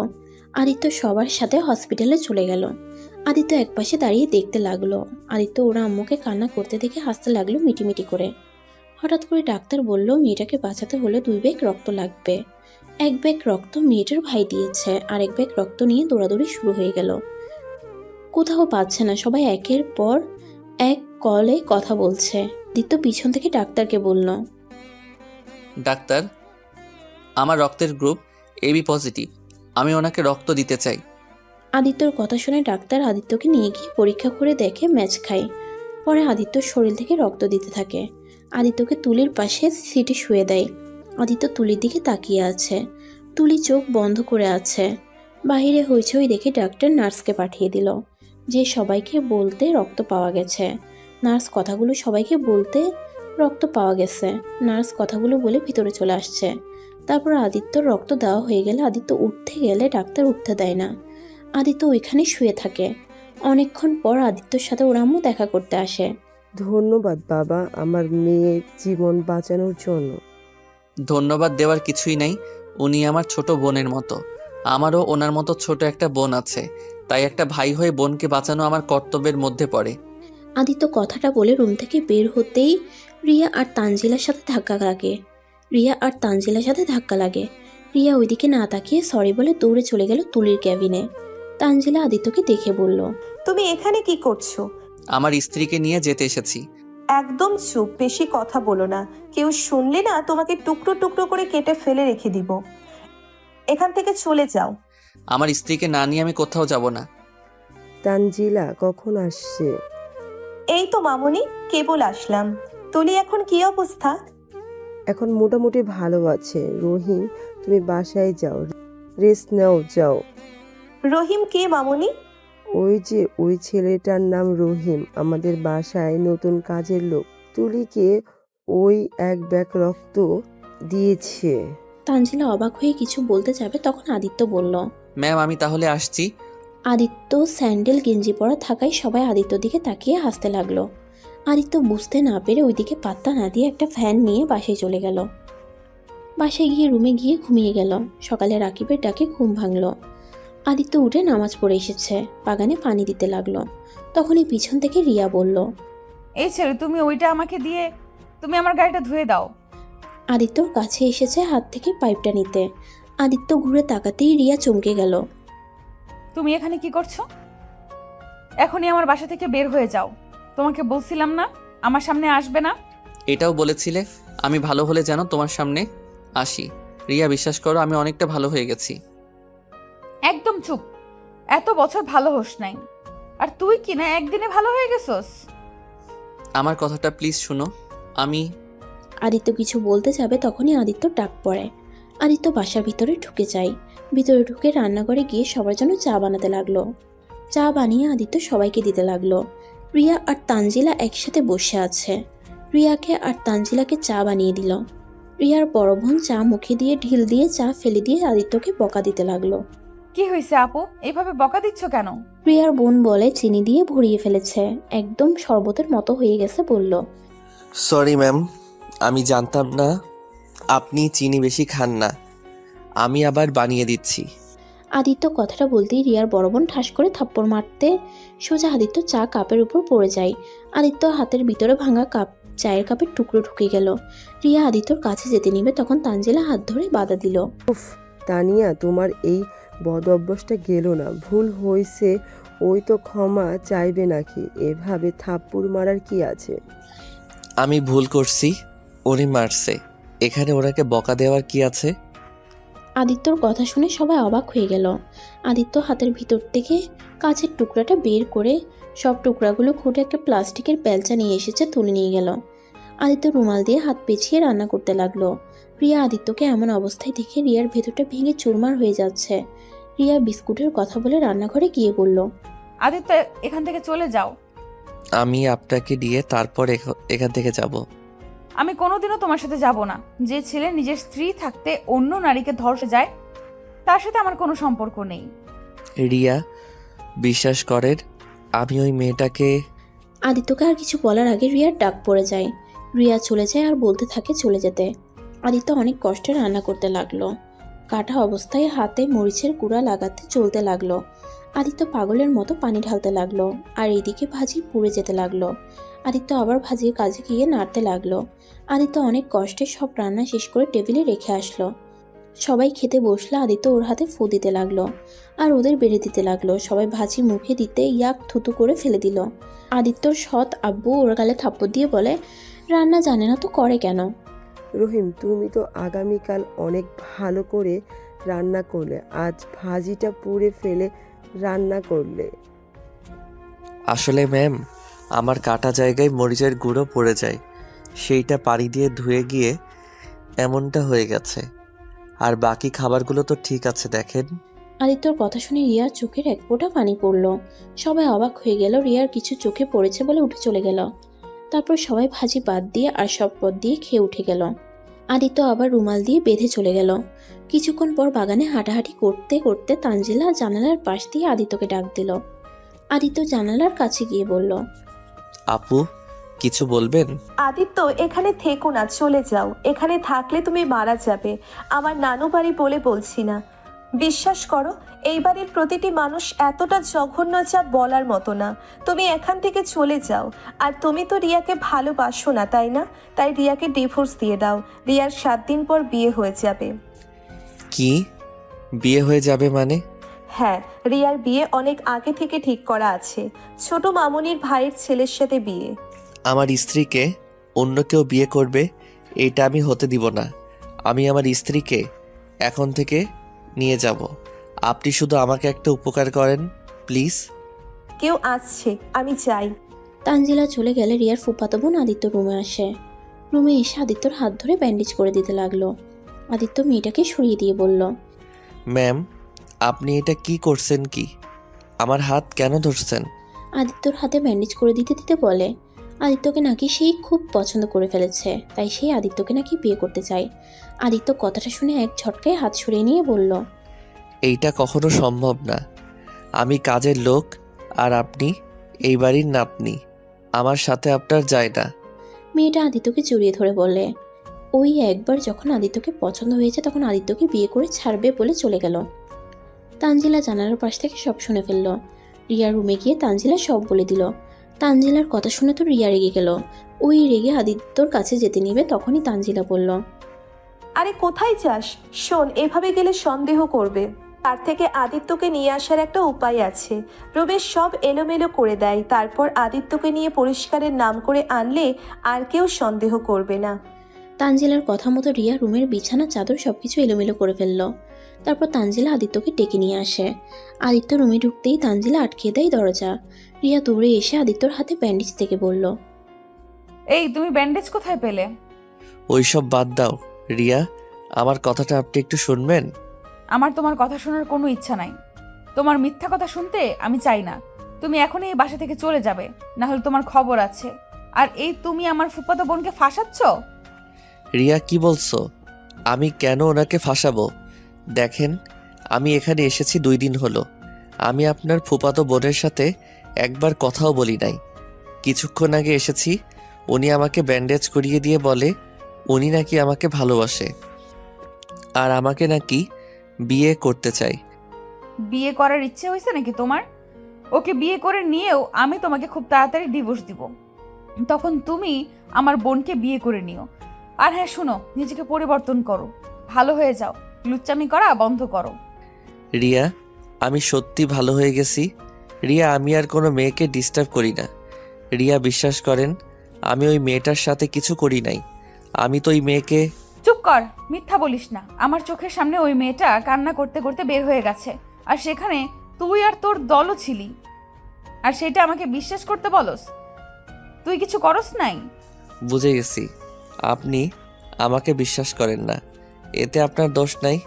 আদিত্য সবার সাথে হসপিটালে চলে গেল। আদিত্য একপাশে দাঁড়িয়ে দেখতে লাগলো। আদিত্য ওরা আম্মুকে কান্না করতে দেখে হাসতে লাগলো মিটিমিটি করে। হঠাৎ করে ডাক্তার বলল মেয়েটাকে বাঁচাতে হলে 2 ব্যাগ রক্ত লাগবে। 1 ব্যাগ রক্ত মেয়েটার ভাই দিয়েছে, আর 1 ব্যাগ রক্ত নিয়ে দৌড়াদৌড়ি শুরু হয়ে গেল। কোথাও পাচ্ছে না, সবাই একের পর এক কলে কথা বলছে। আদিত্য পিছন থেকে ডাক্তারকে বলল, ডাক্তার, আমার রক্তের গ্রুপ এবি পজিটিভ, আমি ওনাকে রক্ত দিতে চাই। আদিত্যর কথা শুনে ডাক্তার আদিত্যকে নিয়ে গিয়ে পরীক্ষা করে দেখে ম্যাচ খায়। পরে আদিত্যর শরীর থেকে রক্ত দিতে থাকে। আদিত্যকে তুলির পাশে সিটে শুয়ে দেয়। আদিত্য তুলির দিকে তাকিয়ে আছে। তুলি চোখ বন্ধ করে আছে। বাহিরে হইচই দেখে ডাক্তার নার্সকে পাঠিয়ে দিল যে সবাইকে বলতে রক্ত পাওয়া গেছে। নার্স কথাগুলো সবাইকে বলতে রক্ত পাওয়া গেছে। নার্স কথাগুলো বলে ভিতরে চলে আসছে। তারপর আদিত্যর রক্ত দেওয়া হয়ে গেলে আদিত্য উঠতে গেলে ডাক্তার উঠতে দেয় না। আদিত্য ওইখানে শুয়ে থাকে। অনেকক্ষণ পর আদিত্যর সাথে ওর আম্মু দেখা করতে আসে। ধন্যবাদ বাবা, আমার মেয়ের জীবন বাঁচানোর জন্য। ধন্যবাদ দেওয়ার কিছুই নাই, উনি আমার ছোট বোনের মতো। আমারও ওনার মতো ছোট একটা বোন আছে, তাই একটা ভাই হয়ে বোনকে বাঁচানো আমার কর্তব্যের মধ্যে পড়ে। আদিত্য কথাটা বলে রুম থেকে বের হতেই রিয়া আর তানজিলার সাথে ধাক্কা লাগে। রিয়া ওইদিকে না তাকিয়ে সরি বলে দৌড়ে চলে গেল তুলির ক্যাবিনে। তানজিলা আদিত্যকে দেখে বলল, তুমি এখানে কি করছো? আমার স্ত্রীকে নিয়ে যেতে এসেছি। একদম চুপ, বেশি কথা বলো না। কেউ শুনলে না তোমাকে টুকরো টুকরো করে কেটে ফেলে রেখে দিব। এখান থেকে চলে যাও। আমার স্ত্রীকে না নিয়ে আমি কোথাও যাব না। তানজিলা কখন আসছে? এই তো মামুনি, কেবল আসলাম। তুলি এখন কি অবস্থা? এখন মোটামুটি ভালো আছে। রহিম, তুমি বাসায় যাও, রেস্ট নাও, যাও। রহিম কে মামুনি? ওই যে ওই ছেলেটার নাম রহিম, আমাদের বাসায় নতুন কাজের লোক। তুলিকে ওই এক ব্যাগ রক্ত দিয়েছে। তানজিলা অবাক হয়ে কিছু বলতে যাবে, তখন আদিত্য বলল। ম্যাম আমি তাহলে আসছি। আদিত্য স্যান্ডেল গেঞ্জি পরা থাকায় সবাই আদিত্যর দিকে তাকিয়ে হাসতে লাগলো। আদিত্য বুঝতে না পেরে ওইদিকে পাত্তা না দিয়ে একটা ফ্যান নিয়ে বাসায় চলে গেল। বাসায় গিয়ে রুমে গিয়ে ঘুমিয়ে গেল। সকালে রাকিবের ডাকে ঘুম ভাঙল। আদিত্য উঠে নামাজ পড়ে এসেছে, বাগানে পানি দিতে লাগলো। তখনই পিছন থেকে রিয়া বলল, এই ছেলে, তুমি ওইটা আমাকে দিয়ে তুমি আমার গাড়িটা ধুয়ে দাও। আদিত্যর কাছে এসেছে হাত থেকে পাইপটা নিতে। আদিত্য ঘুরে তাকাতেই রিয়া চমকে গেল। তুমি এখানে কি করছো? এখনই আমার বাসা থেকে বের হয়ে যাও। তোমাকে বলছিলাম না আমার সামনে আসবে না? এটাও বলেছিলে আমি ভালো হলে যেন তোমার সামনে আসি। রিয়া বিশ্বাস করো আমি অনেকটা ভালো হয়ে গেছি। একদম চুপ। এত বছর ভালো হোস নাই, আর তুই কি না একদিনে ভালো হয়ে গেছস? আমার কথাটা প্লিজ শুনো। আমি আদিত্য কিছু বলতে যাবে, তখনই আদিত্যর ডাক পড়ে। আদিত্য বাসার ভিতরে ঢুকে যায়। ভিতরে ঢুকে রান্নাঘরে গিয়ে সবার জন্য চা বানাতে লাগলো। চা বানিয়ে আদিত্য সবাইকে দিতে লাগলো। রিয়া আর তানজিলা একসাথে বসে আছে। রিয়াকে আর তানজিলাকে চা বানিয়ে দিল। রিয়ার বড় বোন চা মুখে দিয়ে ঢিল দিয়ে চা ফেলে দিয়ে আদিত্যকে বকা দিতে লাগলো। কি হয়েছে আপু, এইভাবে বকা দিচ্ছ কেন? রিয়ার বোন বলে চিনি দিয়ে ভরিয়ে ফেলেছে, একদম শরবতের মতো হয়ে গেছে বলল। সরি ম্যাম, আমি জানতাম না আপনি চিনি বেশি খান না। আমি আবার বানিয়ে দিচ্ছি। আদিত্য কথাটা বলতেই রিয়ার বড় বোন ঠাস করে থাপ্পড় মারতে সোজা আদিত্য চা কাপের উপর পড়ে যায়। আদিত্য হাতের ভিতরে ভাঙা কাপ, চায়ের কাপের টুকরো ঢুকে গেল। রিয়া আদিত্যর কাছে যেতে নিবে, তখন তানজিলা হাত ধরে বাধা দিল। তানিয়া, তোমার এই বদ অভ্যাসটা গেল না। ভুল হয়েছে, ওই তো ক্ষমা চাইবে নাকি? এভাবে থাপ্পড় মারার কি আছে? আমি ভুল করছি, উনি মারছে, এখানে ওনাকে বকা দেওয়ার কি আছে? আদিত্যর কথা শুনে সবাই অবাক হয়ে গেল। আদিত্য হাতের ভিতর থেকে কাচের টুকরাটা বের করে সব টুকরাগুলো খুঁটে একটা প্লাস্টিকের বেলচা নিয়ে এসেছে, তুলে নিয়ে গেল। আদিত্য রুমাল দিয়ে হাত পেঁচিয়ে রান্না করতে লাগলো। রিয়া আদিত্যকে এমন অবস্থায় দেখে রিয়ার ভেতরটা ভেঙে চুরমার হয়ে যাচ্ছে। রিয়া বিস্কুটের কথা বলে রান্নাঘরে গিয়ে বলল, আদিত্য, এখান থেকে চলে যাও। আমি আপনাকে দিয়ে তারপর এখান থেকে যাব। আমি কোনোদিনও তোমার সাথে যাব না। যে ছেলে নিজের স্ত্রী থাকতে অন্য নারীকে ধর্ষে যায়, তার সাথে আমার কোনো সম্পর্ক নেই। রিয়া বিশ্বাস করেন, আমি ওই মেয়েটাকে। আদিত্যকে আর কিছু বলার আগে রিয়ার ডাক পড়ে যায়। রিয়া চলে যায় আর বলতে থাকে চলে যেতে। আদিত্য অনেক কষ্টে রান্না করতে লাগলো। কাটা অবস্থায় হাতে মরিচের গুঁড়া লাগাতে চলতে লাগলো। আদিত্য পাগলের মতো পানি ঢালতে লাগলো, আর এইদিকে ভাজি পুড়ে যেতে লাগলো। আদিত্য আবার ভাজির কাজে গিয়ে নাড়তে লাগলো। আদিত্য অনেক কষ্টে সব রান্না শেষ করে টেবিলে রেখে আসলো। সবাই খেতে বসলে আদিত্য ওর হাতে ফু দিতে লাগলো আর ওদের বেড়ে দিতে লাগলো। সবাই ভাজি মুখে দিতে ইয়াক থুতু করে ফেলে দিল। আদিত্যর সৎ আব্বু ওর গালে থাপ্পড় দিয়ে বলে, রান্না জানে না তো করে কেন? রহিম, তুমি তো আগামীকাল অনেক ভালো করে রান্না করলে, আজ ভাজিটা পুড়ে ফেলে রান্না করলে। আসলে ম্যাম, আমার কাটা জায়গায় মরিচের গুঁড়ো পড়ে যায়, সেইটা পানি দিয়ে ধুয়ে গিয়ে এমনটা হয়ে গেছে। আর বাকি খাবারগুলো তো ঠিক আছে দেখেন। আদিত্যর কথা শুনে রিয়ার চোখের এক ফোঁটা পানি পড়ল। সবাই অবাক হয়ে গেল। রিয়ার কিছু চোখে পড়েছে বলে উঠে চলে গেল। তারপর সবাই ভাজি বাদ দিয়ে আর সব পদ দিয়ে খেয়ে উঠে গেল। আদিত্য আবার রুমাল দিয়ে বেঁধে চলে গেল। কিছুক্ষণ পর বাগানে হাঁটাহাঁটি করতে করতে তানজিলা জানালার পাশ দিয়ে আদিত্যকে ডাক দিল। আদিত্য জানালার কাছে গিয়ে বলল, আপু কিছু বলবেন? আদিত্য, এখানে থেকো না, চলে যাও। এখানে থাকলে তুমি মারা যাবে। আমার নানু বাড়ি বলে বলছি না। বিশ্বাস করো, এই বাড়ির প্রতিটি মানুষ এতটা জঘন্য যা বলার মতো না। তুমি এখান থেকে চলে যাও। আর তুমি তো রিয়াকে ভালোবাসো না, তাই না? তাই রিয়াকে ডিভোর্স দিয়ে দাও। রিয়ার 7 দিন পর বিয়ে হয়ে যাবে। কি বিয়ে হয়ে যাবে মানে? হ্যাঁ, রিয়ার বিয়ে অনেক আগে থেকে ঠিক করা আছে। ছোট মামুনির ভাইয়ের ছেলের সাথে বিয়ে। আমার স্ত্রীকে অন্য কেউ বিয়ে করবে, এটা আমি হতে দিব না। আমি আমার স্ত্রীকে এখন থেকে নিয়ে যাব। আপনি শুধু আমাকে একটা উপকার করেন প্লিজ। কেউ আসছে, আমি চাই। তানজিলা চলে গেলে রিয়ার ফুফাতো বোন আদিত্য রুমে আসে। রুমে এসে আদিত্যর হাত ধরে ব্যান্ডেজ করে দিতে লাগলো। আদিত্য মেয়েটাকে সরিয়ে দিয়ে বলল, ম্যাম, আপনি এটা কি করছেন? কি আমার হাত কেন ধরছেন? আদিত্যর হাতে ব্যান্ডেজ করে দিতে দিতে বলে, আদিত্যকে নাকি সেই খুব পছন্দ করে ফেলেছে, তাই সেই আদিত্যকে নাকি বিয়ে করতে চায়। আদিত্য কথাটা শুনে এক ঝটকায় হাত সরিয়ে নিয়ে বলল, এইটা কখনো সম্ভব না। আমি কাজের লোক আর আপনি এই বাড়ির নাতনি। আমার সাথে আপনার যায় না। মেয়েটা আদিত্যকে জড়িয়ে ধরে বলে, ওই একবার যখন আদিত্যকে পছন্দ হয়েছে তখন আদিত্যকে বিয়ে করে ছাড়বে বলে চলে গেল। তানজিলা জানালার পাশ থেকে সব শুনে ফেলল। রিয়া রুমে গিয়ে তানজিলা সব বলে দিল। তানজিলার কথা শুনে তো রিয়া রেগে গেল। ওই রেগে আদিত্যর কাছে যেতে নিবে তখনই তানজিলা বলল, আরে কোথায় যাস? শোন, এভাবে গেলে সন্দেহ করবে। তার থেকে আদিত্যকে নিয়ে আসার একটা উপায় আছে। রমেশ সব এলোমেলো করে দেয়, তারপর আদিত্যকে নিয়ে পরিষ্কারের নাম করে আনলে আর কেউ সন্দেহ করবে না। তানজিলার কথা মতো রিয়া রুমের বিছানা চাদর সবকিছু এলোমেলো করে ফেলল। তারপর তানজিলা আদিত্যকে ডেকে নিয়ে আসে। আদিত্য রুমে ঢুকতেই তানজিলা আটকে দেয় দরজা। রিয়া দৌড়ে এসে আদিত্যর হাতে ব্যান্ডেজ থেকে বলল, এই তুমি ব্যান্ডেজ কোথায় পেলে? ওইসব বাদ দাও রিয়া, আমার কথাটা আপনি একটু শুনবেন? আমার তোমার কথা শোনার কোনো ইচ্ছা নাই। তোমার মিথ্যা কথা শুনতে আমি চাই না। তুমি এখনই এই বাসা থেকে চলে যাবে, না হলে তোমার খবর আছে। আর এই তুমি আমার ফুফাতো বোনকে ফাঁসাচ্ছ? রিয়া, কি বলছো? আমি কেন ওনাকে ফাঁসাবো? দেখেন, আমি এখানে এসেছি 2 দিন হলো। আমি আপনার ফুফাতো বোনের সাথে একবার কথাও বলি নাই। কিছুক্ষণ আগে এসেছি, উনি আমাকে ব্যান্ডেজ করিয়ে দিয়ে বলে উনি নাকি আমাকে ভালোবাসে আর আমাকে নাকি বিয়ে করতে চাই। বিয়ে করার ইচ্ছে হয়েছে নাকি তোমার? ওকে বিয়ে করে নিয়েও আমি তোমাকে খুব তাড়াতাড়ি ডিভোর্স দিব। তখন তুমি আমার বোনকে বিয়ে করে নিও। আর হ্যাঁ শোনো, নিজেকে পরিবর্তন করো, ভালো হয়ে যাও, লুচ্চামি করা বন্ধ করো। রিয়া, আমি সত্যি ভালো হয়ে গেছি। রিয়া, আমি আর কোনো মেয়েকে ডিস্টার্ব করি না। রিয়া, বিশ্বাস করেন, আমি ওই মেয়েটার সাথে কিছু করি নাই। আমি তো ওই মেয়েকে... চুপ কর, মিথ্যা বলিস না। আমার চোখের সামনে ওই মেয়েটা কান্না করতে করতে বের হয়ে গেছে, আর সেখানে তুই আর তোর দলও ছিলি, আর সেটা আমাকে বিশ্বাস করতে বলস? তুই কিছু করস নাই? বুঝে গেছি, আপনি আমাকে বিশ্বাস করেন না। এতে আপনার দোষ নাই,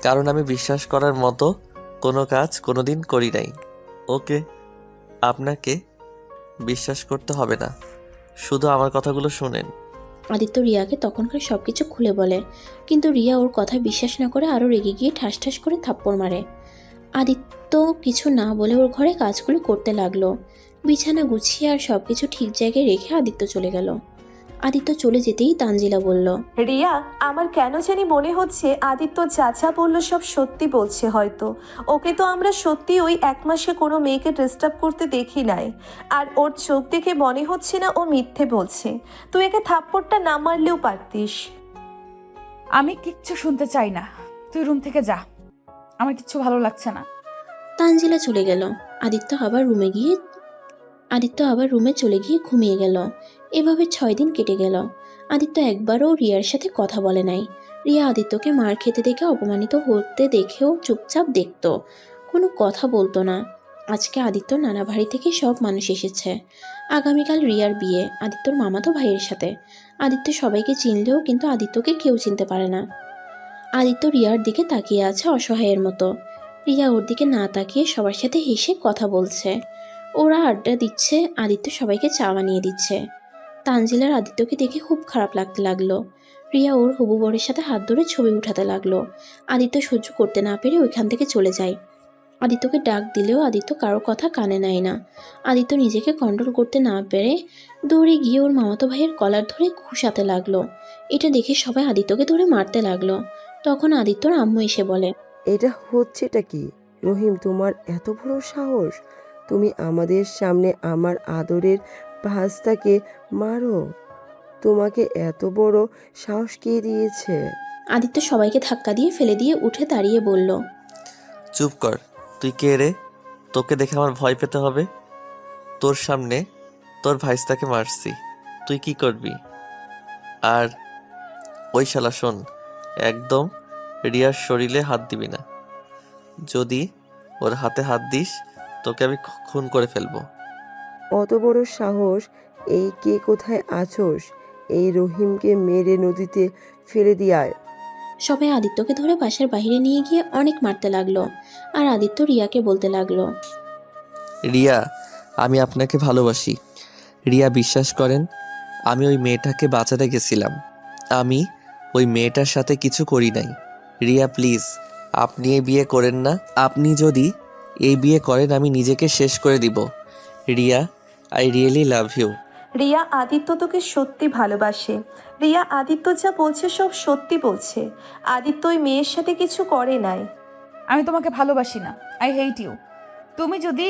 কারণ আমি বিশ্বাস করার মতো কোনো কাজ কোনোদিন করি নাই। ওকে, আপনাকে বিশ্বাস করতে হবে না, শুধু আমার কথাগুলো শুনেন। আদিত্য রিয়াকে তখনকার সবকিছু খুলে বলে, কিন্তু রিয়া ওর কথায় বিশ্বাস না করে আরও রেগে গিয়ে ঠাস ঠাস করে থাপ্পড় মারে। আদিত্য কিছু না বলে ওর ঘরে কাজগুলো করতে লাগলো। বিছানা গুছিয়ে আর সবকিছু ঠিক জায়গায় রেখে আদিত্য চলে গেল। আদিত্য চলে যেতেই তানজিলা বলল, রিয়া, আমার কেন জানি মনে হচ্ছে আদিত্য চাচা বলল সব সত্যি বলছে হয়তো। ওকে তো আমরা সত্যি ওই 1 মাসে কোনো মেয়েকে ডিস্টার্ব করতে দেখি নাই। আর ওর চোখ দেখে মনে হচ্ছে না ও মিথ্যে বলছে। তুই একে থাপ্পড়টা না মারলেও পারতিস। আমি কিচ্ছু শুনতে চাই না, তুই রুম থেকে যা, আমার কিচ্ছু ভালো লাগছে না। তানজিলা চলে গেল। আদিত্য আবার রুমে চলে গিয়ে ঘুমিয়ে গেল। এভাবে 6 দিন কেটে গেল। আদিত্য একবারও রিয়ার সাথে কথা বলে নাই। রিয়া আদিত্যকে মার খেতে দেখে অপমানিত হতে দেখেও চুপচাপ দেখত, কোনো কথা বলতো না। আজকে আদিত্য নানা বাড়ি থেকে সব মানুষ এসেছে। আগামীকাল রিয়ার বিয়ে আদিত্যর মামাতো ভাইয়ের সাথে। আদিত্য সবাইকে চিনলেও কিন্তু আদিত্যকে কেউ চিনতে পারে না। আদিত্য রিয়ার দিকে তাকিয়ে আছে অসহায়ের মতো। রিয়া ওর দিকে না তাকিয়ে সবার সাথে হেসে কথা বলছে। ওরা আড্ডা দিচ্ছে, আদিত্য সবাইকে চা বানিয়ে দিচ্ছে। তানজিলার আদিত্যকে দেখে খুব খারাপ লাগতে লাগলো। রিয়া ওর হবু বরের সাথে হাত ধরে ছবি উঠাতে লাগলো। আদিত্য সহ্য করতে না পেরে ওইখান থেকে চলে যায়। আদিত্যকে ডাক দিলেও আদিত্য কারো কথা কানে নেয় না। আদিত্য নিজেকে কন্ট্রোল করতে না পেরে দৌড়ে গিয়ে ওর মামাতো ভাইয়ের কলার ধরে ঘুষাতে লাগলো। এটা দেখে সবাই আদিত্যকে ধরে মারতে লাগলো। তখন আদিত্যর আম্মু এসে বলে, এটা হচ্ছেটা কি? রহিম, তোমার এত বড় সাহস? তুমি আমাদের সামনে আমার আদরের ভাস্তাকে মারো? তোমাকে এত বড় সাহস কে দিয়েছে? আদিত্য সবাইকে ধাক্কা দিয়ে ফেলে দিয়ে উঠে দাঁড়িয়ে বলল, চুপ কর, তুই কে রে? তোকে দেখে আমার ভয় পেতে হবে? তোর সামনে তোর ভাইস্তাকে মারছি, তুই কি করবি? আর ওই শালা শোন, একদম রিয়ার শরীরে হাত দিবি না। যদি ওর হাতে হাত দিস তোকে আমি খুন করে ফেলবো। অত বড় সাহস! এই কে কোথায় আছোস? এই রহিমকে মেরে নদীতে ফেলে দিয়ে আয়। সবাই আদিত্যকে ধরে বাসার বাইরে নিয়ে গিয়ে অনেক মারতে লাগলো। আর আদিত্য রিয়াকে বলতে লাগলো, রিয়া, আমি আপনাকে ভালোবাসি। রিয়া, বিশ্বাস করেন, আমি ওই মেয়েটাকে বাঁচাতে গেছিলাম। আমি ওই মেয়েটার সাথে কিছু করি নাই। রিয়া প্লিজ, আপনি এই বিয়ে করেন না। আপনি যদি এই বিয়ে করেন আমি নিজেকে শেষ করে দিব। Riya, I really love you. Riya Aditya তোকে সত্যি ভালোবাসে। রিয়া আদিত্য যা বলছে সব সত্যি বলছে। আদিত্য ওই মেয়ের সাথে কিছু করে নাই। আমি তোমাকে ভালোবাসি না। I hate you. তুমি যদি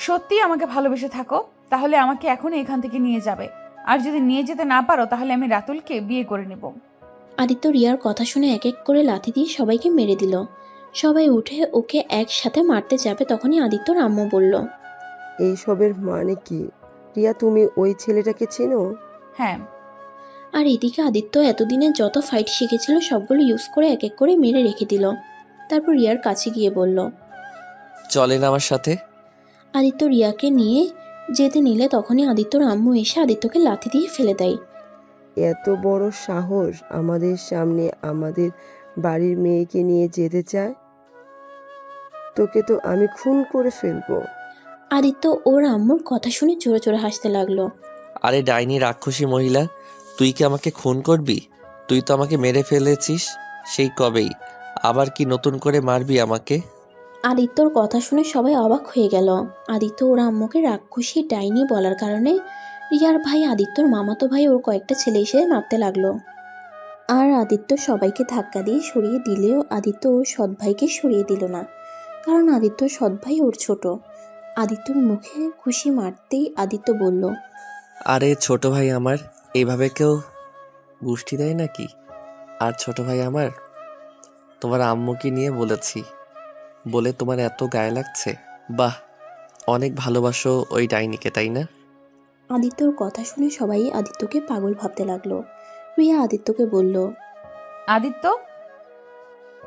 সত্যি আমাকে ভালোবেসে থাকো তাহলে আমাকে এখনই এখান থেকে নিয়ে যাবে। আর যদি নিয়ে যেতে না পারো তাহলে আমি রাতুলকে বিয়ে করে নেব। আদিত্য রিয়ার কথা শুনে এক এক করে লাথি দিয়ে সবাইকে মেরে দিল। সবাই উঠে ওকে একসাথে মারতে যাবে, তখনই আদিত্যর আম্মু বলল, এইসবের মানে কি? রিয়া, তুমি ওই ছেলেটাকে চেনো? হ্যাঁ। আর এদিকে আদিত্য এতদিনে যত ফাইট শিখেছিল সবগুলো ইউজ করে এক এক করে মেরে রেখে দিল। তারপর রিয়ার কাছে গিয়ে বলল, চলেন আমার সাথে। আদিত্য রিয়াকে নিয়ে যেতে নিলে তখনই আদিত্যর আম্মু এসে আদিত্যকে লাথি দিয়ে ফেলে দেয়। এত বড় সাহস আমাদের সামনে আমাদের বাড়ির মেয়েকে নিয়ে যেতে চায়? তোকে তো আমি খুন করে ফেলবো। আদিত্য ওর আম্মুর কথা শুনে জোরে জোরে হাসতে লাগলো। আরে ডাইনি রাক্ষসী মহিলা, তুই কি আমাকে খুন করবি? তুই তো আমাকে মেরে ফেলেছিস সেই কবেই, আবার কি নতুন করে মারবি আমাকে? আদিত্যর কথা শুনে সবাই অবাক হয়ে গেল। আদিত্য ওর আম্মুকে রাক্ষসী ডাইনি বলার কারণে রিয়ার ভাই আদিত্যর মামাতো ভাই ওর কয়েকটা ছেলে এসে মারতে লাগলো। আর আদিত্য সবাইকে ধাক্কা দিয়ে সরিয়ে দিলেও আদিত্য ওর সৎ ভাইকে সরিয়ে দিল না, কারণ আদিত্য সৎ ভাই ওর ছোট। আদিত্যর মুখে খুশি মারতেই আদিত্য বলল, আরে ছোট ভাই আমার, এইভাবে কেউ গুষ্টি দেয় নাকি? আর ছোট ভাই আমার, তোমার আম্মুকে নিয়ে বলেছি বলে তোমার এত গায়ে লাগছে? বাহ, অনেক ভালোবাসো ওই ডাইনিকে, তাই না? আদিত্যর কথা শুনে সবাই আদিত্যকে পাগল ভাবতে লাগলো। রিয়া আদিত্যকে বলল, আদিত্য,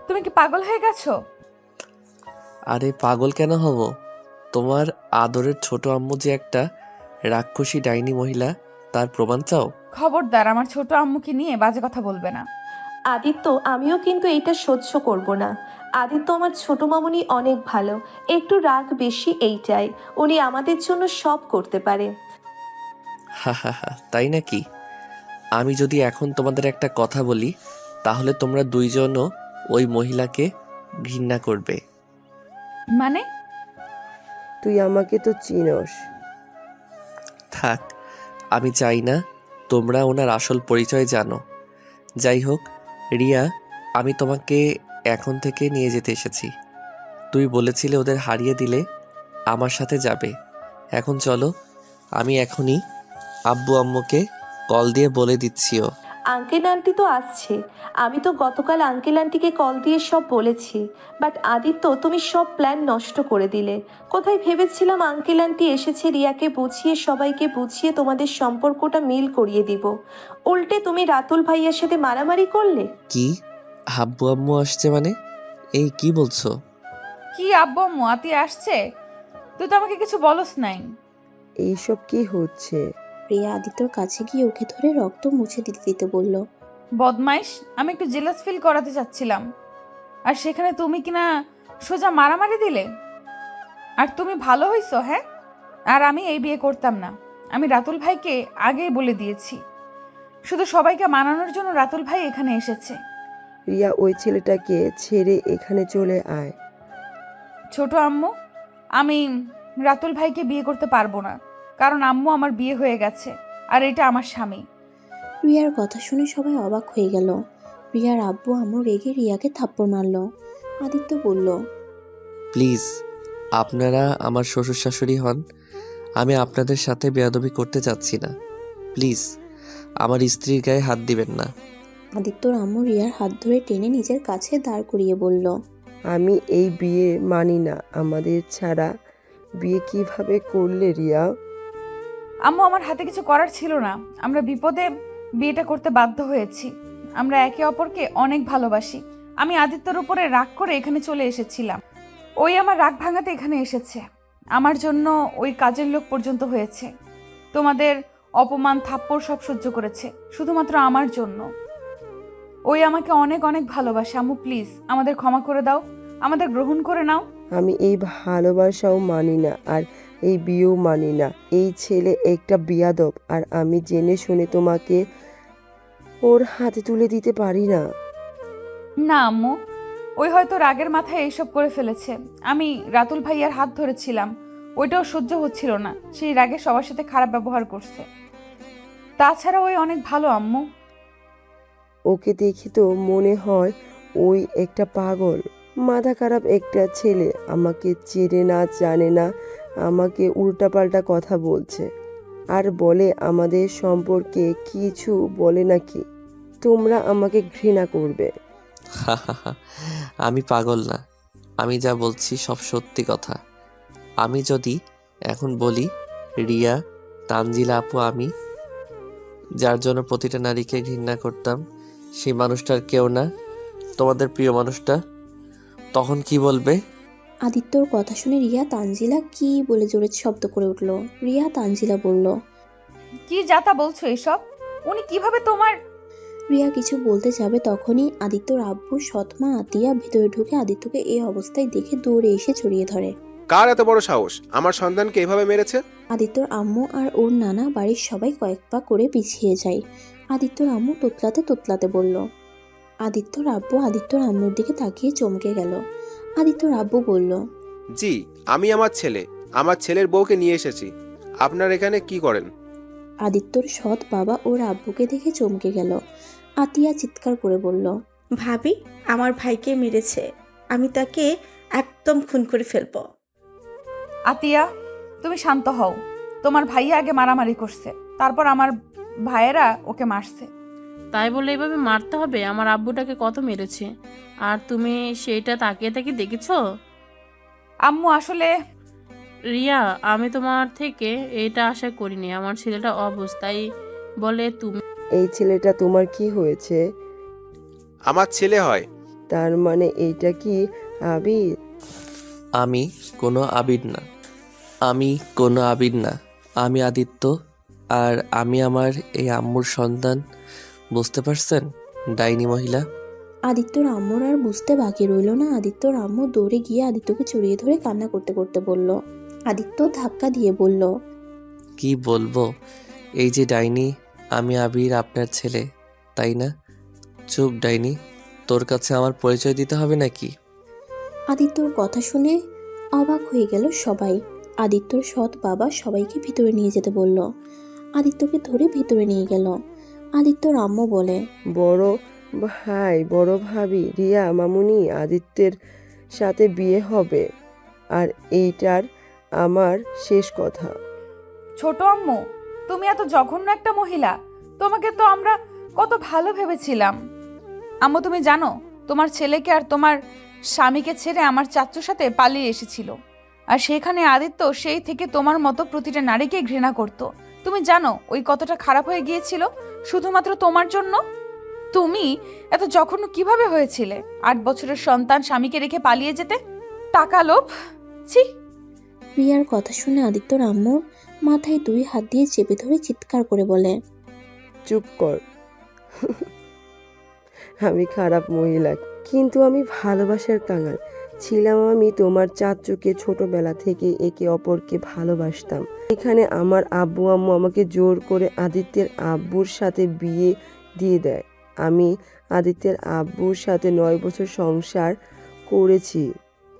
তুমি কি পাগল হয়ে গেছো? আরে পাগল কেন হব? তোমার আদরের ছোট আম্মু যে একটা রাক্ষসী ডাইনি মহিলা, তার প্রমাণ চাও? খবরদার আমার ছোট আম্মুকে নিয়ে বাজে কথা বলবে না। আদিত্য, আমিও কিন্তু এটা সহ্য করব না। আদিত্য আমার ছোট মামুনি অনেক ভালো, একটু রাগ বেশি এইটাই। উনি আমাদের জন্য সব করতে পারে। হা হা হা, তাই নাকি? আমি যদি এখন তোমাদের একটা কথা বলি তাহলে তোমরা দুইজনও ওই মহিলাকে ঘৃণা করবে। মানে? তুই আমাকে তো চিনস। থাক, আমি চাই না তোমরা ওনার আসল পরিচয় জানো। যাই হোক রিয়া, আমি তোমাকে এখন থেকে নিয়ে যেতে এসেছি। তুই বলেছিলে ওদের হারিয়ে দিলে আমার সাথে যাবে। এখন চলো, আমি এখনই আব্বু আম্মুকে কল দিয়ে বলে দিচ্ছিও। আঙ্কেল আন্টি তো আসছে। আমি তো গতকাল আঙ্কেল আন্টিকে কল দিয়ে সব বলেছি। বাট আদিত্য, তুমি সব প্ল্যান নষ্ট করে দিলে। কোথায় ভেবেছিলাম আঙ্কেল আন্টি এসেছে রিয়াকে বুঝিয়ে, সবাইকে বুঝিয়ে তোমাদের সম্পর্কটা মিল করিয়ে দিব। উল্টে তুমি রাতুল ভাইয়ের সাথে মারামারি করলে। কি? আব্বু আম্মু আসছে মানে? এই কি বলছো? কি আব্বু আম্মু আতি আসছে? তুই তো আমাকে কিছু বলস নাই। এইসব কি হচ্ছে? রিয়া আদিত্যর কাছে গিয়ে ওকে ধরে রক্ত মুছে দিতে দিতে বলল, বদমাইশ, আমি একটু জেলাস ফিল করাতে চাচ্ছিলাম, আর সেখানে তুমি কিনা সোজা মারামারি দিলে। আর তুমি ভালো হইছো, হ্যাঁ? আর আমি এই বিয়ে করতাম না। আমি রাতুল ভাইকে আগেই বলে দিয়েছি। শুধু সবাইকে মানানোর জন্য রাতুল ভাই এখানে এসেছে। রিয়া, ওই ছেলেটাকে ছেড়ে এখানে চলে আয়। ছোট আম্মু, আমি রাতুল ভাইকে বিয়ে করতে পারবো না, কারণ আম্মু আমার বিয়ে হয়ে গেছে আর এটা আমার স্বামী। রিয়ার কথা শুনে সবাই অবাক হয়ে গেল। রিয়ার আব্বু আম্মু রেগে রিয়াকে থাপ্পড় মারল। আদিত্য বলল, প্লিজ, আপনারা আমার শ্বশুর শাশুড়ি হন। আমি আপনাদের সাথে বেয়াদবি করতে চাচ্ছি না। প্লিজ আমার স্ত্রীর গায়ে হাত দিবেন না। আদিত্যর আম্মু রিয়ার হাত ধরে টেনে নিজের কাছে দাঁড় করিয়ে বলল, আমি এই বিয়ে মানি না। আমাদের ছাড়া বিয়ে কিভাবে করলে রিয়া? আম্মু, আমার হাতে কিছু করার ছিল না। আমরা বিপদে বিয়েটা করতে বাধ্য হয়েছি। আমরা একে অপরকে অনেক ভালোবাসি। আমি আদিত্যর উপরে রাগ করে এখানে চলে এসেছিলাম। ওই আমার রাগ ভাঙাতে এখানে এসেছে। আমার জন্য ওই কাজের লোক পর্যন্ত হয়েছে। তোমাদের অপমান থাপ্পড় সব সহ্য করেছে শুধুমাত্র আমার জন্য। ওই আমাকে অনেক অনেক ভালোবাসে। আম্মু প্লিজ আমাদের ক্ষমা করে দাও, আমাদের গ্রহণ করে নাও। আমি এই ভালোবাসাও মানি না আর এই বিয়েও মানি না। এই ছেলে একটা বিয়াদব আর আমি জেনে শুনে তোমাকে ওর হাতে তুলে দিতে পারি না। না আম্মু, ওই হয়তো রাগের মাথায় এইসব করে ফেলেছে। আমি রাতুল ভাইয়ার হাত ধরেছিলাম, ওইটাও সহ্য হচ্ছিল না। সেই রাগে সবার সাথে খারাপ ব্যবহার করছে। তাছাড়া ওই অনেক ভালো আম্মু। ওকে দেখি তো মনে হয় ওই একটা পাগল, মাথা খারাপ একটা ছেলে। আমাকে চেনে না, জানে না, আমাকে উল্টাপাল্টা কথা বলছে আর বলে আমাদের সম্পর্কে কিছু বলে নাকি তোমরা আমাকে ঘৃণা করবে। আমি পাগল না, আমি যা বলছি সব সত্যি কথা। আমি যদি এখন বলি রিয়া, তানজিলা আপু, আমি যার জন্য প্রতিটা নারীকে ঘৃণা করতাম সেই মানুষটার কেউ না, তোমাদের প্রিয় মানুষটা, তখন কি বলবে? আদিত্যর কথা শুনে রিয়া তানজিলা কি বলে জোরে শব্দ করে উঠল। রিয়া তানজিলা বলল, কি যাতা বলছো এসব? উনি কিভাবে তোমার? রিয়া কিছু বলতে যাবে তখনই আদিত্যর আব্বু সৎমা আতিয়া ভিতরে ঢুকে আদিত্যকে এই অবস্থায় দেখে দৌড়ে এসে জড়িয়ে ধরে। কার এত বড় সাহস আমার সন্তানকে এভাবে মেরেছে? আদিত্যর আম্মু আর ওর নানা বাড়ির সবাই কয়েক পা করে পিছিয়ে যায়। আদিত্যর আম্মু তোতলাতে তোতলাতে বলল। আদিত্যর আব্বু আদিত্যর আম্মুর দিকে তাকিয়ে চমকে গেল। আদিত্যর আব্বু বলল, জি, আমি আমার ছেলের বউকে নিয়ে এসেছি। আপনার এখানে কি করেন? আদিত্যর সৎ বাবা ওর আব্বুকে দেখে চমকে গেল। আতিয়া চিৎকার করে বলল, ভাবি আমার ভাইকে মেরেছে, আমি তাকে একদম খুন করে ফেলবো। আতিয়া, তুমি শান্ত হও। তোমার ভাইয়া আগে মারামারি করছে, তারপর আমার ভাইয়েরা ওকে মারছে। তাই বলে এভাবে মারতে হবে? আমার আব্বুটাকে কত মেরেছে আর তুমি সেইটা তাকিয়ে তাকিয়ে দেখেছো? আম্মু আসলে রিয়া, আমি তোমার থেকে এটা আশা করিনি। আমার ছেলেটা অবুঝ, তাই বলে তুমি। এই ছেলেটা তোমার কি হয়েছে? আমার ছেলে হয়। তার মানে এইটা কি আবির? আমি কোনো আবির না, আমি কোনো আবির না, আমি আদিত্য। আর আমি আমার এই আম্মুর সন্তান। বুঝতে পারছেন ডাইনি মহিলা? আদিত্যর আম্মুর আর বুঝতে বাকি রইল না। আদিত্যর আম্মু দৌড়ে গিয়ে আদিত্যকে জড়িয়ে ধরে কান্না করতে করতে বলল। আদিত্য ধাক্কা দিয়ে বলল, কি বলবো? এই যে ডাইনি, আমি আবির, আপনার ছেলে, তাই না? চুপ ডাইনি, তোর কাছে আমার পরিচয় দিতে হবে নাকি? আদিত্যর কথা শুনে অবাক হয়ে গেল সবাই। আদিত্যর সৎ বাবা সবাইকে ভিতরে নিয়ে যেতে বলল। আদিত্যকে ধরে ভিতরে নিয়ে গেল। আদিত্যর আম্মু বলে, বড় ভাই, বড় ভাবি রিয়া মামুনি আদিত্যের সাথে বিয়ে হবে আর এইটার আমার শেষ কথা। ছোট আম্মু, তুমি এত জঘন্য একটা মহিলা। তোমাকে তো আমরা কত ভালো ভেবেছিলাম। আম্মু তুমি জানো, তোমার ছেলেকে আর তোমার স্বামীকে ছেড়ে আমার চাচ্চুর সাথে পালিয়ে এসেছিল। আর সেখানে আদিত্য সেই থেকে তোমার মতো প্রতিটা নারীকে ঘৃণা করত। তুমি জানো ওই কতটা খারাপ হয়ে গিয়েছিল শুধুমাত্র তোমার জন্য? তুমি এত জঘন্য কিভাবে হয়েছিলে? 8 বছরের সন্তান স্বামীকে রেখে পালিয়ে যেতে? টাকা লোভ, ছি। রিয়ার কথা শুনে আদিত্যর আম্মুর মাথায় 2 হাত দিয়ে চেপে ধরে চিৎকার করে বলে, চুপ কর। আমি খারাপ মহিলা, কিন্তু আমি ভালোবাসার কাঙাল ছিলাম। আমি তোমার চাচুকে ছোটবেলা থেকে একে অপরকে ভালোবাসতাম। এখানে আমার আব্বু আম্মু আমাকে জোর করে আদিত্যের আব্বুর সাথে বিয়ে দিয়ে দেয়। আমি আদিত্যের আব্বুর সাথে 9 বছর সংসার করেছি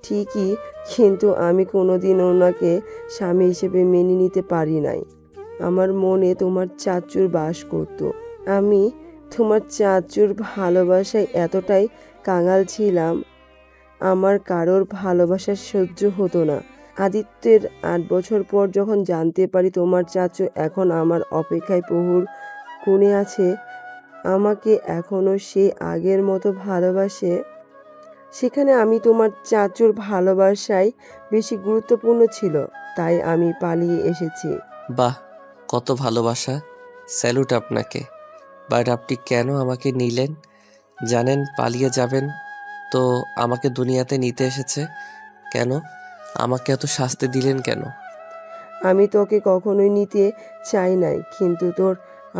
ঠিকই, কিন্তু আমি কোনোদিন ওনাকে স্বামী হিসেবে মেনে নিতে পারি নাই। আমার মনে তোমার চাচুর বাস করতো। আমি তোমার চাচুর ভালোবাসায় এতটাই কাঙাল ছিলাম, আমার কারোর ভালোবাসা সহ্য হতো না। আদিত্যের 8 বছর পর যখন জানতে পারি তোমার চাচু এখন আমার অপেক্ষায় প্রহর গুনে আছে, আমাকে এখনো সে আগের মতো ভালোবাসে, সেখানে আমি তোমার চাচুর ভালোবাসায় বেশি গুরুত্বপূর্ণ ছিল, তাই আমি পালিয়ে এসেছি। বাহ, কত ভালোবাসা! স্যালুট আপনাকে। বাট আপনি কেন আমাকে নিলেন? জানেন পালিয়ে যাবেন, তো আমাকে দুনিয়াতে নিতে এসেছে কেন? আমাকে এত শাস্তি দিলেন কেন? আমি তোকে কখনোই নিতে চাই নাই, কিন্তু তোর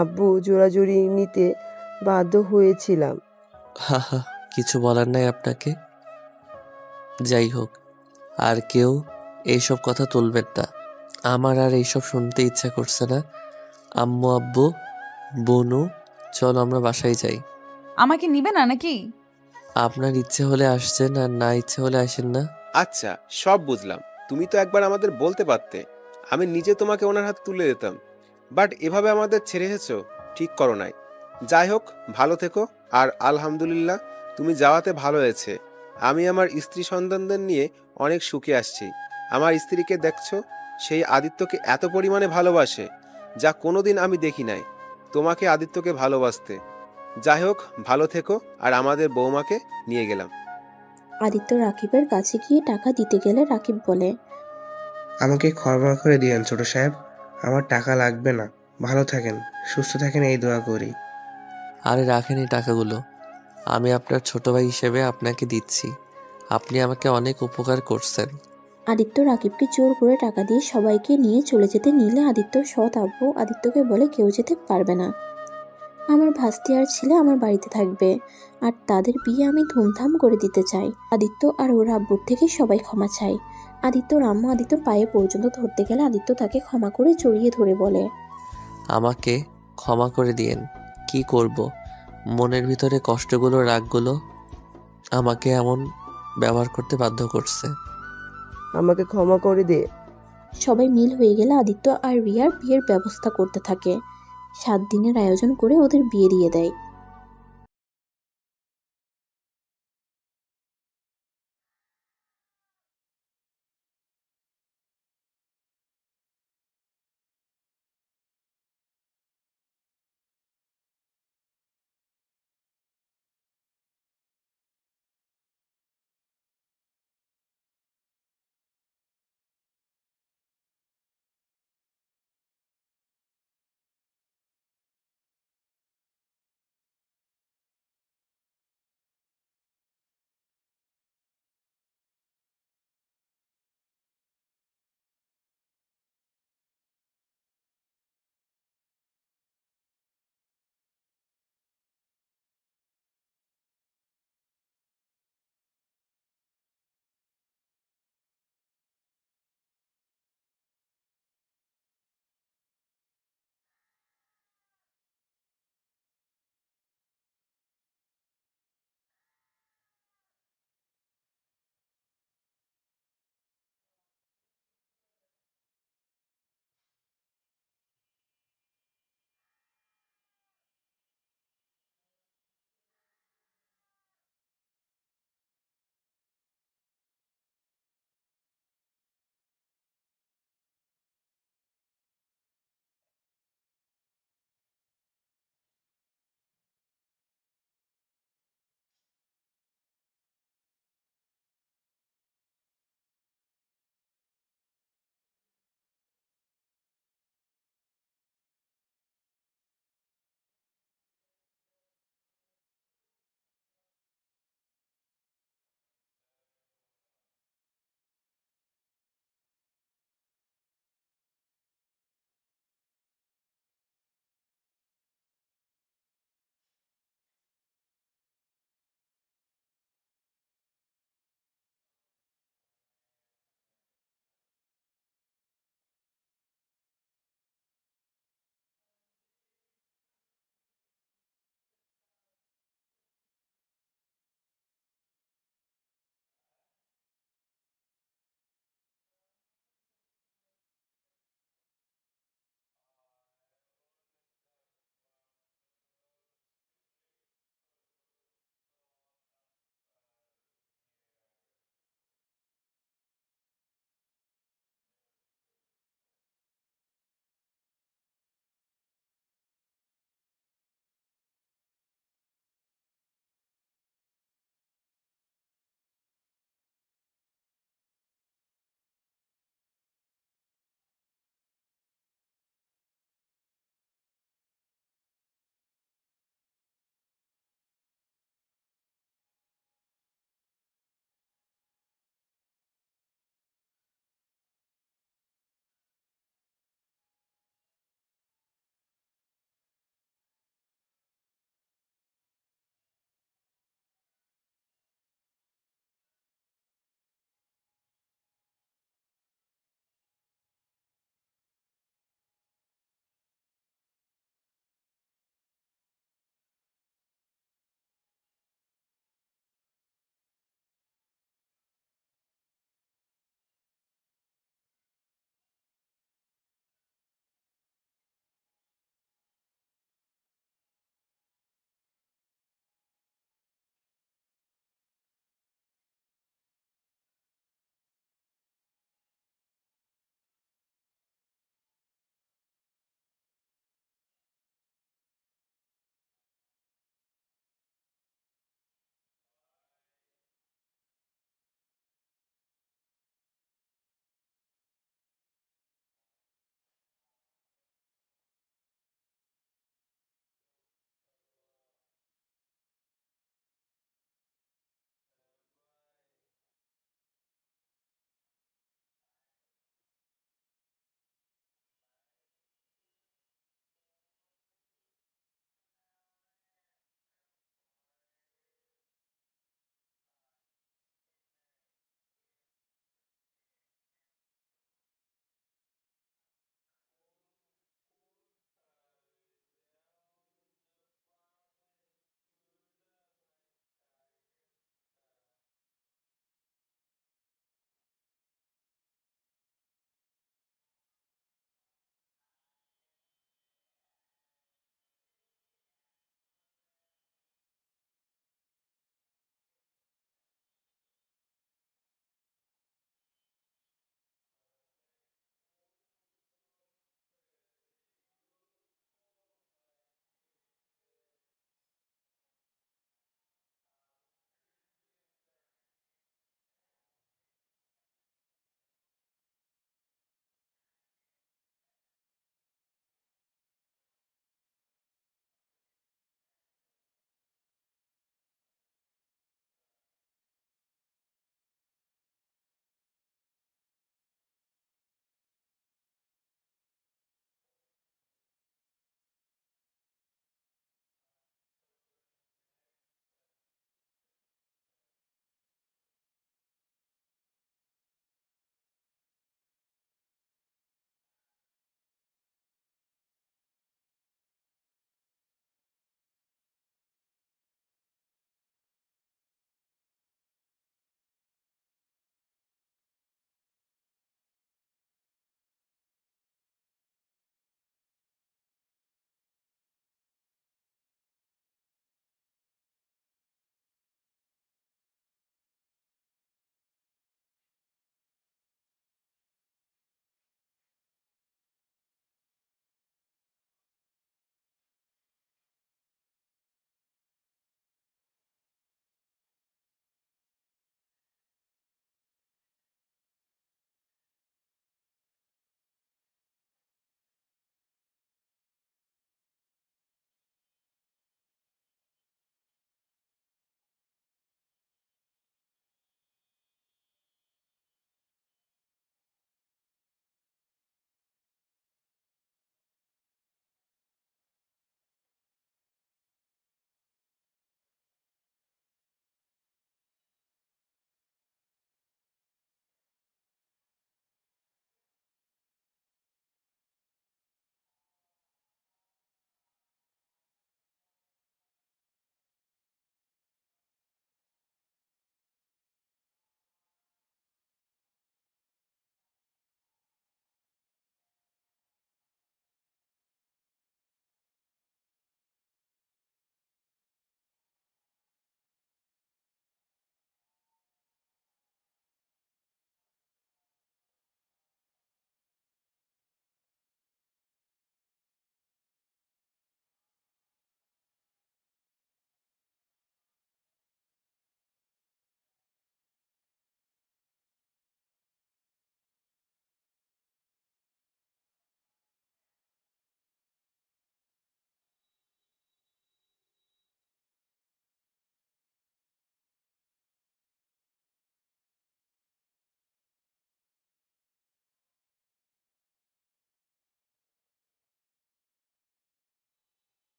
আব্বু জোরাজুরি নিতে বাধ্য হয়েছিলাম। হা হা, কিছু বলার নাই আপনাকে। যাই হোক, আর কেউ এইসব কথা তুলবেন না। আমার আর এইসব শুনতে ইচ্ছা করছে না। আম্মু, আব্বু, বনু, চলো আমরা বাসায় যাই। আমাকে নিবে না নাকি? আপনার ইচ্ছে হলে আসছেন, আর না ইচ্ছে হলে আসেন না। আচ্ছা, সব বুঝলাম। তুমি তো একবার আমাদের বলতে পারতে, আমি নিজে তোমাকে ওনার হাতে তুলে দিতাম। বাট এভাবে আমাদের ছেড়ে এসেছো, ঠিক করো নাই। যাই হোক, ভালো থেকো। আর আলহামদুলিল্লাহ, তুমি যাওয়াতে ভালো হয়েছে। আমি আমার স্ত্রী সন্তানদের নিয়ে অনেক সুখে আসছি। আমার স্ত্রীকে দেখছো, সেই আদিত্যকে এত পরিমাণে ভালোবাসে যা কোনোদিন আমি দেখি নাই। তোমাকে আদিত্যকে ভালোবাসতে। যাই হোক, ভালো থেকো। আর আমাদের বৌমাকে নিয়ে গেলাম। আদিত্য রাকিবের কাছে গিয়ে টাকা দিতে গেলে রাকিব বলে, আমাকে ক্ষমা করে দিয়েন ছোট সাহেব, আমার টাকা লাগবে না। ভালো থাকেন, সুস্থ থাকেন, এই দোয়া করি। আরে রাখেন এই টাকাগুলো, আমি আপনার ছোট ভাই হিসেবে আপনাকে দিচ্ছি। আপনি আমাকে অনেক উপকার করছেন। আদিত্য রাকিবকে জোর করে টাকা দিয়ে সবাইকে নিয়ে চলে যেতে নিলে আদিত্যর সৎ আব্বু আদিত্যকে বলে কেউ যেতে পারবে না। আমার ভাস্তি আর ছেলে আমার বাড়িতে থাকবে, আর তাদের বিয়ে আমি ধুমধাম করে দিতে চাই। আদিত্য আর ওর আব্বুর থেকে সবাই ক্ষমা চায়। আদিত্যর আম্মু আদিত্যর পায়ে পর্যন্ত ধরতে গেলে আদিত্য তাকে ক্ষমা করে জড়িয়ে ধরে বলে, আমাকে ক্ষমা করে দিয়েন। কি করব, মনের ভিতরে কষ্টগুলো, রাগগুলো আমাকে এমন ব্যবহার করতে বাধ্য করছে। আমাকে ক্ষমা করে দে। সবাই মিল হয়ে গেলে আদিত্য আর রিয়ার বিয়ের ব্যবস্থা করতে থাকে। 7 দিনের আয়োজন করে ওদের বিয়ে দিয়ে দেয়।